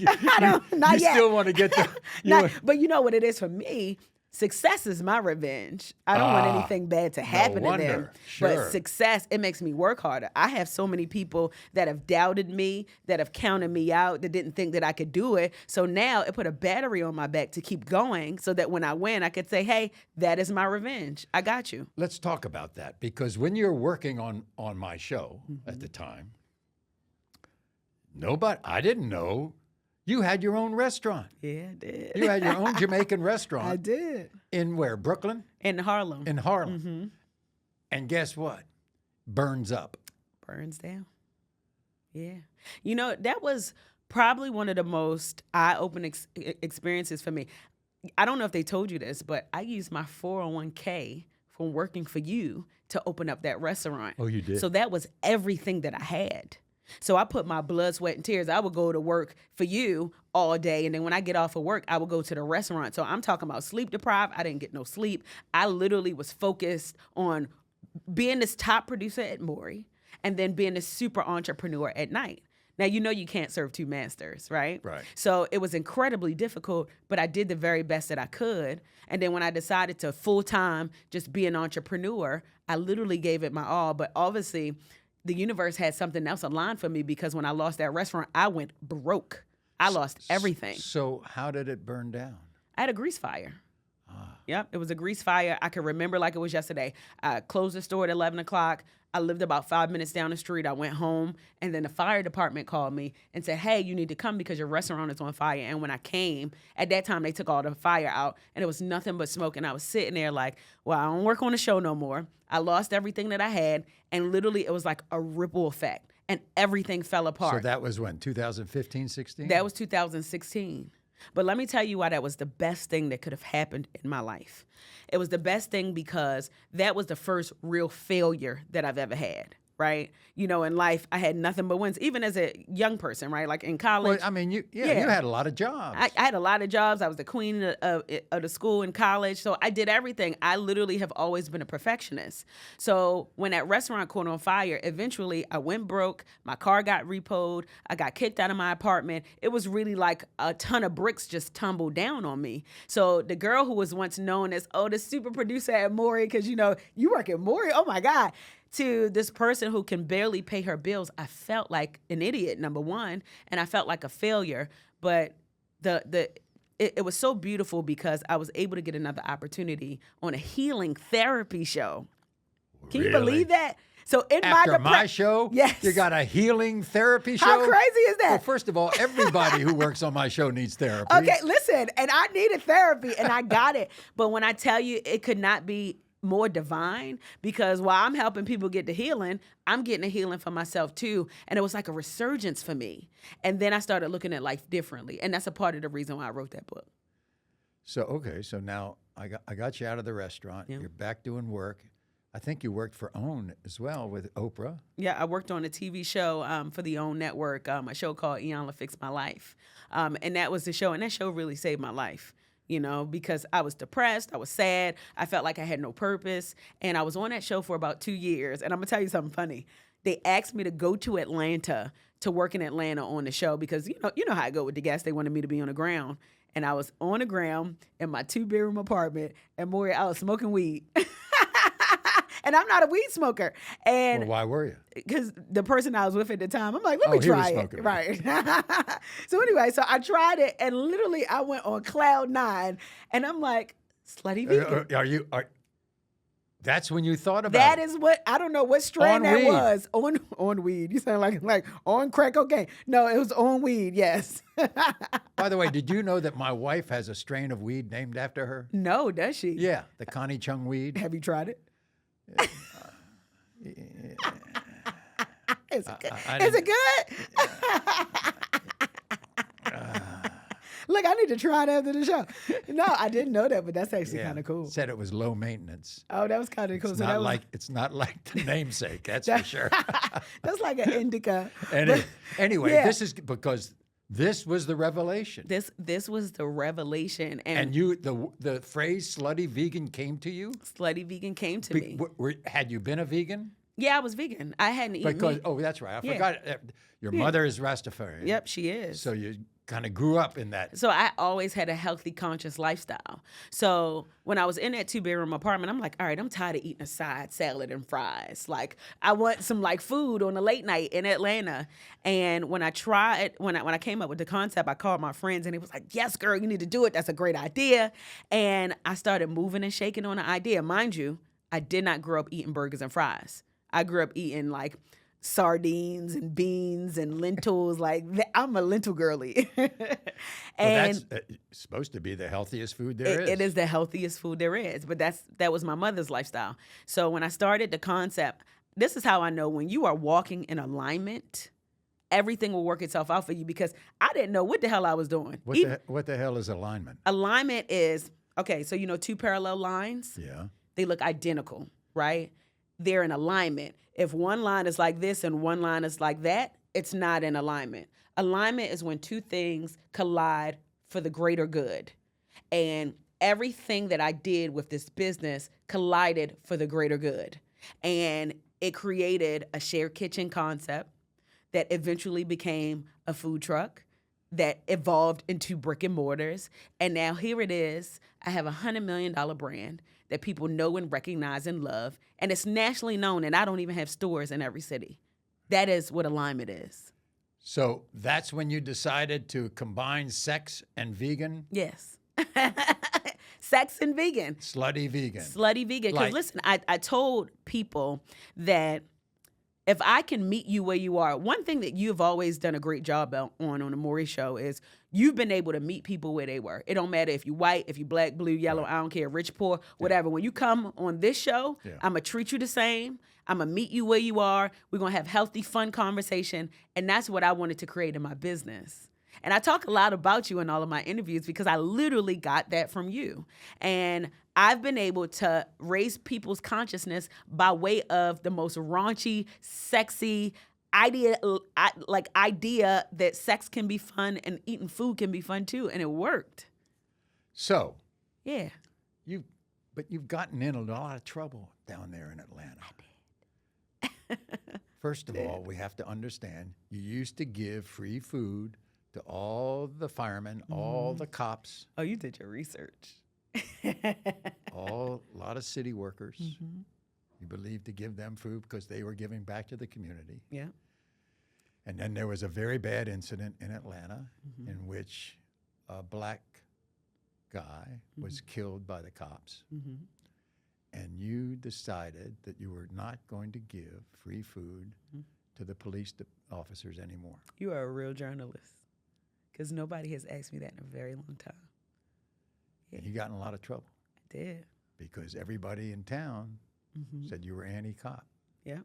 Not yet. still want to get the. But you know what it is for me? Success is my revenge. I don't want anything bad to happen to them. wonder. Sure. But success, it makes me work harder. I have so many people that have doubted me, that have counted me out, that didn't think that I could do it. So now it put a battery on my back to keep going, so that when I win, I could say, hey, that is my revenge. I got you. Let's talk about that, because when you're working on my show at the time, Nobody. I didn't know. You had your own restaurant. Yeah, I did. You had your own Jamaican restaurant. I did. In where? Brooklyn? In Harlem. In Harlem. And guess what? Burns up. Burns down. Yeah. You know, that was probably one of the most eye-opening experiences for me. I don't know if they told you this, but I used my 401k from working for you to open up that restaurant. Oh, you did? So that was everything that I had. So I put my blood, sweat, and tears. I would go to work for you all day. And then when I get off of work, I would go to the restaurant. So I'm talking about sleep deprived. I didn't get no sleep. I literally was focused on being this top producer at Maury and then being this super entrepreneur at night. Now, you know you can't serve two masters, right? Right. So it was incredibly difficult, but I did the very best that I could. And then when I decided to full-time just be an entrepreneur, I literally gave it my all. But obviously, the universe had something else aligned for me because when I lost that restaurant, I went broke. I lost everything. So how did it burn down? I had a grease fire. Yep, it was a grease fire. I can remember like it was yesterday. I closed the store at 11 o'clock. I lived about 5 minutes down the street. I went home, and then the fire department called me and said, hey, you need to come because your restaurant is on fire. And when I came, at that time, they took all the fire out, and it was nothing but smoke. And I was sitting there like, well, I don't work on the show no more. I lost everything that I had, and literally it was like a ripple effect, and everything fell apart. So that was when, 2015, 16? That was 2016. But let me tell you why that was the best thing that could have happened in my life. It was the best thing because that was the first real failure that I've ever had, right? You know, in life, I had nothing but wins, even as a young person, right? Like in college. Well, I mean, you had a lot of jobs. I had a lot of jobs. I was the queen of the school in college. So I did everything. I literally have always been a perfectionist. So when that restaurant caught on fire, eventually I went broke. My car got repoed. I got kicked out of my apartment. It was really like a ton of bricks just tumbled down on me. So the girl who was once known as, oh, the super producer at Maury, because, you know, you work at Maury. Oh, my God. To this person who can barely pay her bills, I felt like an idiot, number one, and I felt like a failure. But it was so beautiful because I was able to get another opportunity on a healing therapy show. Can you believe that? So in After my show, yes, you got a healing therapy show? How crazy is that? Well, first of all, everybody who works on my show needs therapy. Okay, listen, and I needed therapy, and I got it. But when I tell you it could not be more divine, because while I'm helping people get the healing, I'm getting a healing for myself too. And it was like a resurgence for me. And then I started looking at life differently. And that's a part of the reason why I wrote that book. So, okay, so now I got you out of the restaurant. Yeah. You're back doing work. I think you worked for OWN as well with Oprah. Yeah, I worked on a TV show for the OWN network, a show called Iyanla Fix My Life. And that was the show, and that show really saved my life. You know, because I was depressed, I was sad, I felt like I had no purpose, and I was on that show for about 2 years. And I'm gonna tell you something funny. They asked me to go to Atlanta to work in Atlanta on the show because you know how I go with the guests. They wanted me to be on the ground, and I was on the ground in my 2-bedroom apartment, and Maury, I was smoking weed. And I'm not a weed smoker. And well, why were you? Because the person I was with at the time, I'm like, let me he was try it. smoking. Right. So anyway, so I tried it, and literally I went on cloud 9, and I'm like, slutty vegan. That's when you thought about That it? is what, I don't know what strain On that weed. was. On weed. You sound like on crack cocaine. No, it was on weed, yes. By the way, did you know that my wife has a strain of weed named after her? No, does she? Yeah, the Connie Chung weed. Have you tried it? Is it good? Is it good? Look, I need to try it after the show. No, I didn't know that, but that's actually kind of cool. Said it was low maintenance. Oh, that was kind of cool. It's So that was, it's not like the namesake, that's for sure. that's like an indica. Anyway, yeah. this is because this was the revelation. This was the revelation, And you the phrase "slutty vegan" came to you. slutty vegan came to me. Had you been a vegan? Yeah, I was vegan. I hadn't eaten meat. Oh, that's right. I Yeah. forgot. Your mother is Rastafarian. Yep, she is. So you kind of grew up in that. So I always had a healthy, conscious lifestyle. So when I was in that 2-bedroom apartment, I'm like, all right, I'm tired of eating a side salad and fries. Like, I want some like food on a late night in Atlanta. And when I came up with the concept, I called my friends, and it was like, yes, girl, you need to do it. That's a great idea. And I started moving and shaking on the idea. Mind you, I did not grow up eating burgers and fries. I grew up eating like sardines and beans and lentils. Like I'm a lentil girly. Well, And that's supposed to be the healthiest food there is. it is the healthiest food there is, but that was my mother's lifestyle. So when I started the concept, this is how I know when you are walking in alignment, everything will work itself out for you, because I didn't know what the hell I was doing. What the hell is alignment? Alignment is, okay, so two parallel lines, Yeah. they look identical, right? They're in alignment. If one line is like this and one line is like that, it's not in alignment. Alignment is when two things collide for the greater good. And everything that I did with this business collided for the greater good. And it created a shared kitchen concept that eventually became a food truck that evolved into brick and mortars. And now here it is. I have a $100 million brand that people know and recognize and love. And it's nationally known, and I don't even have stores in every city. That is what alignment is. So that's when you decided to combine sex and vegan, Yes. Sex and vegan. slutty vegan. Slutty vegan. Because Like- listen, I told people that if I can meet you where you are, one thing that you've always done a great job on the Maury Show is you've been able to meet people where they were. It don't matter if you white, if you black, blue, yellow, I don't care, rich, poor, whatever. When you come on this show, Yeah. I'm going to treat you the same. I'm going to meet you where you are. We're going to have healthy, fun conversation. And that's what I wanted to create in my business. And I talk a lot about you in all of my interviews because I literally got that from you. And I've been able to raise people's consciousness by way of the most raunchy, sexy idea that sex can be fun and eating food can be fun too. And it worked. So Yeah. you've gotten in a lot of trouble down there in Atlanta. First of all, we have to understand you used to give free food to all the firemen, all the cops, Oh, you did your research. a lot of city workers. You believed to give them food because they were giving back to the community. Yeah. And then there was a very bad incident in Atlanta in which a black guy was killed by the cops. And you decided that you were not going to give free food to the police officers anymore. You are a real journalist because nobody has asked me that in a very long time. And you got in a lot of trouble I did. because everybody in town said you were anti-cop. Yeah.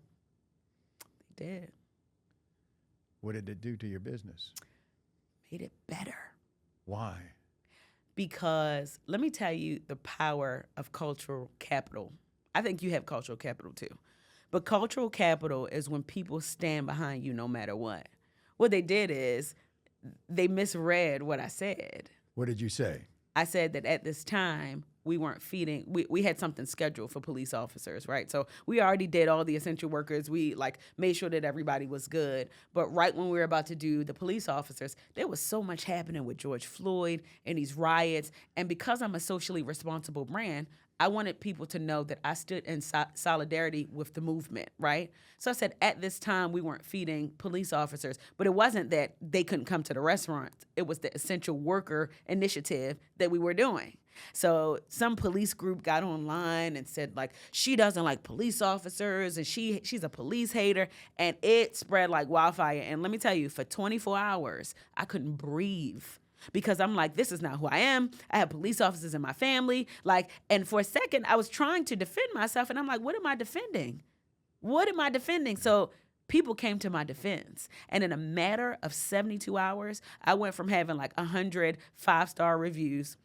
They did. What did it do to your business? Made it better. Why? Because let me tell you the power of cultural capital. I think you have cultural capital too. But cultural capital is when people stand behind you no matter what. What they did is they misread what I said. What did you say? I said that at this time, we weren't feeding, we had something scheduled for police officers, right? So we already did all the essential workers. We made sure that everybody was good. But right when we were about to do the police officers, there was so much happening with George Floyd and these riots. And because I'm a socially responsible brand, I wanted people to know that I stood in solidarity with the movement, right? So I said at this time we weren't feeding police officers, but it wasn't that they couldn't come to the restaurants. It was the essential worker initiative that we were doing. So some police group got online and said she doesn't like police officers and she's a police hater, and it spread like wildfire. And let me tell you, for 24 hours, I couldn't breathe. Because I'm like, this is not who I am. I have police officers in my family. And for a second, I was trying to defend myself. And I'm like, what am I defending? What am I defending? So people came to my defense. And in a matter of 72 hours, I went from having 100 five-star reviews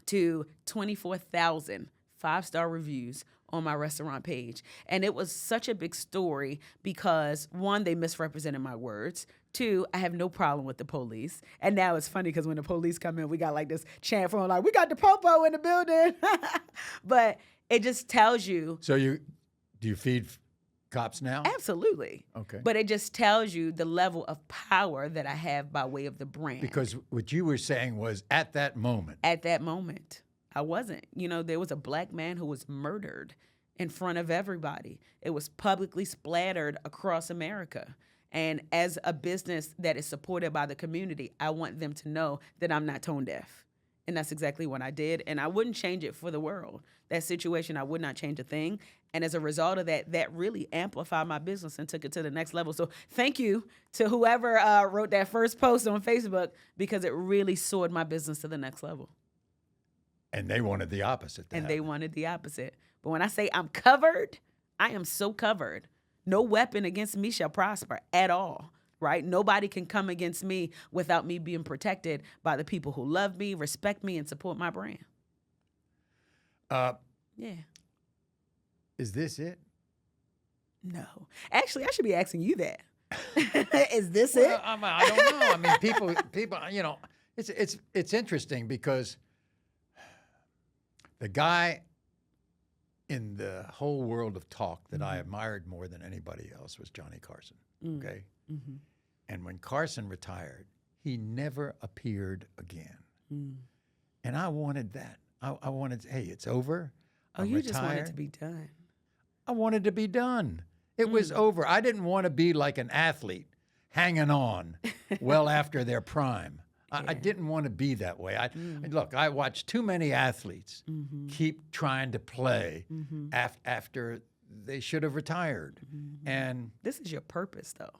to 24,000 five-star reviews on my restaurant page. And it was such a big story because, one, they misrepresented my words. Two, I have no problem with the police. And now it's funny because when the police come in, we got this chant from we got the popo in the building. But it just tells you. So do you feed cops now? Absolutely. Okay. But it just tells you the level of power that I have by way of the brand. Because what you were saying was at that moment. At that moment, I wasn't. There was a black man who was murdered in front of everybody. It was publicly splattered across America. And as a business that is supported by the community, I want them to know that I'm not tone deaf. And that's exactly what I did. And I wouldn't change it for the world. That situation, I would not change a thing. And as a result of that, that really amplified my business and took it to the next level. So thank you to whoever wrote that first post on Facebook, because it really soared my business to the next level. And they wanted the opposite. And they wanted the opposite. But when I say I'm covered, I am so covered. No weapon against me shall prosper at all. Right? Nobody can come against me without me being protected by the people who love me, respect me, and support my brand. Yeah. Is this it? No. Actually, I should be asking you that. Is this Well, it? I don't know. I mean, people, it's interesting because the guy in the whole world of talk that I admired more than anybody else was Johnny Carson. Okay. Mm-hmm. And when Carson retired, he never appeared again. And I wanted that. I wanted, hey, it's over. Oh, I'm you retired. just want it to be done. I wanted to be done. It was over. I didn't want to be like an athlete hanging on well after their prime. I didn't want to be that way. Look, I watched too many athletes keep trying to play after they should have retired. And This is your purpose, though.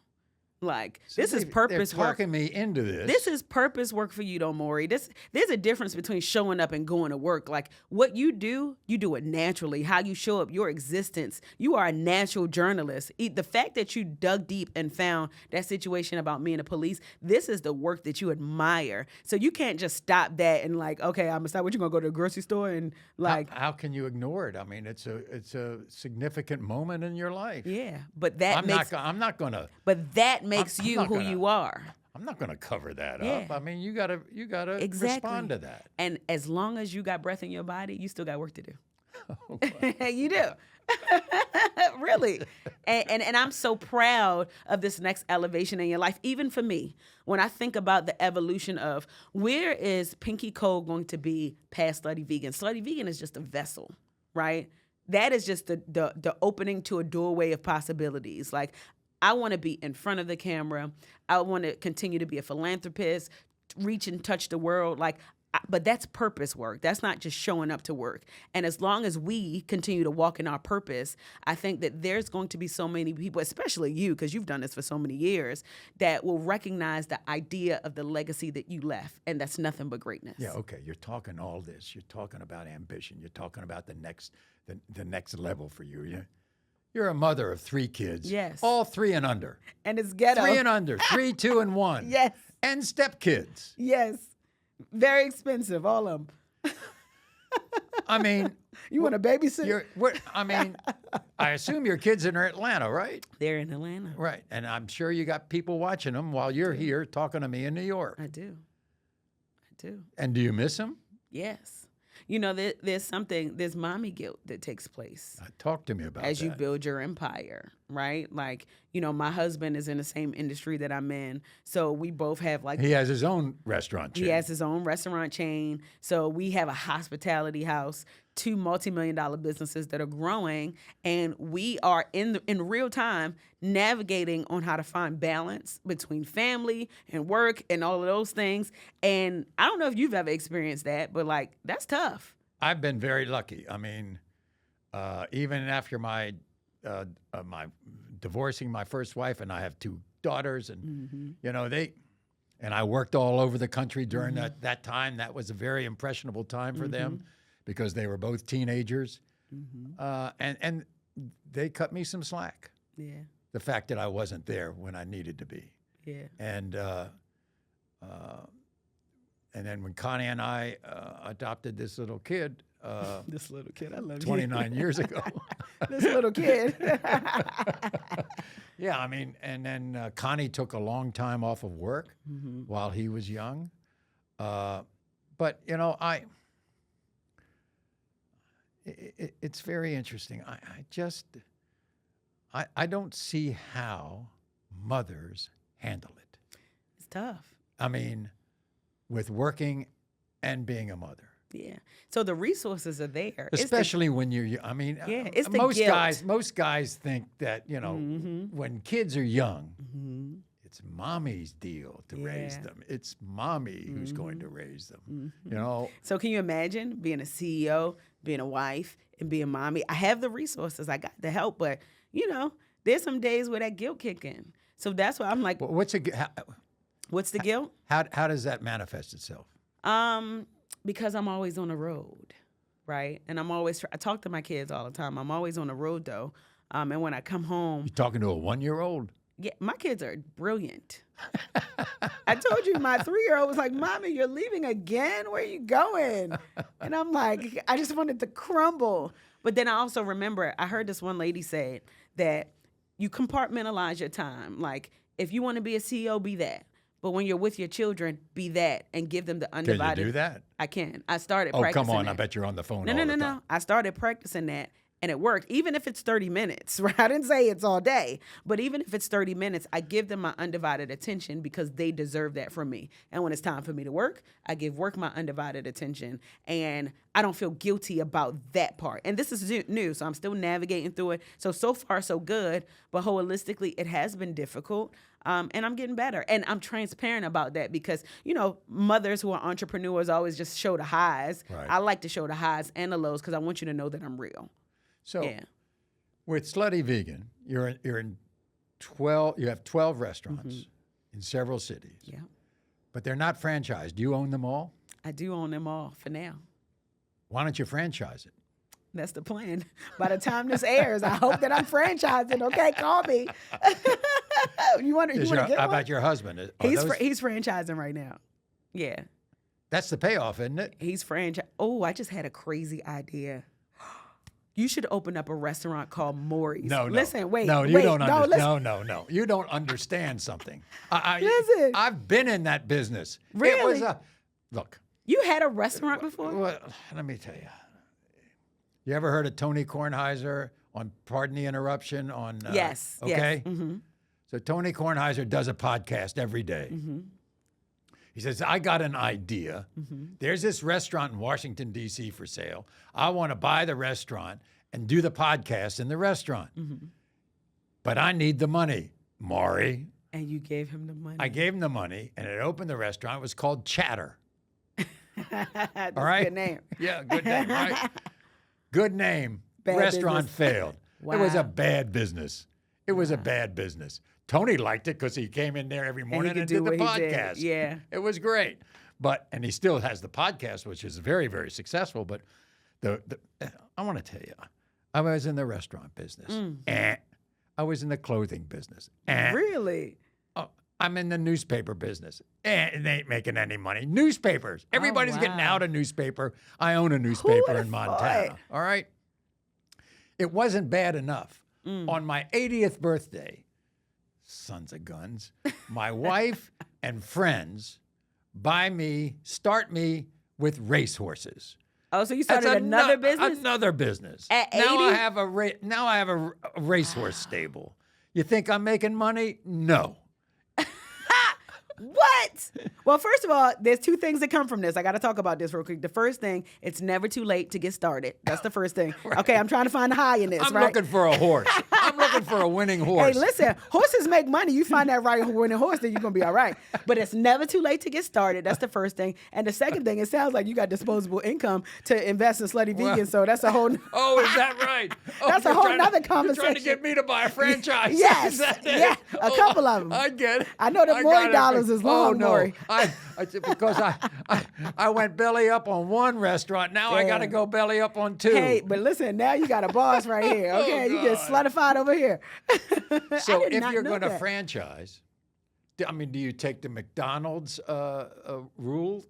Like, this is purpose they're work. talking me into this. This is purpose work for you, though, Maury. There's a difference between showing up and going to work. Like, what you do it naturally. How you show up, your existence. You are a natural journalist. The fact that you dug deep and found that situation about me and the police, this is the work that you admire. So you can't just stop that and like, okay, I'm gonna stop. What, you gonna go to the grocery store and like? How can you ignore it? I mean, it's a significant moment in your life. Yeah, but that I'm not gonna. But that makes I'm you not who gonna- you are. I'm not going to cover that Yeah. up. I mean, you gotta Exactly. respond to that. And as long as you got breath in your body, you still got work to do. Oh, You do. Really. And I'm so proud of this next elevation in your life. Even for me, when I think about the evolution of where is Pinky Cole going to be past Slutty Vegan? Slutty Vegan is just a vessel, right? That is just the opening to a doorway of possibilities. Like, I want to be in front of the camera. I want to continue to be a philanthropist, reach and touch the world. But that's purpose work. That's not just showing up to work. And as long as we continue to walk in our purpose, I think that there's going to be so many people, especially you, because you've done this for so many years, that will recognize the idea of the legacy that you left. And that's nothing but greatness. yeah. Okay. You're talking all this. You're talking about ambition. You're talking about the next level for you. You're a mother of 3 kids. Yes. All 3 and under. And it's ghetto. 3 and under. 3, 2, and 1. Yes. And stepkids. Yes. Very expensive, all of them. I mean, You want a babysitter? I assume your kids are in Atlanta, right? They're in Atlanta. Right. And I'm sure you got people watching them while you're here talking to me in New York. I do. And do you miss them? Yes. You know, there's mommy guilt that takes place Talk to me about as that. you build your empire, right? Like, you know, my husband is in the same industry that I'm in. So we both have like, He has his own restaurant chain. he has his own restaurant chain. So we have a hospitality house, 2 multi-million-dollar businesses that are growing. And we are in real time navigating on how to find balance between family and work and all of those things. And I don't know if you've ever experienced that, but like, that's tough. I've been very lucky. I mean, even after my divorcing my first wife, and I have 2 daughters, and you know and I worked all over the country during that time. That was a very impressionable time for them because they were both teenagers, and they cut me some slack. Yeah. The fact that I wasn't there when I needed to be, Yeah. and then when Connie and I adopted this little kid. This little kid, I love 29 years ago. This little kid. Yeah, I mean, and then Connie took a long time off of work while he was young. But, you know, it's very interesting. I don't see how mothers handle it. It's tough. I mean, with working and being a mother. Yeah. So the resources are there. Especially when you're, I mean, Yeah, it's the most guilt. guys think that, you know, when kids are young, it's mommy's deal to raise them. It's mommy who's going to raise them. You know, So can you imagine being a CEO, being a wife, and being mommy? I have the resources. I got the help, but, you know, there's some days where that guilt kick in. So that's why I'm like, what's what's the guilt? how does that manifest itself? Because I'm always on the road, right? And I talk to my kids all the time. I'm always on the road, though. And when I come home, You talking to a 1-year-old? yeah, my kids are brilliant. I told you my 3-year-old was like, Mommy, you're leaving again? Where are you going? And I'm like, I just wanted to crumble. But then I also remember, I heard this one lady say that you compartmentalize your time. Like, if you want to be a CEO, be that. But when you're with your children, be that and give them the Can undivided. you do that? I can. I started Oh, practicing come on. that. I bet you're on the phone No, all no, the no, time. no. I started practicing that and it worked. Even if it's 30 minutes, right? I didn't say it's all day, but even if it's 30 minutes, I give them my undivided attention because they deserve that from me. And when it's time for me to work, I give work my undivided attention. And I don't feel guilty about that part. And this is new, so I'm still navigating through it. So far, so good. But holistically, it has been difficult. And I'm getting better. And I'm transparent about that because, you know, mothers who are entrepreneurs always just show the highs. Right. I like to show the highs and the lows because I want you to know that I'm real. So Yeah. with Slutty Vegan, you're in 12. You have 12 restaurants in several cities. Yeah. But they're not franchised. Do you own them all? I do own them all for now. Why don't you franchise it? That's the plan. By the time this airs, I hope that I'm franchising. Okay, call me. You want to get How one? about your husband? Are He's those- he's franchising right now. Yeah, that's the payoff, isn't it? he's franchise. Oh, I just had a crazy idea. You should open up a restaurant called Maury's. No. Listen, wait. No, you wait, don't no, understand. listen. No. You don't understand something. Listen. I've been in that business. It Really? was look. You had a restaurant before? Well, let me tell you. You ever heard of Tony Kornheiser on Pardon the Interruption? On Yes. Okay. Yes. Mm-hmm. So Tony Kornheiser does a podcast every day. Mm-hmm. He says, I got an idea. There's this restaurant in Washington, D.C. for sale. I want to buy the restaurant and do the podcast in the restaurant. But I need the money, Maury. And you gave him the money. I gave him the money, and it opened the restaurant. It was called Chatter. That's All right? a good name. Yeah, good name, right? Good name. Bad Restaurant business. failed. It was a Wow. bad business. It was a bad business. Tony liked it because he came in there every morning could and do did the what he did. podcast. Yeah. It was great. And he still has the podcast, which is very, very successful. But I want to tell you, I was in the restaurant business. I was in the clothing business. Really? I'm in the newspaper business. It ain't making any money. Newspapers. Everybody's getting wow. out of newspaper. I own a newspaper would've in Montana. thought? All right. It wasn't bad enough. On my 80th birthday, sons of guns, my wife and friends start me with racehorses. Oh, so you started another business? Another business. At Now 80? I have a racehorse stable. You think I'm making money? No. What? Well, first of all, there's two things that come from this. I got to talk about this real quick. The first thing, it's never too late to get started. That's the first thing. Okay, I'm trying to find a high in this, I'm right? looking for a horse. I'm looking for a winning horse. Hey, listen, horses make money. You find that right winning horse, then you're going to be all right. But it's never too late to get started. That's the first thing. And the second thing, it sounds like you got disposable income to invest in Slutty Vegan. So that's a whole... Oh, is that right? Oh, That's a you're whole trying to- nother You're trying to conversation. get me to buy a franchise. Yes. Is that it? Yeah, a couple of 'em. I get it. I know the got Maury it. dollars is long, Oh, no. Maury. Because I went belly up on one restaurant. Now I got to Damn. go belly up on two. Hey, but listen, now you got a boss right here. Okay, you get God. slutified over here. So I did if not you're know going to that. franchise, do you take the McDonald's rule?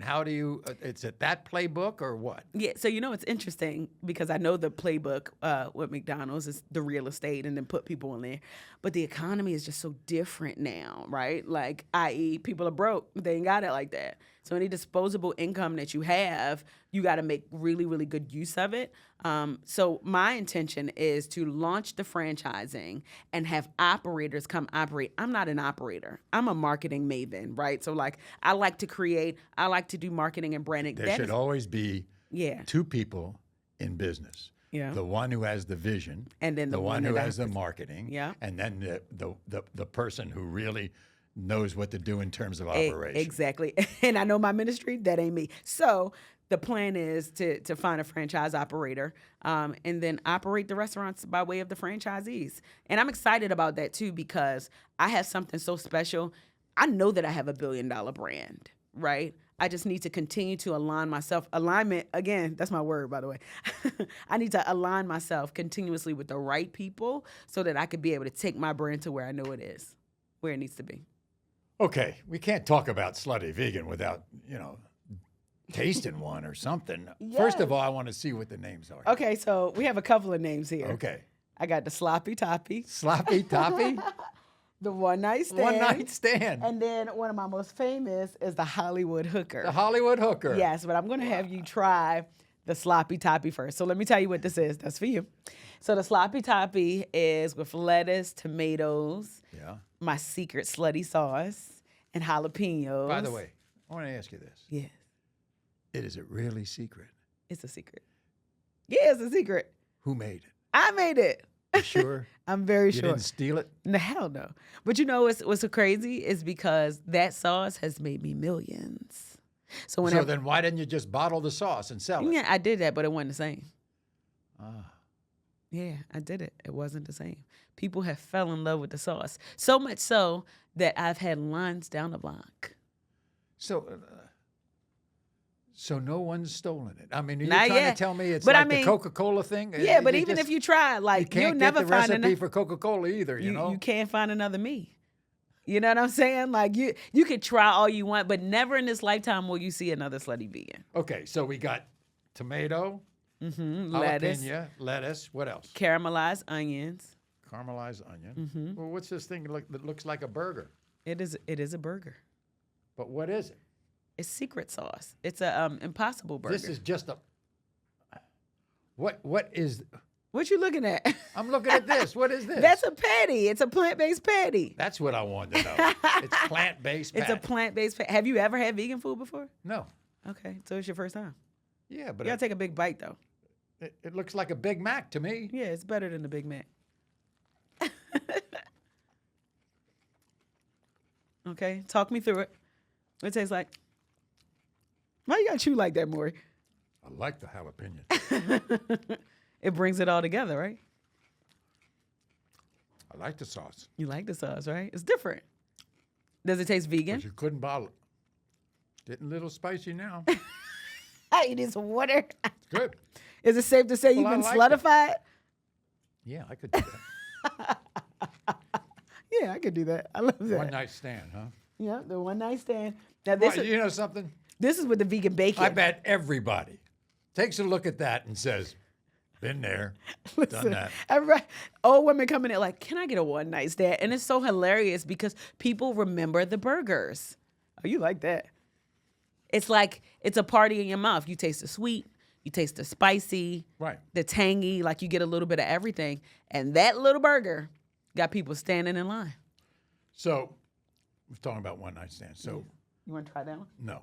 How do you? Is it that playbook or what? Yeah, so it's interesting because I know the playbook with McDonald's is the real estate and then put people in there. But the economy is just so different now, right? Like, i.e., people are broke. They ain't got it like that. So any disposable income that you have, you got to make really, really good use of it. So my intention is to launch the franchising and have operators come operate. I'm not an operator. I'm a marketing maven, right? So like I like to create, I like to do marketing and branding. There That should is- always be Yeah. two people in business. Yeah. the one who has the vision, And then the the one one who that has the acts. marketing, Yeah. and then the person who really knows what to do in terms of E- operation. Exactly. And I know my ministry, that ain't me. So the plan is to find a franchise operator and then operate the restaurants by way of the franchisees. And I'm excited about that too because I have something so special. I know that I have a $1 billion brand, right? I just need to continue to align myself. Alignment, again, that's my word, by the way. I need to align myself continuously with the right people so that I could be able to take my brand to where I know it is, where it needs to be. Okay, we can't talk about slutty vegan without, tasting one or something. First of all, I want to see what the names are. Okay, so we have a couple of names here. Okay. I got the Sloppy Toppy, Sloppy Toppy, the One Night Stand. one night stand. And then one of my most famous is the Hollywood Hooker. The Hollywood Hooker. Yes, but I'm going to have you try the Sloppy Toppy first. So let me tell you what this is. That's for you. So the Sloppy Toppy is with lettuce, tomatoes, Yeah. my secret slutty sauce, and jalapenos. By the way, I want to ask you this. Yes, Is it really secret? it's a secret. Yeah, it's a secret. Who made it? I made it. You sure? I'm very You sure. didn't steal it? No, hell no. But you know what's so crazy is because that sauce has made me millions. So So whenever then why didn't you just bottle the sauce and sell it? yeah, I did that, but it wasn't the same. Ah. Yeah, I did it. It wasn't the same. People have fell in love with the sauce. So much so that I've had lines down the block. So no one's stolen it. I mean, are you Not trying yet. to tell me it's But I like mean- the Coca-Cola thing? Yeah, but You even just- if you try, you like you'll can't never get the find recipe enough. for Coca-Cola either, you know? You can't find another me. You know what I'm saying? Like you could try all you want, but never in this lifetime will you see another slutty vegan. Okay, so we got tomato, Lettuce, jalapeno, lettuce. What else? caramelized onions. Caramelized onion. Mm-hmm. Well, what's this thing that looks like a burger? It is a burger. But what is it? It's secret sauce. It's a impossible burger. This is just a. What is? What you looking at? I'm looking at this. What is this? That's a patty. It's a plant-based patty. That's what I wanted to know. It's plant-based. It's a patty. plant-based patty. Have you ever had vegan food before? No. Okay, so it's your first time. Yeah, but You gotta take a big bite though. it looks like a Big Mac to me. Yeah, it's better than the Big Mac. Okay, talk me through it. What it tastes like? Why you gotta chew like that, Maury? I like the jalapeno. It brings it all together, right? I like the sauce, You like the sauce, right? It's different. Does it taste vegan? but you couldn't bottle it. Getting a little spicy now. You need some water. Good. Is it safe to say you've Well, I been like it. slutified? Yeah, I could do that. Yeah, I could do that. I love that. One night stand, huh? Yeah, the one night stand. Now this Well, is you know something? this is with the vegan bacon. I bet everybody takes a look at that and says, "Been there, done that." Old women coming in like, can I get a one night stand? And it's so hilarious because people remember the burgers. Oh, you like that? It's like it's a party in your mouth. You taste the sweet, you taste the spicy, Right. the tangy, like you get a little bit of everything. And that little burger got people standing in line. So, we're talking about one night stand. So, You want to try that one? no,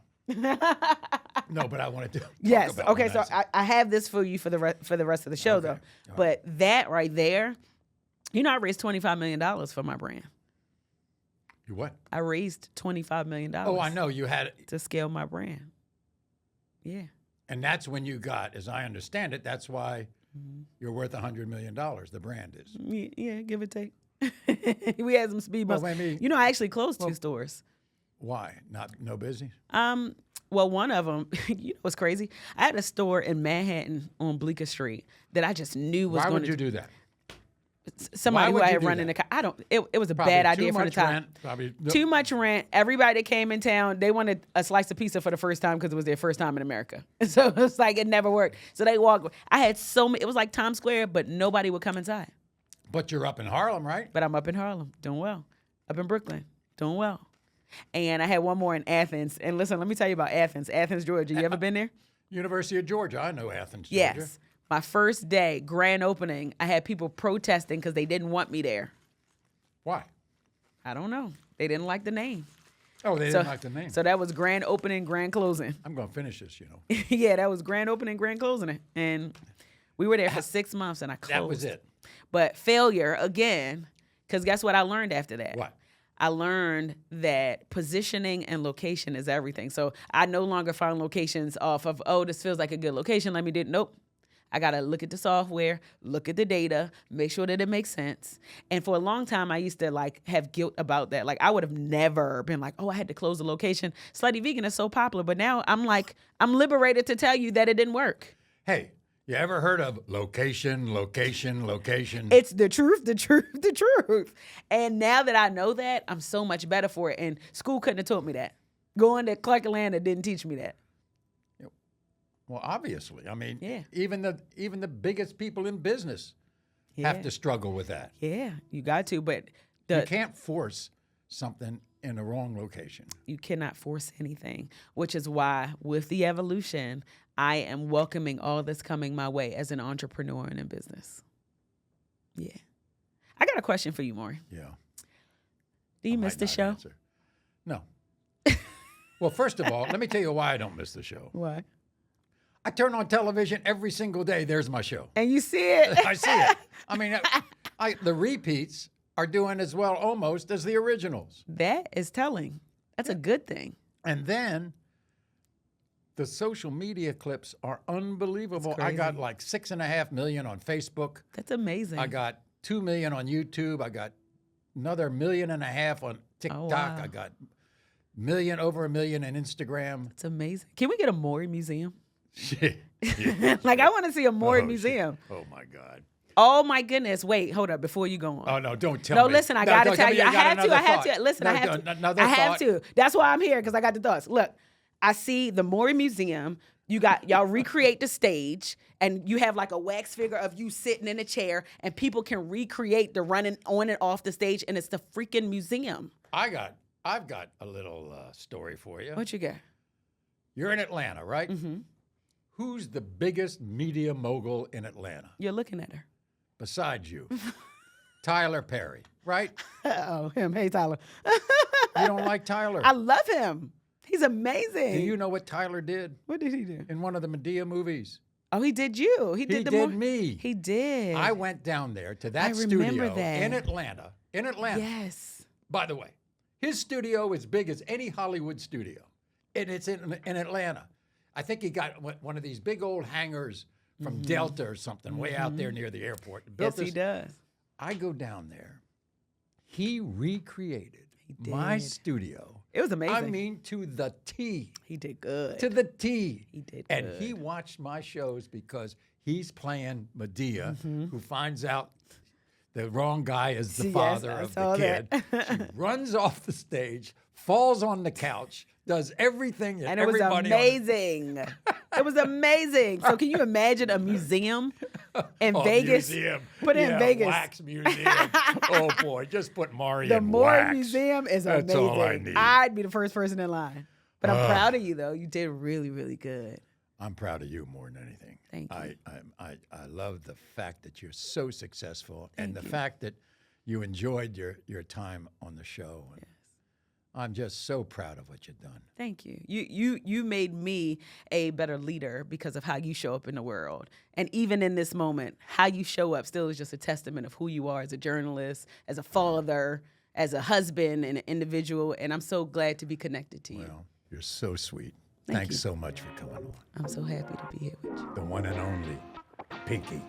no, but I wanted to. Talk Yes. about Okay. one So night stand. I have this for you for the rest of the show, Okay. though. All right. But that right there, I raised $25 million for my brand. You what? I raised $25 million. Oh, I know you had it, To scale my brand. Yeah. and that's when you got, as I understand it, that's why you're worth $100 million. The brand is. Yeah, give or take. We had some speed Well, bumps. maybe- I actually closed 2 stores. Why? No busy. Well, one of them, what's crazy? I had a store in Manhattan on Bleecker Street that I just knew was Why going would you do that? somebody why who would I you had do run in that? the car. It was a Probably bad too idea from the much top. rent, probably Too much rent. Everybody that came in town, they wanted a slice of pizza for the first time because it was their first time in America. So it's like it never worked. So they walked. I had so many. It was like Times Square, but nobody would come inside. But you're up in Harlem, right? But I'm up in Harlem, doing well. Up in Brooklyn, doing well. And I had one more in Athens. And listen, let me tell you about Athens, Georgia. You ever been there? University of Georgia. I know Athens, Georgia. Yes. My first day, grand opening, I had people protesting because they didn't want me there. Why? I don't know. They didn't like the name. Oh, they didn't like the name. So that was grand opening, grand closing. I'm going to finish this, you know. Yeah, that was grand opening, grand closing. And We were there for 6 months and I closed. That was it. But failure again, because guess what I learned after that? What? I learned that positioning and location is everything. So I no longer find locations off of, oh, this feels like a good location. Let me do it. Nope. I got to look at the software, look at the data, make sure that it makes sense. And for a long time, I used to like have guilt about that. Like I would have never been like, oh, I had to close the location. Slutty Vegan is so popular. But now I'm like, I'm liberated to tell you that it didn't work. Hey, you ever heard of location, location, location? It's the truth, the truth, the truth. And now that I know that, I'm so much better for it. And school couldn't have taught me that. Going to Clark Atlanta didn't teach me that. Well, obviously. I mean, Yeah. even the biggest people in business have to struggle with that. Yeah, you got to. But You can't force something in the wrong location. you cannot force anything, which is why with the evolution, I am welcoming all that's coming my way as an entrepreneur and in business. Yeah. I got a question for you, Maury. Yeah. Do you I miss might the not show? answer. No. Well, first of all, let me tell you why I don't miss the show. Why? I turn on television every single day. There's my show. And you see it. I see it. I mean, the repeats are doing as well almost as the originals. That is telling. That's a good thing. And then the social media clips are unbelievable. That's I got crazy. like 6.5 million on Facebook. That's amazing. I got 2 million on YouTube. I got another 1.5 million on TikTok. wow. I got over a million in Instagram. It's amazing. Can we get a Maury museum? Shit. Like, I want to see a Maury Oh, museum. shit. Oh my God. Oh, my goodness. Wait, hold up before you go on. Oh no! Don't tell No, me. listen, I No, got to don't tell you. I got have to. another I have thought. to. Listen, No, I have to. another I have thought. to. That's why I'm here, because I got the thoughts. Look, I see the Maury Museum. Y'all recreate the stage, and you have like a wax figure of you sitting in a chair, and people can recreate the running on and off the stage, and it's the freaking museum. I've got a little story for you. What you got? You're in Atlanta, right? Mm-hmm. Who's the biggest media mogul in Atlanta You're looking at her. besides you? Tyler Perry, right? Oh, him. Hey, Tyler. You don't like Tyler? I love him. He's amazing. Do you know what Tyler did What did he do? in one of the Medea movies? Oh, he did you. He did me. He did. I went down there to that remember studio that. in Atlanta. In Atlanta. Yes. By the way, his studio is big as any Hollywood studio, and it's in Atlanta. I think he got one of these big old hangars from Delta or something, way out there near the airport. Yes, he does. I go down there. He recreated my did. studio. It was amazing. I mean, to the T. He did good. To the T. He did And good. he watched my shows because he's playing Medea, Mm-hmm. who finds out the wrong guy is the Yes, father I of the saw kid. that. She runs off the stage, falls on the couch, does everything that And it was everybody amazing. It was amazing. So can you imagine a museum in Vegas? Museum. Put it in Vegas. Wax museum. Oh boy, just put Maury The in Maury wax. Museum is That's amazing. all I need. I'd be the first person in line. But I'm proud of you, though. You did really, really good. I'm proud of you more than anything. Thank you. I love the fact that you're so successful and the fact that you enjoyed your time on the show. Yes. I'm just so proud of what you've done. Thank you. You made me a better leader because of how you show up in the world. And even in this moment, how you show up still is just a testament of who you are as a journalist, as a father, as a husband, and an individual. And I'm so glad to be connected to you. Well, you're so sweet. Thank Thanks you. so much for coming on. I'm so happy to be here with you. The one and only Pinky.